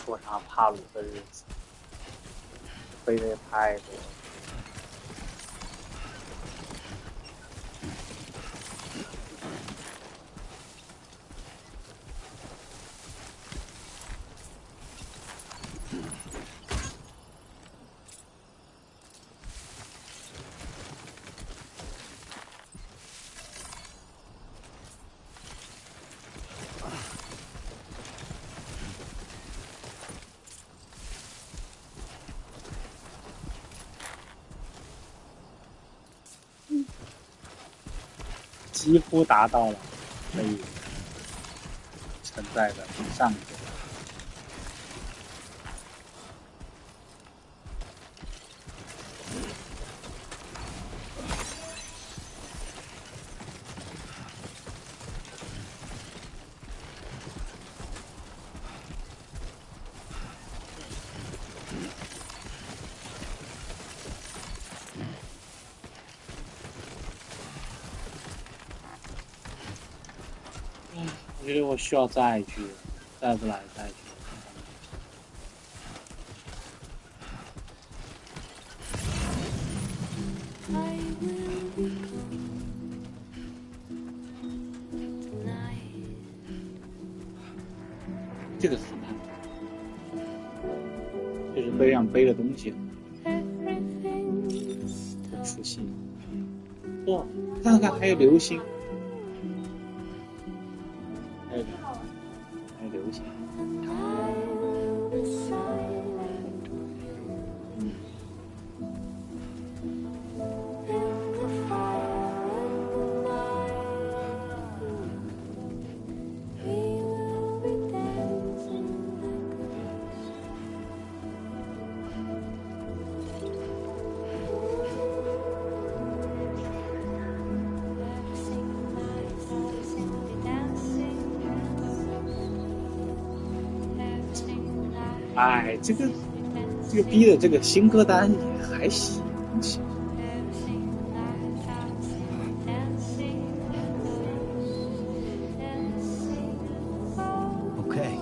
Speaker 5: 过上帕鲁的日子，飞得太多了。几乎达到了可以承载的上限。我觉得我需要再去，再不来再去。这个很难，这是背上背的东西，出戏。哇，看看还有流星，还有流星。哎，这个逼的这个新歌单也还行。
Speaker 1: Okay.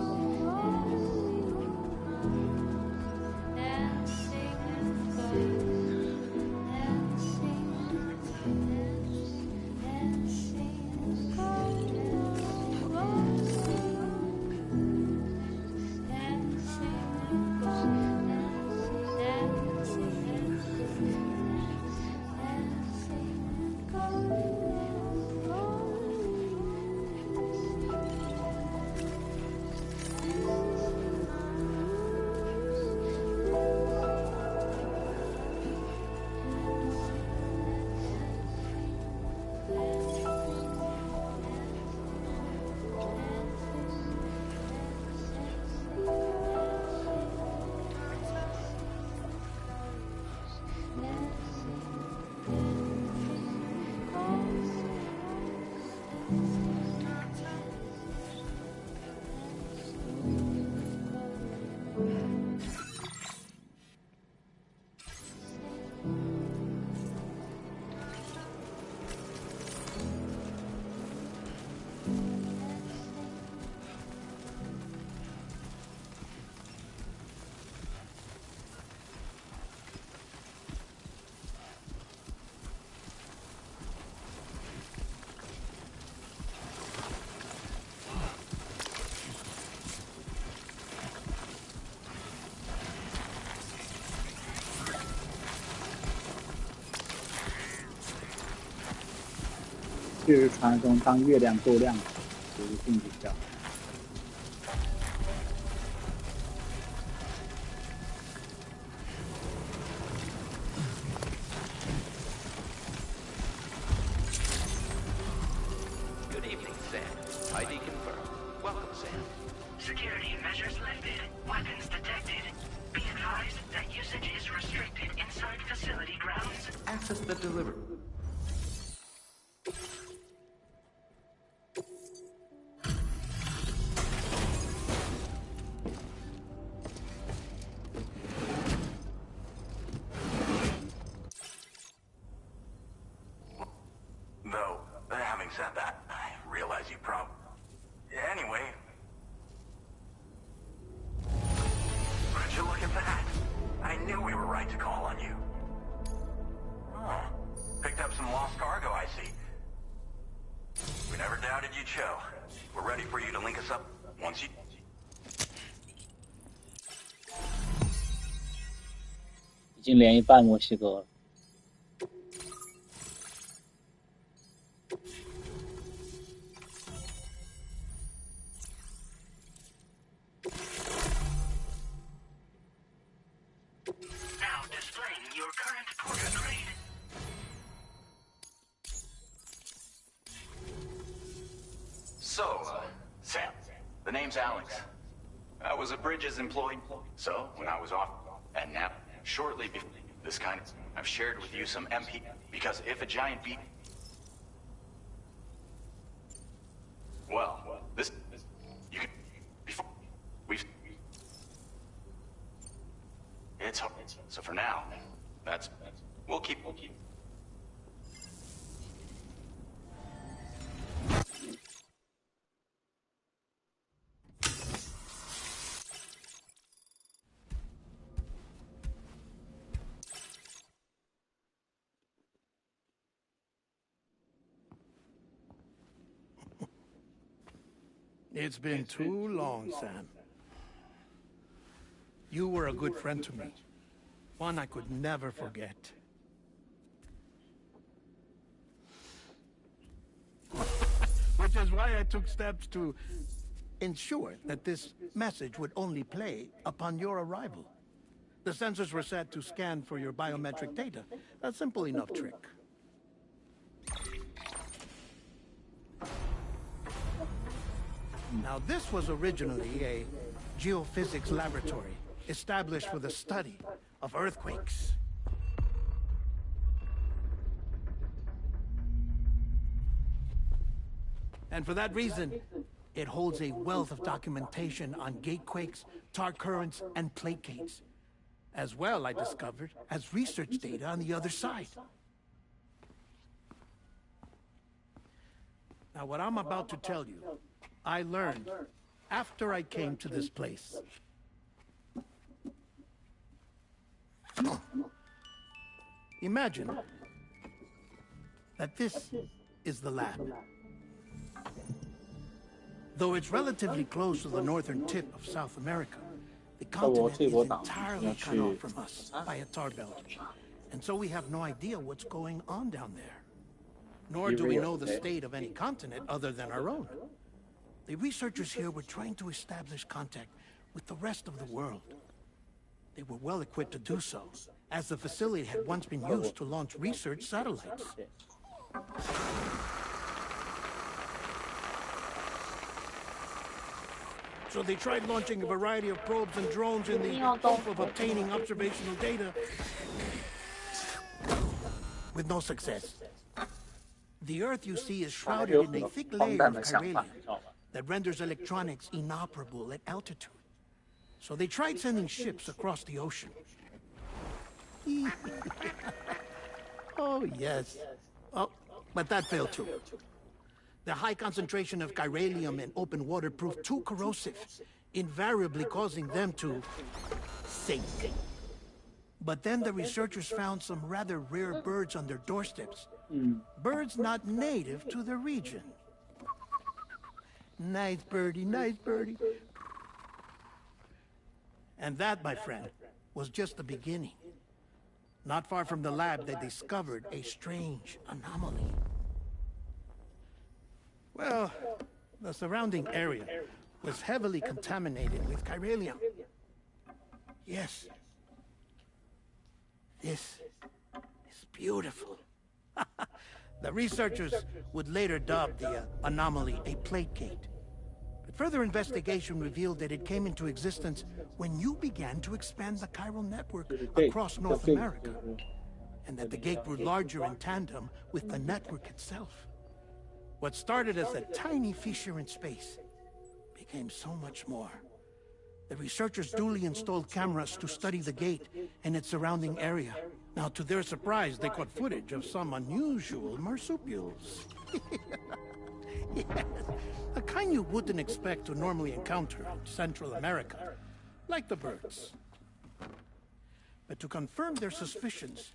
Speaker 5: 就是传说中当月亮够亮，就是定比较。
Speaker 8: Good evening, Sam. ID confirmed. Welcome, Sam.
Speaker 7: Security measures lifted. Weapons detected. Be advised that usage is restricted inside facility grounds.
Speaker 8: Access the delivery.
Speaker 7: Though, having said that, I realize you Anyway. Would you look at that? I knew we were right to call on you. Oh, picked up some lost cargo, I see. We never doubted you'd show. We're ready for you to link us up once you...
Speaker 5: 已经连一半墨西哥了。
Speaker 7: Now displaying your current porter grade.
Speaker 13: So, Sam, the name's Alex. I was a Bridges employee, so when I was off, and now, shortly before this kind of, I've shared with you some MP, because if a giant beat, well, this, you can, before, we've, it's hard, so for now, we'll keep.
Speaker 1: It's been too long, Sam. You were a good friend to me. One I could never forget. Which is why I took steps to ensure that this message would only play upon your arrival. The sensors were set to scan for your biometric data. A simple enough trick. Now, this was originally a geophysics laboratory established for the study of earthquakes. And for that reason, it holds a wealth of documentation on gatequakes, tar currents, and plate gates. As well, I discovered, as research data on the other side. Now, what I'm about to tell you, I learned after I came to this place. Imagine that this is the lab. Though it's relatively close to the northern tip of South America, the continent is entirely cut off from us by a tar belt. And so we have no idea what's going on down there. Nor do we know the state of any continent other than our own. The researchers here were trying to establish contact with the rest of the world. They were well equipped to do so, as the facility had once been used to launch research satellites. So they tried launching a variety of probes and drones in the hope of obtaining observational data, with no success. The Earth, you see, is shrouded in a thick layer of chiralium that renders electronics inoperable at altitude. So they tried sending ships across the ocean. Oh, yes. Oh, but that failed too. The high concentration of chiralium in open water proved too corrosive, invariably causing them to sink. But then the researchers found some rather rare birds on their doorsteps. Birds not native to the region. Nice birdie, nice birdie. And that, my friend, was just the beginning. Not far from the lab, they discovered a strange anomaly. Well, the surrounding area was heavily contaminated with chiralium. Yes. This is beautiful. The researchers would later dub the anomaly a plate gate. But further investigation revealed that it came into existence when you began to expand the chiral network across North America, and that the gate grew larger in tandem with the network itself. What started as a tiny fissure in space became so much more. The researchers duly installed cameras to study the gate and its surrounding area. Now, to their surprise, they caught footage of some unusual marsupials. Yes, a kind you wouldn't expect to normally encounter in Central America, like the birds. But to confirm their suspicions,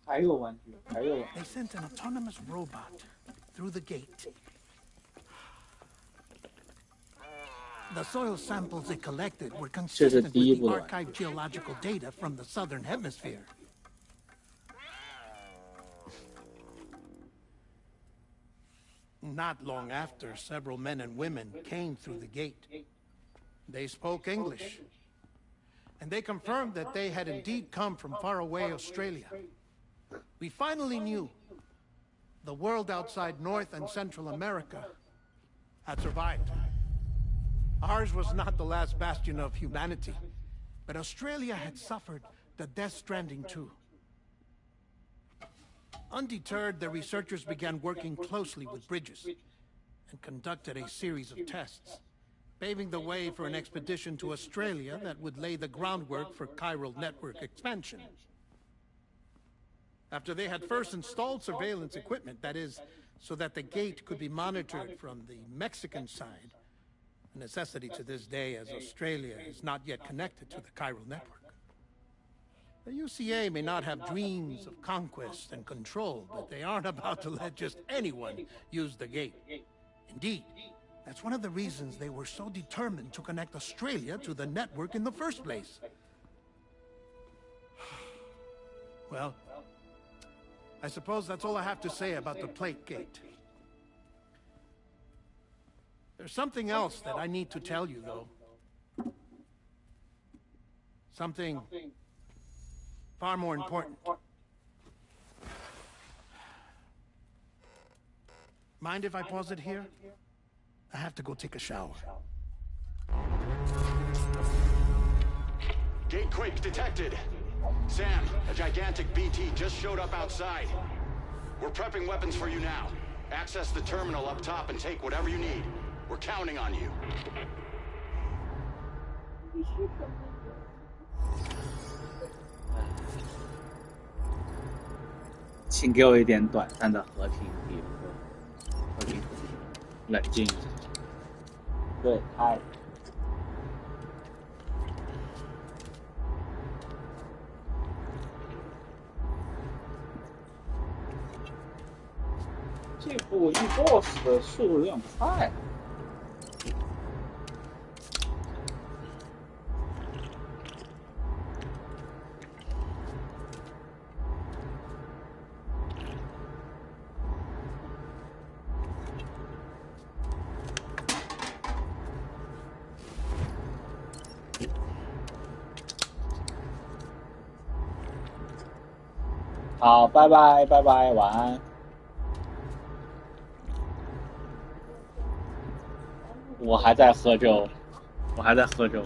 Speaker 1: they sent an autonomous robot through the gate. The soil samples they collected were consistent with the archived geological data from the southern hemisphere. Not long after, several men and women came through the gate. They spoke English, and they confirmed that they had indeed come from faraway Australia. We finally knew the world outside North and Central America had survived. Ours was not the last bastion of humanity, but Australia had suffered the death stranding too. Undeterred, the researchers began working closely with Bridges and conducted a series of tests, paving the way for an expedition to Australia that would lay the groundwork for chiral network expansion. After they had first installed surveillance equipment, that is, so that the gate could be monitored from the Mexican side, a necessity to this day as Australia is not yet connected to the chiral network. The UCA may not have dreams of conquest and control, but they aren't about to let just anyone use the gate. Indeed. That's one of the reasons they were so determined to connect Australia to the network in the first place. Well, I suppose that's all I have to say about the Plate Gate. There's something else that I need to tell you, though. Something far more important. Mind if I pause it here? I have to go take a shower.
Speaker 14: Gate quake detected. Sam, a gigantic BT just showed up outside. We're prepping weapons for you now. Access the terminal up top and take whatever you need. We're counting on you.
Speaker 5: 请给我一点短暂的和平，比如说和平，冷静。对，太。这部遇 BOSS 的速度有点快。好，拜拜，拜拜，晚安。我还在喝粥，我还在喝粥。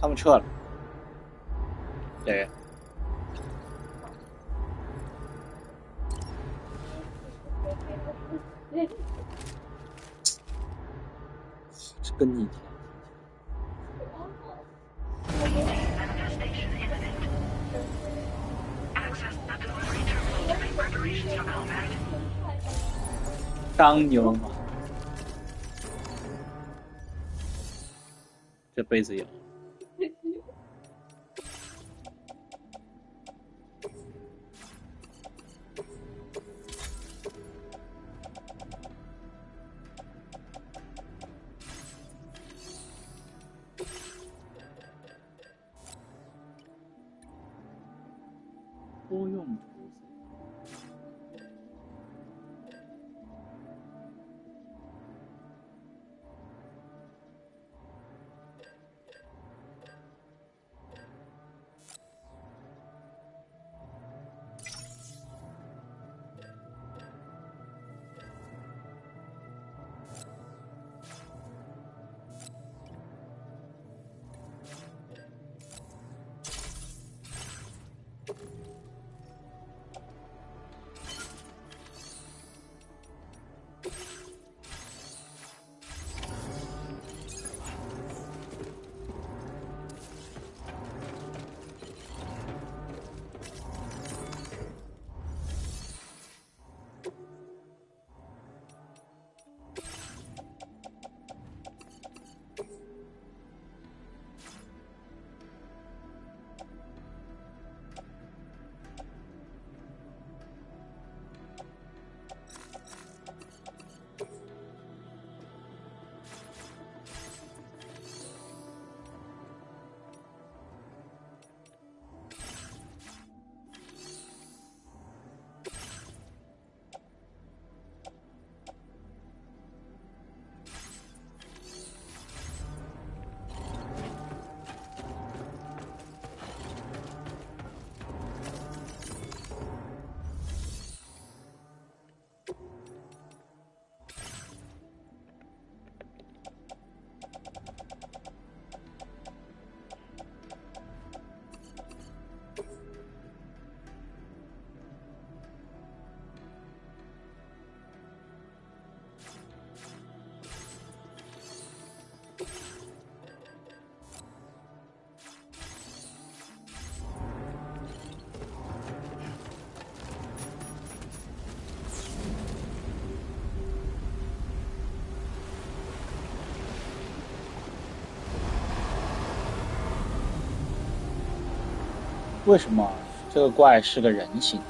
Speaker 5: 他们撤了。对。这跟你。当牛马，这辈子有。多用途。为什么这个怪是个人形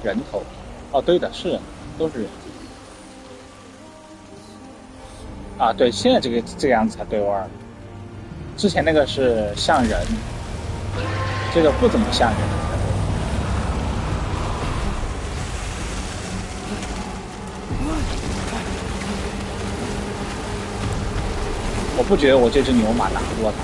Speaker 5: 人头？哦，对的，是人，都是人。啊，对，现在这个样子才对味儿。之前那个是像人，这个不怎么像人。我不觉得我这只牛马打不过他。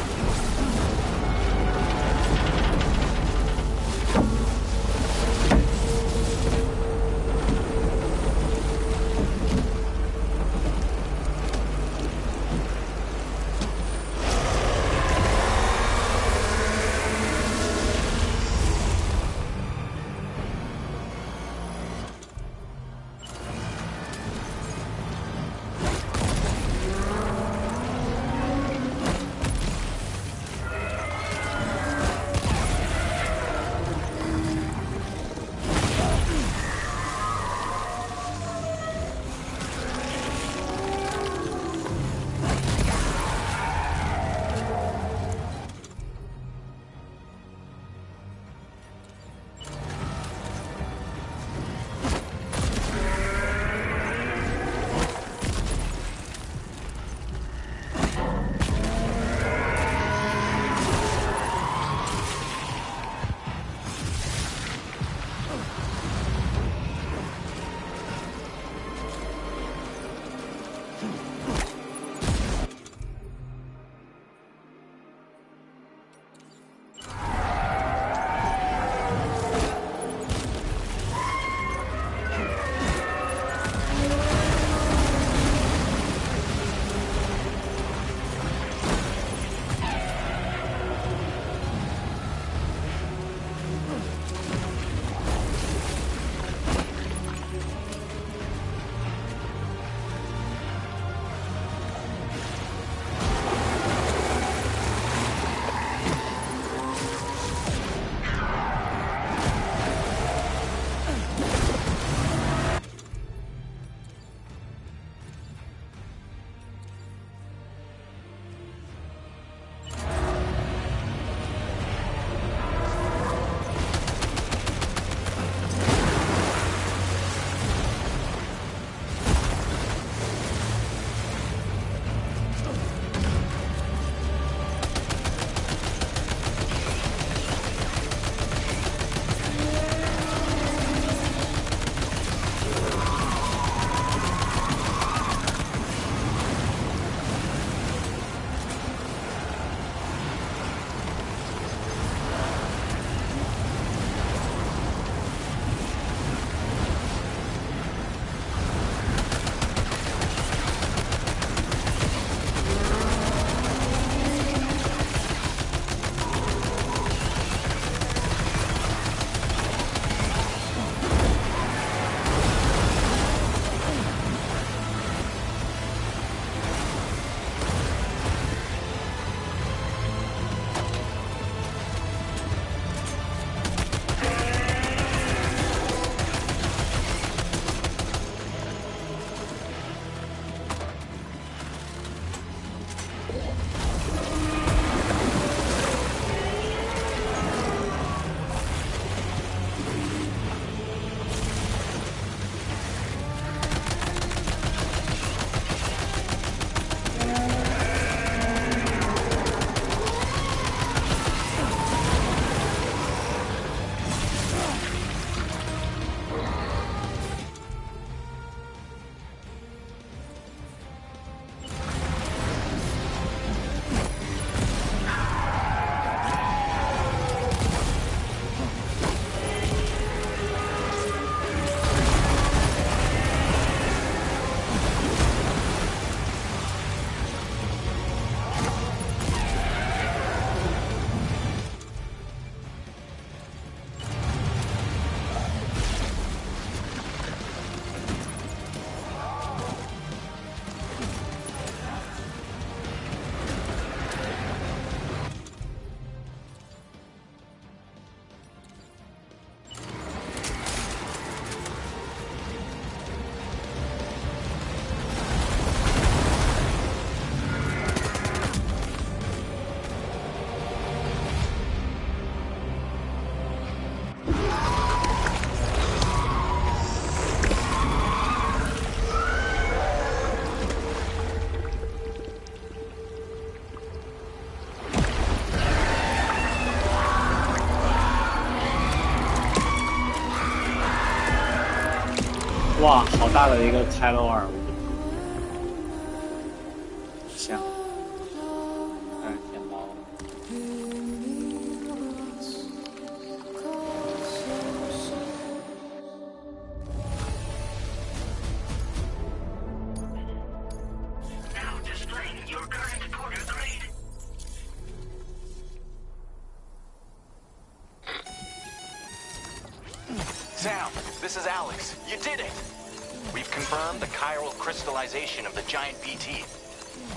Speaker 5: 哇，好大的一个开罗尔，香，天猫了。
Speaker 8: Sam, this is Alex. You did it! We've confirmed the chiral crystallization of the giant BT.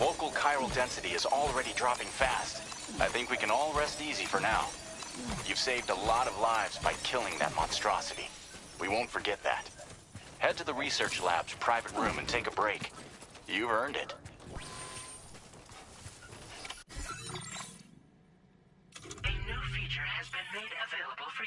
Speaker 8: Local chiral density is already dropping fast. I think we can all rest easy for now. You've saved a lot of lives by killing that monstrosity. We won't forget that. Head to the research lab's private room and take a break. You've earned it.
Speaker 7: A new feature has been made available for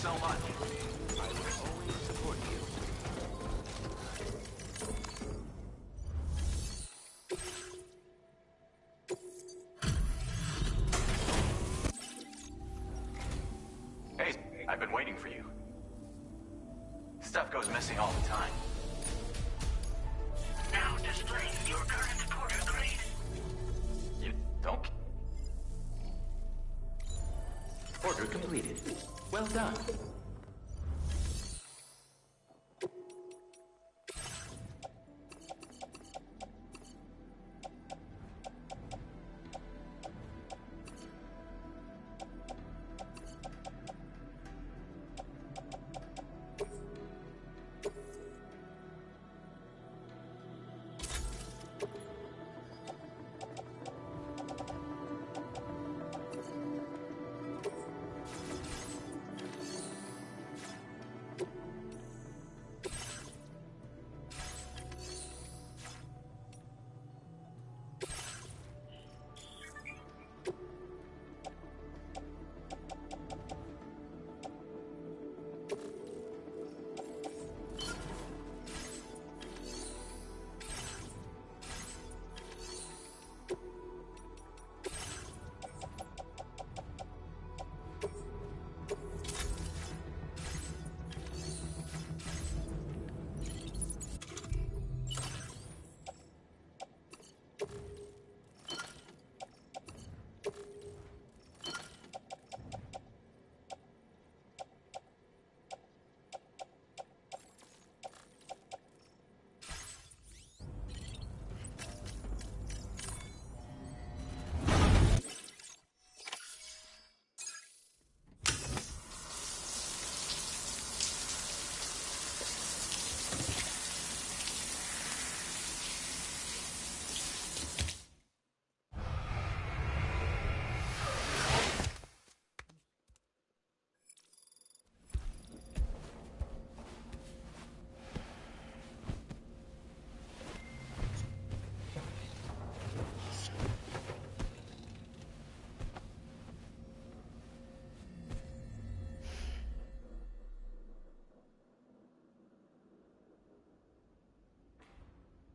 Speaker 8: so much. I will always support you. Hey, I've been waiting for you. Stuff goes missing all the time.
Speaker 10: Now display your current porter grade.
Speaker 8: You don't...
Speaker 11: Order completed. Well done.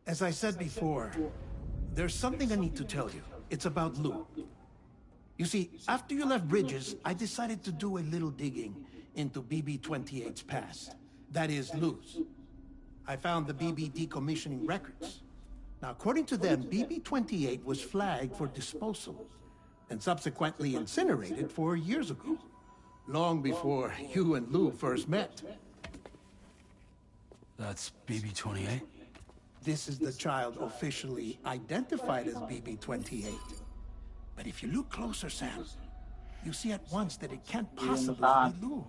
Speaker 1: As I said before, there's something I need to tell you. It's about Lou. You see, after you left Bridges, I decided to do a little digging into BB-28's past. That is, Lou's. I found the BB decommissioning records. Now, according to them, BB-28 was flagged for disposal and subsequently incinerated 4 years ago, long before you and Lou first met.
Speaker 4: That's BB-28?
Speaker 1: This is the child officially identified as BB-28. But if you look closer, Sam, you see at once that it can't possibly be Lou.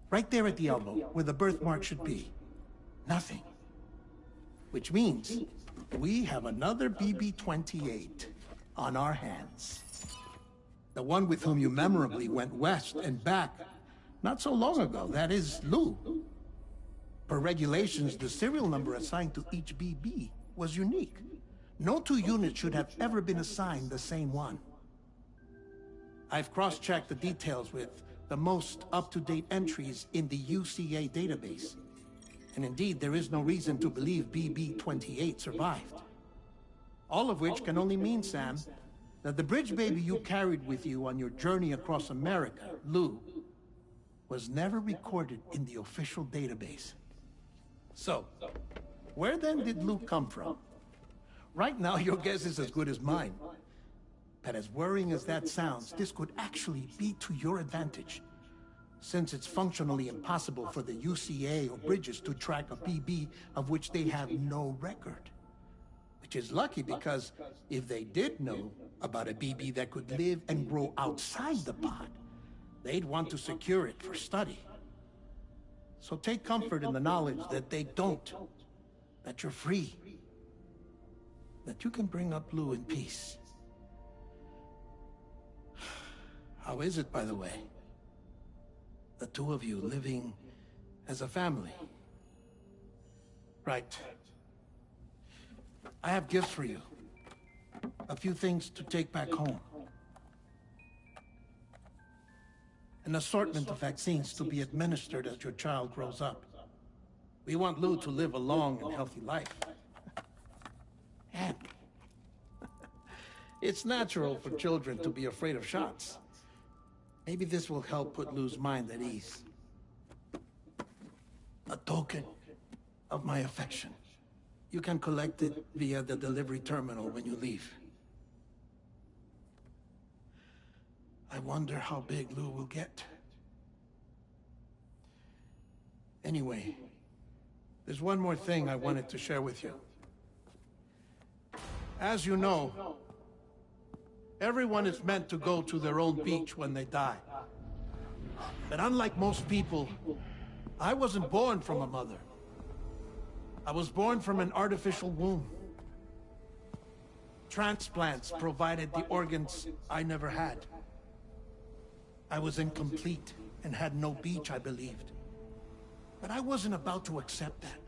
Speaker 1: Right there at the elbow, where the birthmark should be. Nothing. Which means we have another BB-28 on our hands. The one with whom you memorably went west and back not so long ago. That is Lou. Per regulations, the serial number assigned to each BB was unique. No two units should have ever been assigned the same one. I've cross-checked the details with the most up-to-date entries in the UCA database. And indeed, there is no reason to believe BB-28 survived. All of which can only mean, Sam, that the bridge baby you carried with you on your journey across America, Lou, was never recorded in the official database. So, where then did Lou come from? Right now, your guess is as good as mine. But as worrying as that sounds, this could actually be to your advantage, since it's functionally impossible for the UCA or Bridges to track a BB of which they have no record. Which is lucky, because if they did know about a BB that could live and grow outside the pod, they'd want to secure it for study. So take comfort in the knowledge that they don't, that you're free, that you can bring up Lou in peace. How is it, by the way? The two of you living as a family? Right. I have gifts for you. A few things to take back home. An assortment of vaccines to be administered as your child grows up. We want Lou to live a long and healthy life. And it's natural for children to be afraid of shots. Maybe this will help put Lou's mind at ease. A token of my affection. You can collect it via the delivery terminal when you leave. I wonder how big Lou will get. Anyway, there's one more thing I wanted to share with you. As you know, everyone is meant to go to their own beach when they die. But unlike most people, I wasn't born from a mother. I was born from an artificial womb. Transplants provided the organs I never had. I was incomplete and had no beach, I believed. But I wasn't about to accept that.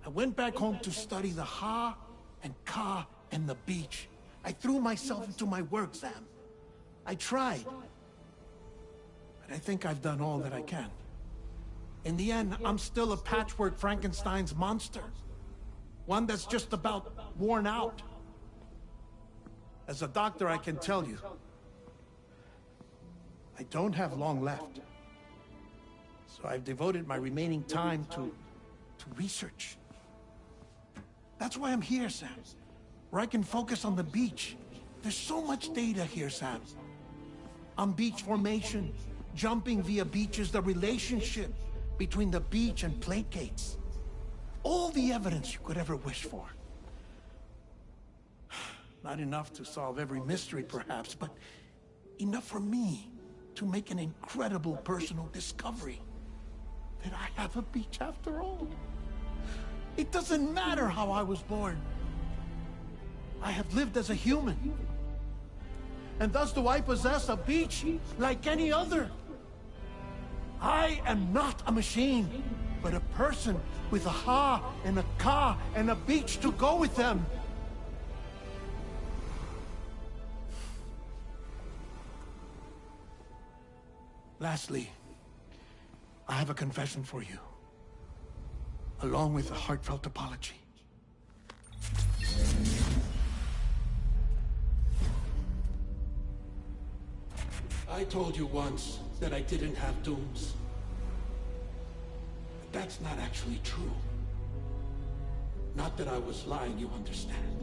Speaker 1: I went back home to study the Ha and Ka and the beach. I threw myself into my work, Sam. I tried. But I think I've done all that I can. In the end, I'm still a patchwork Frankenstein's monster. One that's just about worn out. As a doctor, I can tell you, I don't have long left. So I've devoted my remaining time to research. That's why I'm here, Sam. Where I can focus on the beach. There's so much data here, Sam. On beach formation, jumping via beaches, the relationship between the beach and placates. All the evidence you could ever wish for. Not enough to solve every mystery, perhaps, but enough for me to make an incredible personal discovery. That I have a beach after all. It doesn't matter how I was born. I have lived as a human. And thus do I possess a beach like any other. I am not a machine, but a person with a Ha and a Ka and a beach to go with them. Lastly, I have a confession for you, along with a heartfelt apology. I told you once that I didn't have dooms. But that's not actually true. Not that I was lying, you understand.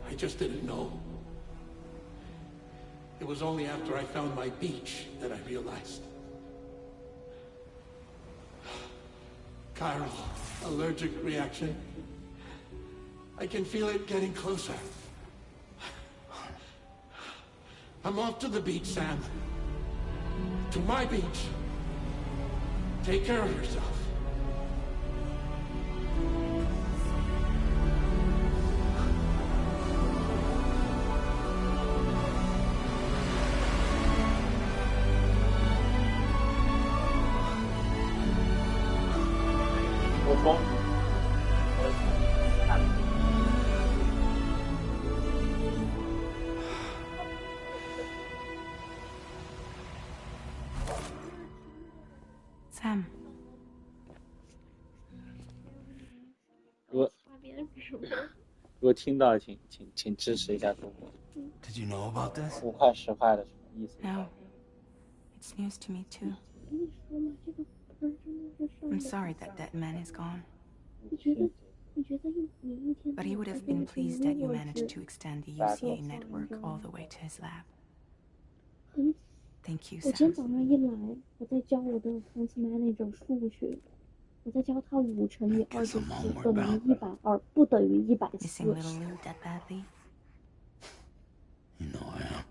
Speaker 1: I just didn't know. It was only after I found my beach that I realized. Chiral allergic reaction. I can feel it getting closer. I'm off to the beach, Sam. To my beach. Take care of yourself.
Speaker 2: Sam.
Speaker 5: 如果听到，请支持一下中国。
Speaker 4: Did you know about this?
Speaker 5: 五块10块的什么意思？
Speaker 2: No. It's news to me too. I'm sorry that that man is gone. But he would have been pleased that you managed to extend the UCA network all the way to his lab. Thank you,
Speaker 6: 我今天
Speaker 2: Sam.
Speaker 6: 早上一来，我在教我的 accounts manager 数学，我在教他5乘以24等于120，不等于
Speaker 2: Missing
Speaker 6: 140。
Speaker 2: little Lou that badly?
Speaker 4: You know I am.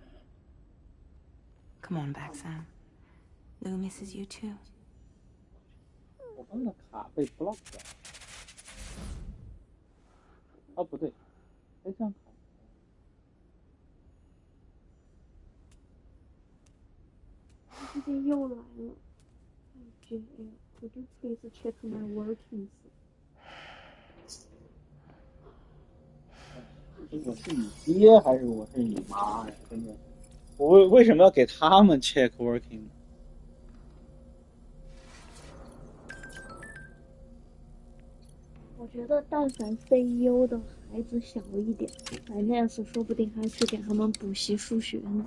Speaker 2: Come on back, Sam. Lou misses you too.
Speaker 5: 我们的卡被 block 掉。哦，不对，这张卡。
Speaker 6: 今天又来了。JL, could you please check my workings?
Speaker 5: 我是你爹还是我是你妈呀？真的。我为什么要给他们 check working？
Speaker 6: 我觉得但凡 CEO 的孩子小一点，白 Nance 说不定还去给他们补习数学呢。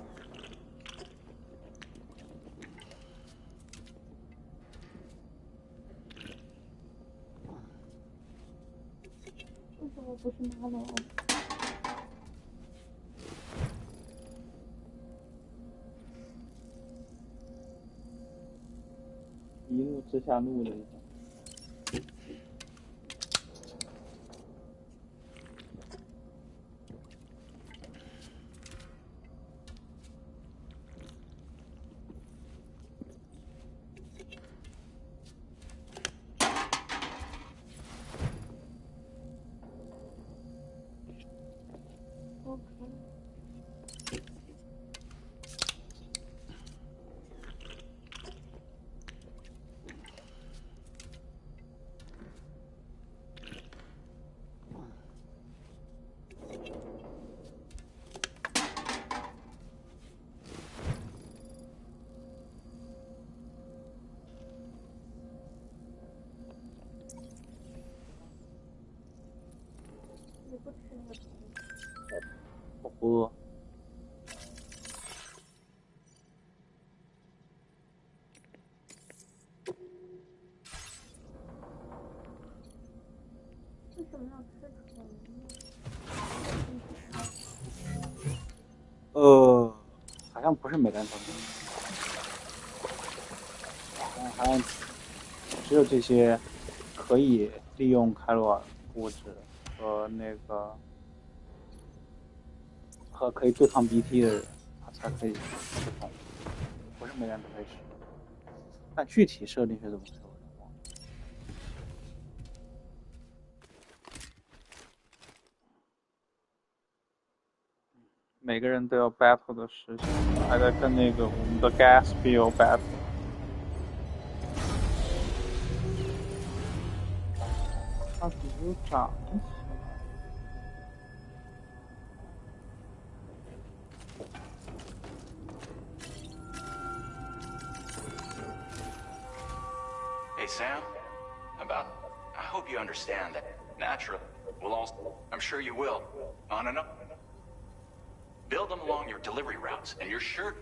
Speaker 6: 为什么不是妈妈？
Speaker 5: 一怒之下怒了一下。我不饿。
Speaker 6: 为什么要吃虫
Speaker 5: 呢？好像不是每个人都能。好像只有这些可以利用开罗尔物质和那个和可以对抗 BT 的人，他才可以吃虫，不是每个人都可以吃。但具体设定是怎么说？每个人都有 battle 的事情，还在跟那个我们的 gas bill battle。它只有涨起来。
Speaker 8: Hey Sam, I hope you understand that natural will also, I'm sure you will, on and up. Build them along your delivery routes, and you're sure,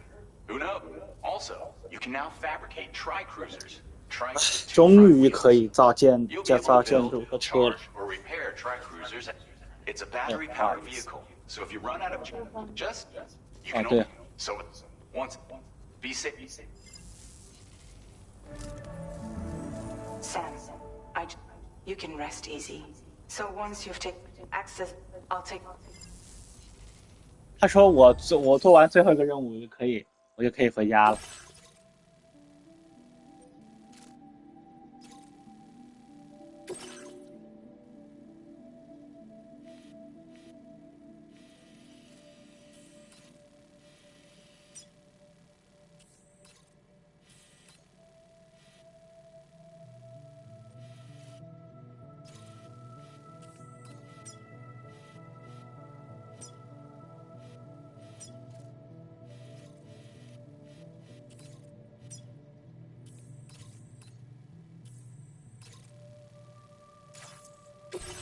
Speaker 8: who knows? Also, you can now fabricate tri-cruisers.
Speaker 5: 终于可以造建筑和车了。
Speaker 8: It's a battery-powered vehicle, so if you run out of just you can
Speaker 5: only
Speaker 8: so once be safe.
Speaker 2: Sam, you can rest easy. So once you've taken access, I'll take.
Speaker 5: 他说我做完最后一个任务我就可以回家了。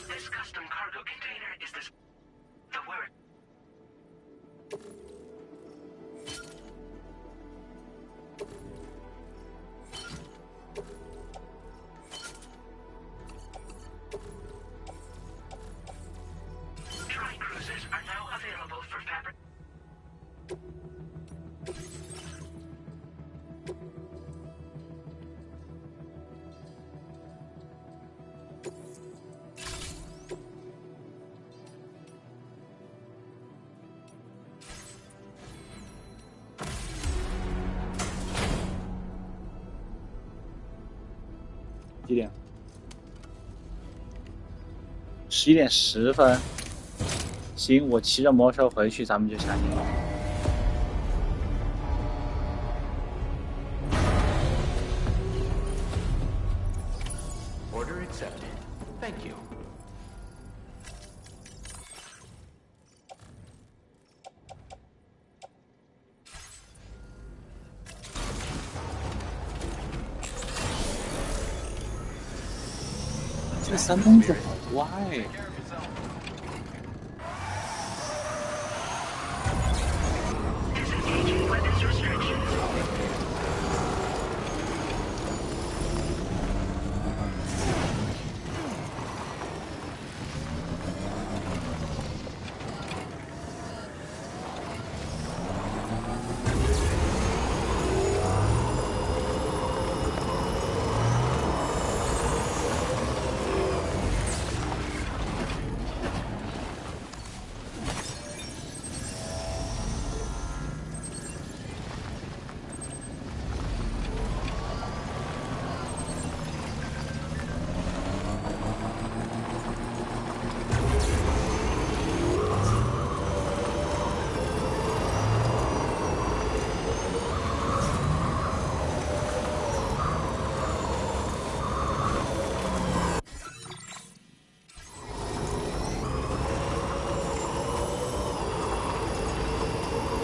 Speaker 7: This custom cargo container is the word. Tri-cruisers are now available for fabric.
Speaker 5: 几点？11点10分。行，我骑着摩托车回去，咱们就下线。
Speaker 11: Order accepted. Thank you.
Speaker 5: 这三东西好歪。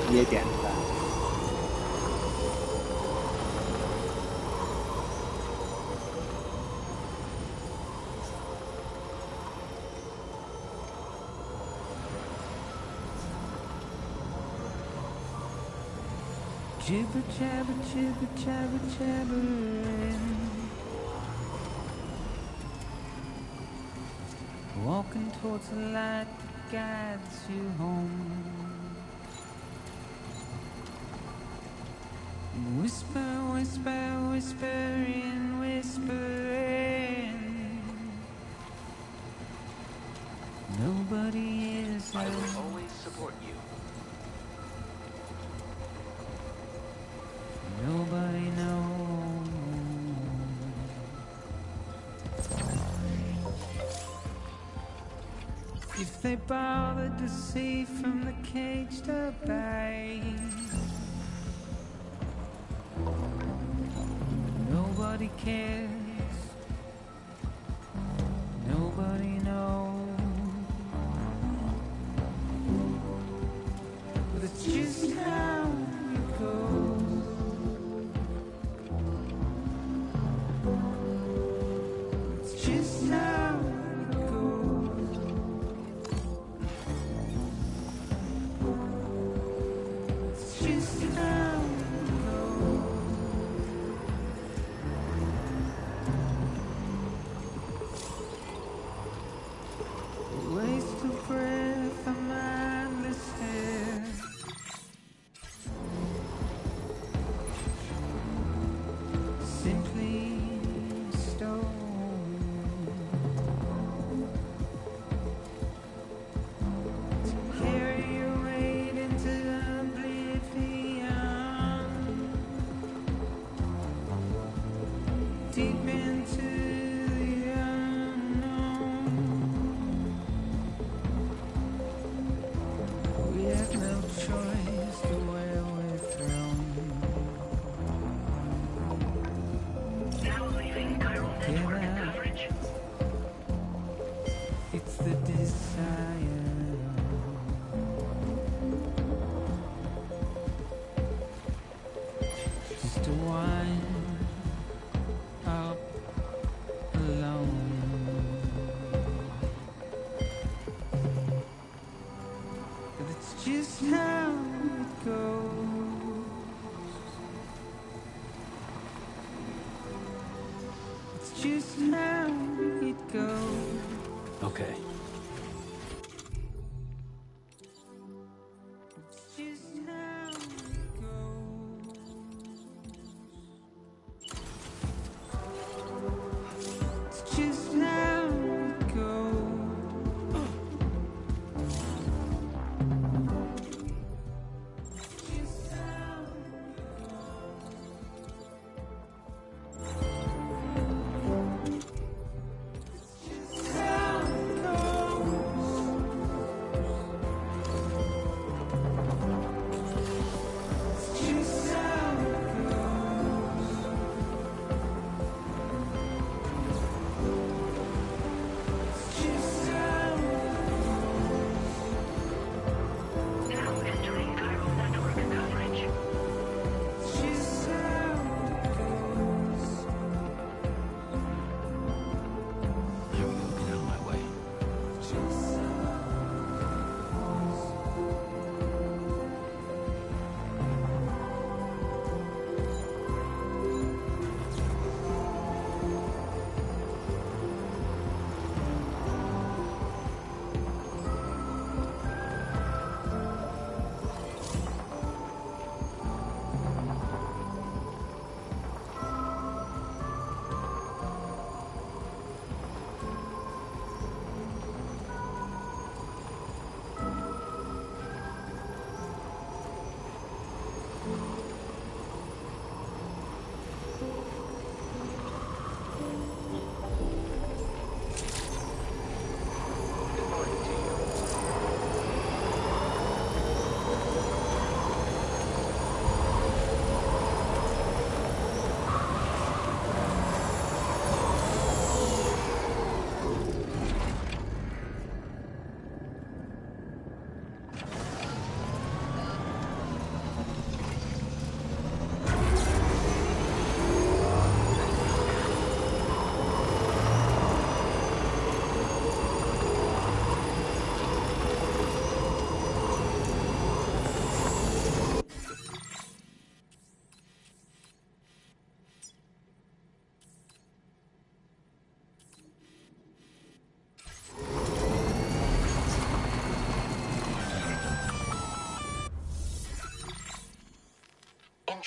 Speaker 5: 也点赞。
Speaker 15: Jibber jabber, jibber jabber, jabbering. Walking towards the light that guides you home. Whisper, whisper, whispering, whispering. Nobody is.
Speaker 11: I will always support you.
Speaker 15: Nobody knows. If they bothered to see from the cage to bay. Nobody cares. Nobody knows. But it's just how it goes. It's just how it goes. It's just how it goes. Waste of breath, a mindless hair. Simply stone. To carry your weight into oblivion. Deep into the unknown. We have no choice to where we're thrown.
Speaker 10: Now leaving Chiral Network coverage.
Speaker 15: It's the desire. Just to wind up alone. But it's just how it goes. It's just how it goes.
Speaker 4: Okay.
Speaker 15: It's just how it goes. It's just how it goes. Just how it goes. Just how it goes.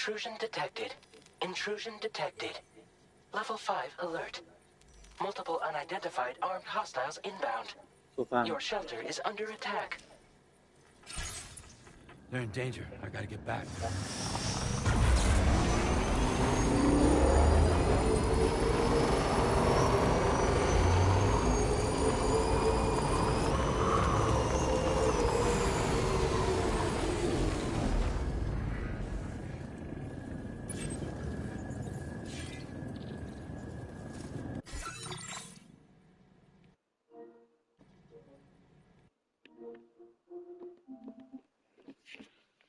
Speaker 16: Intrusion detected. Intrusion detected. Level 5 alert. Multiple unidentified armed hostiles inbound. Your shelter is under attack.
Speaker 4: They're in danger. I gotta get back.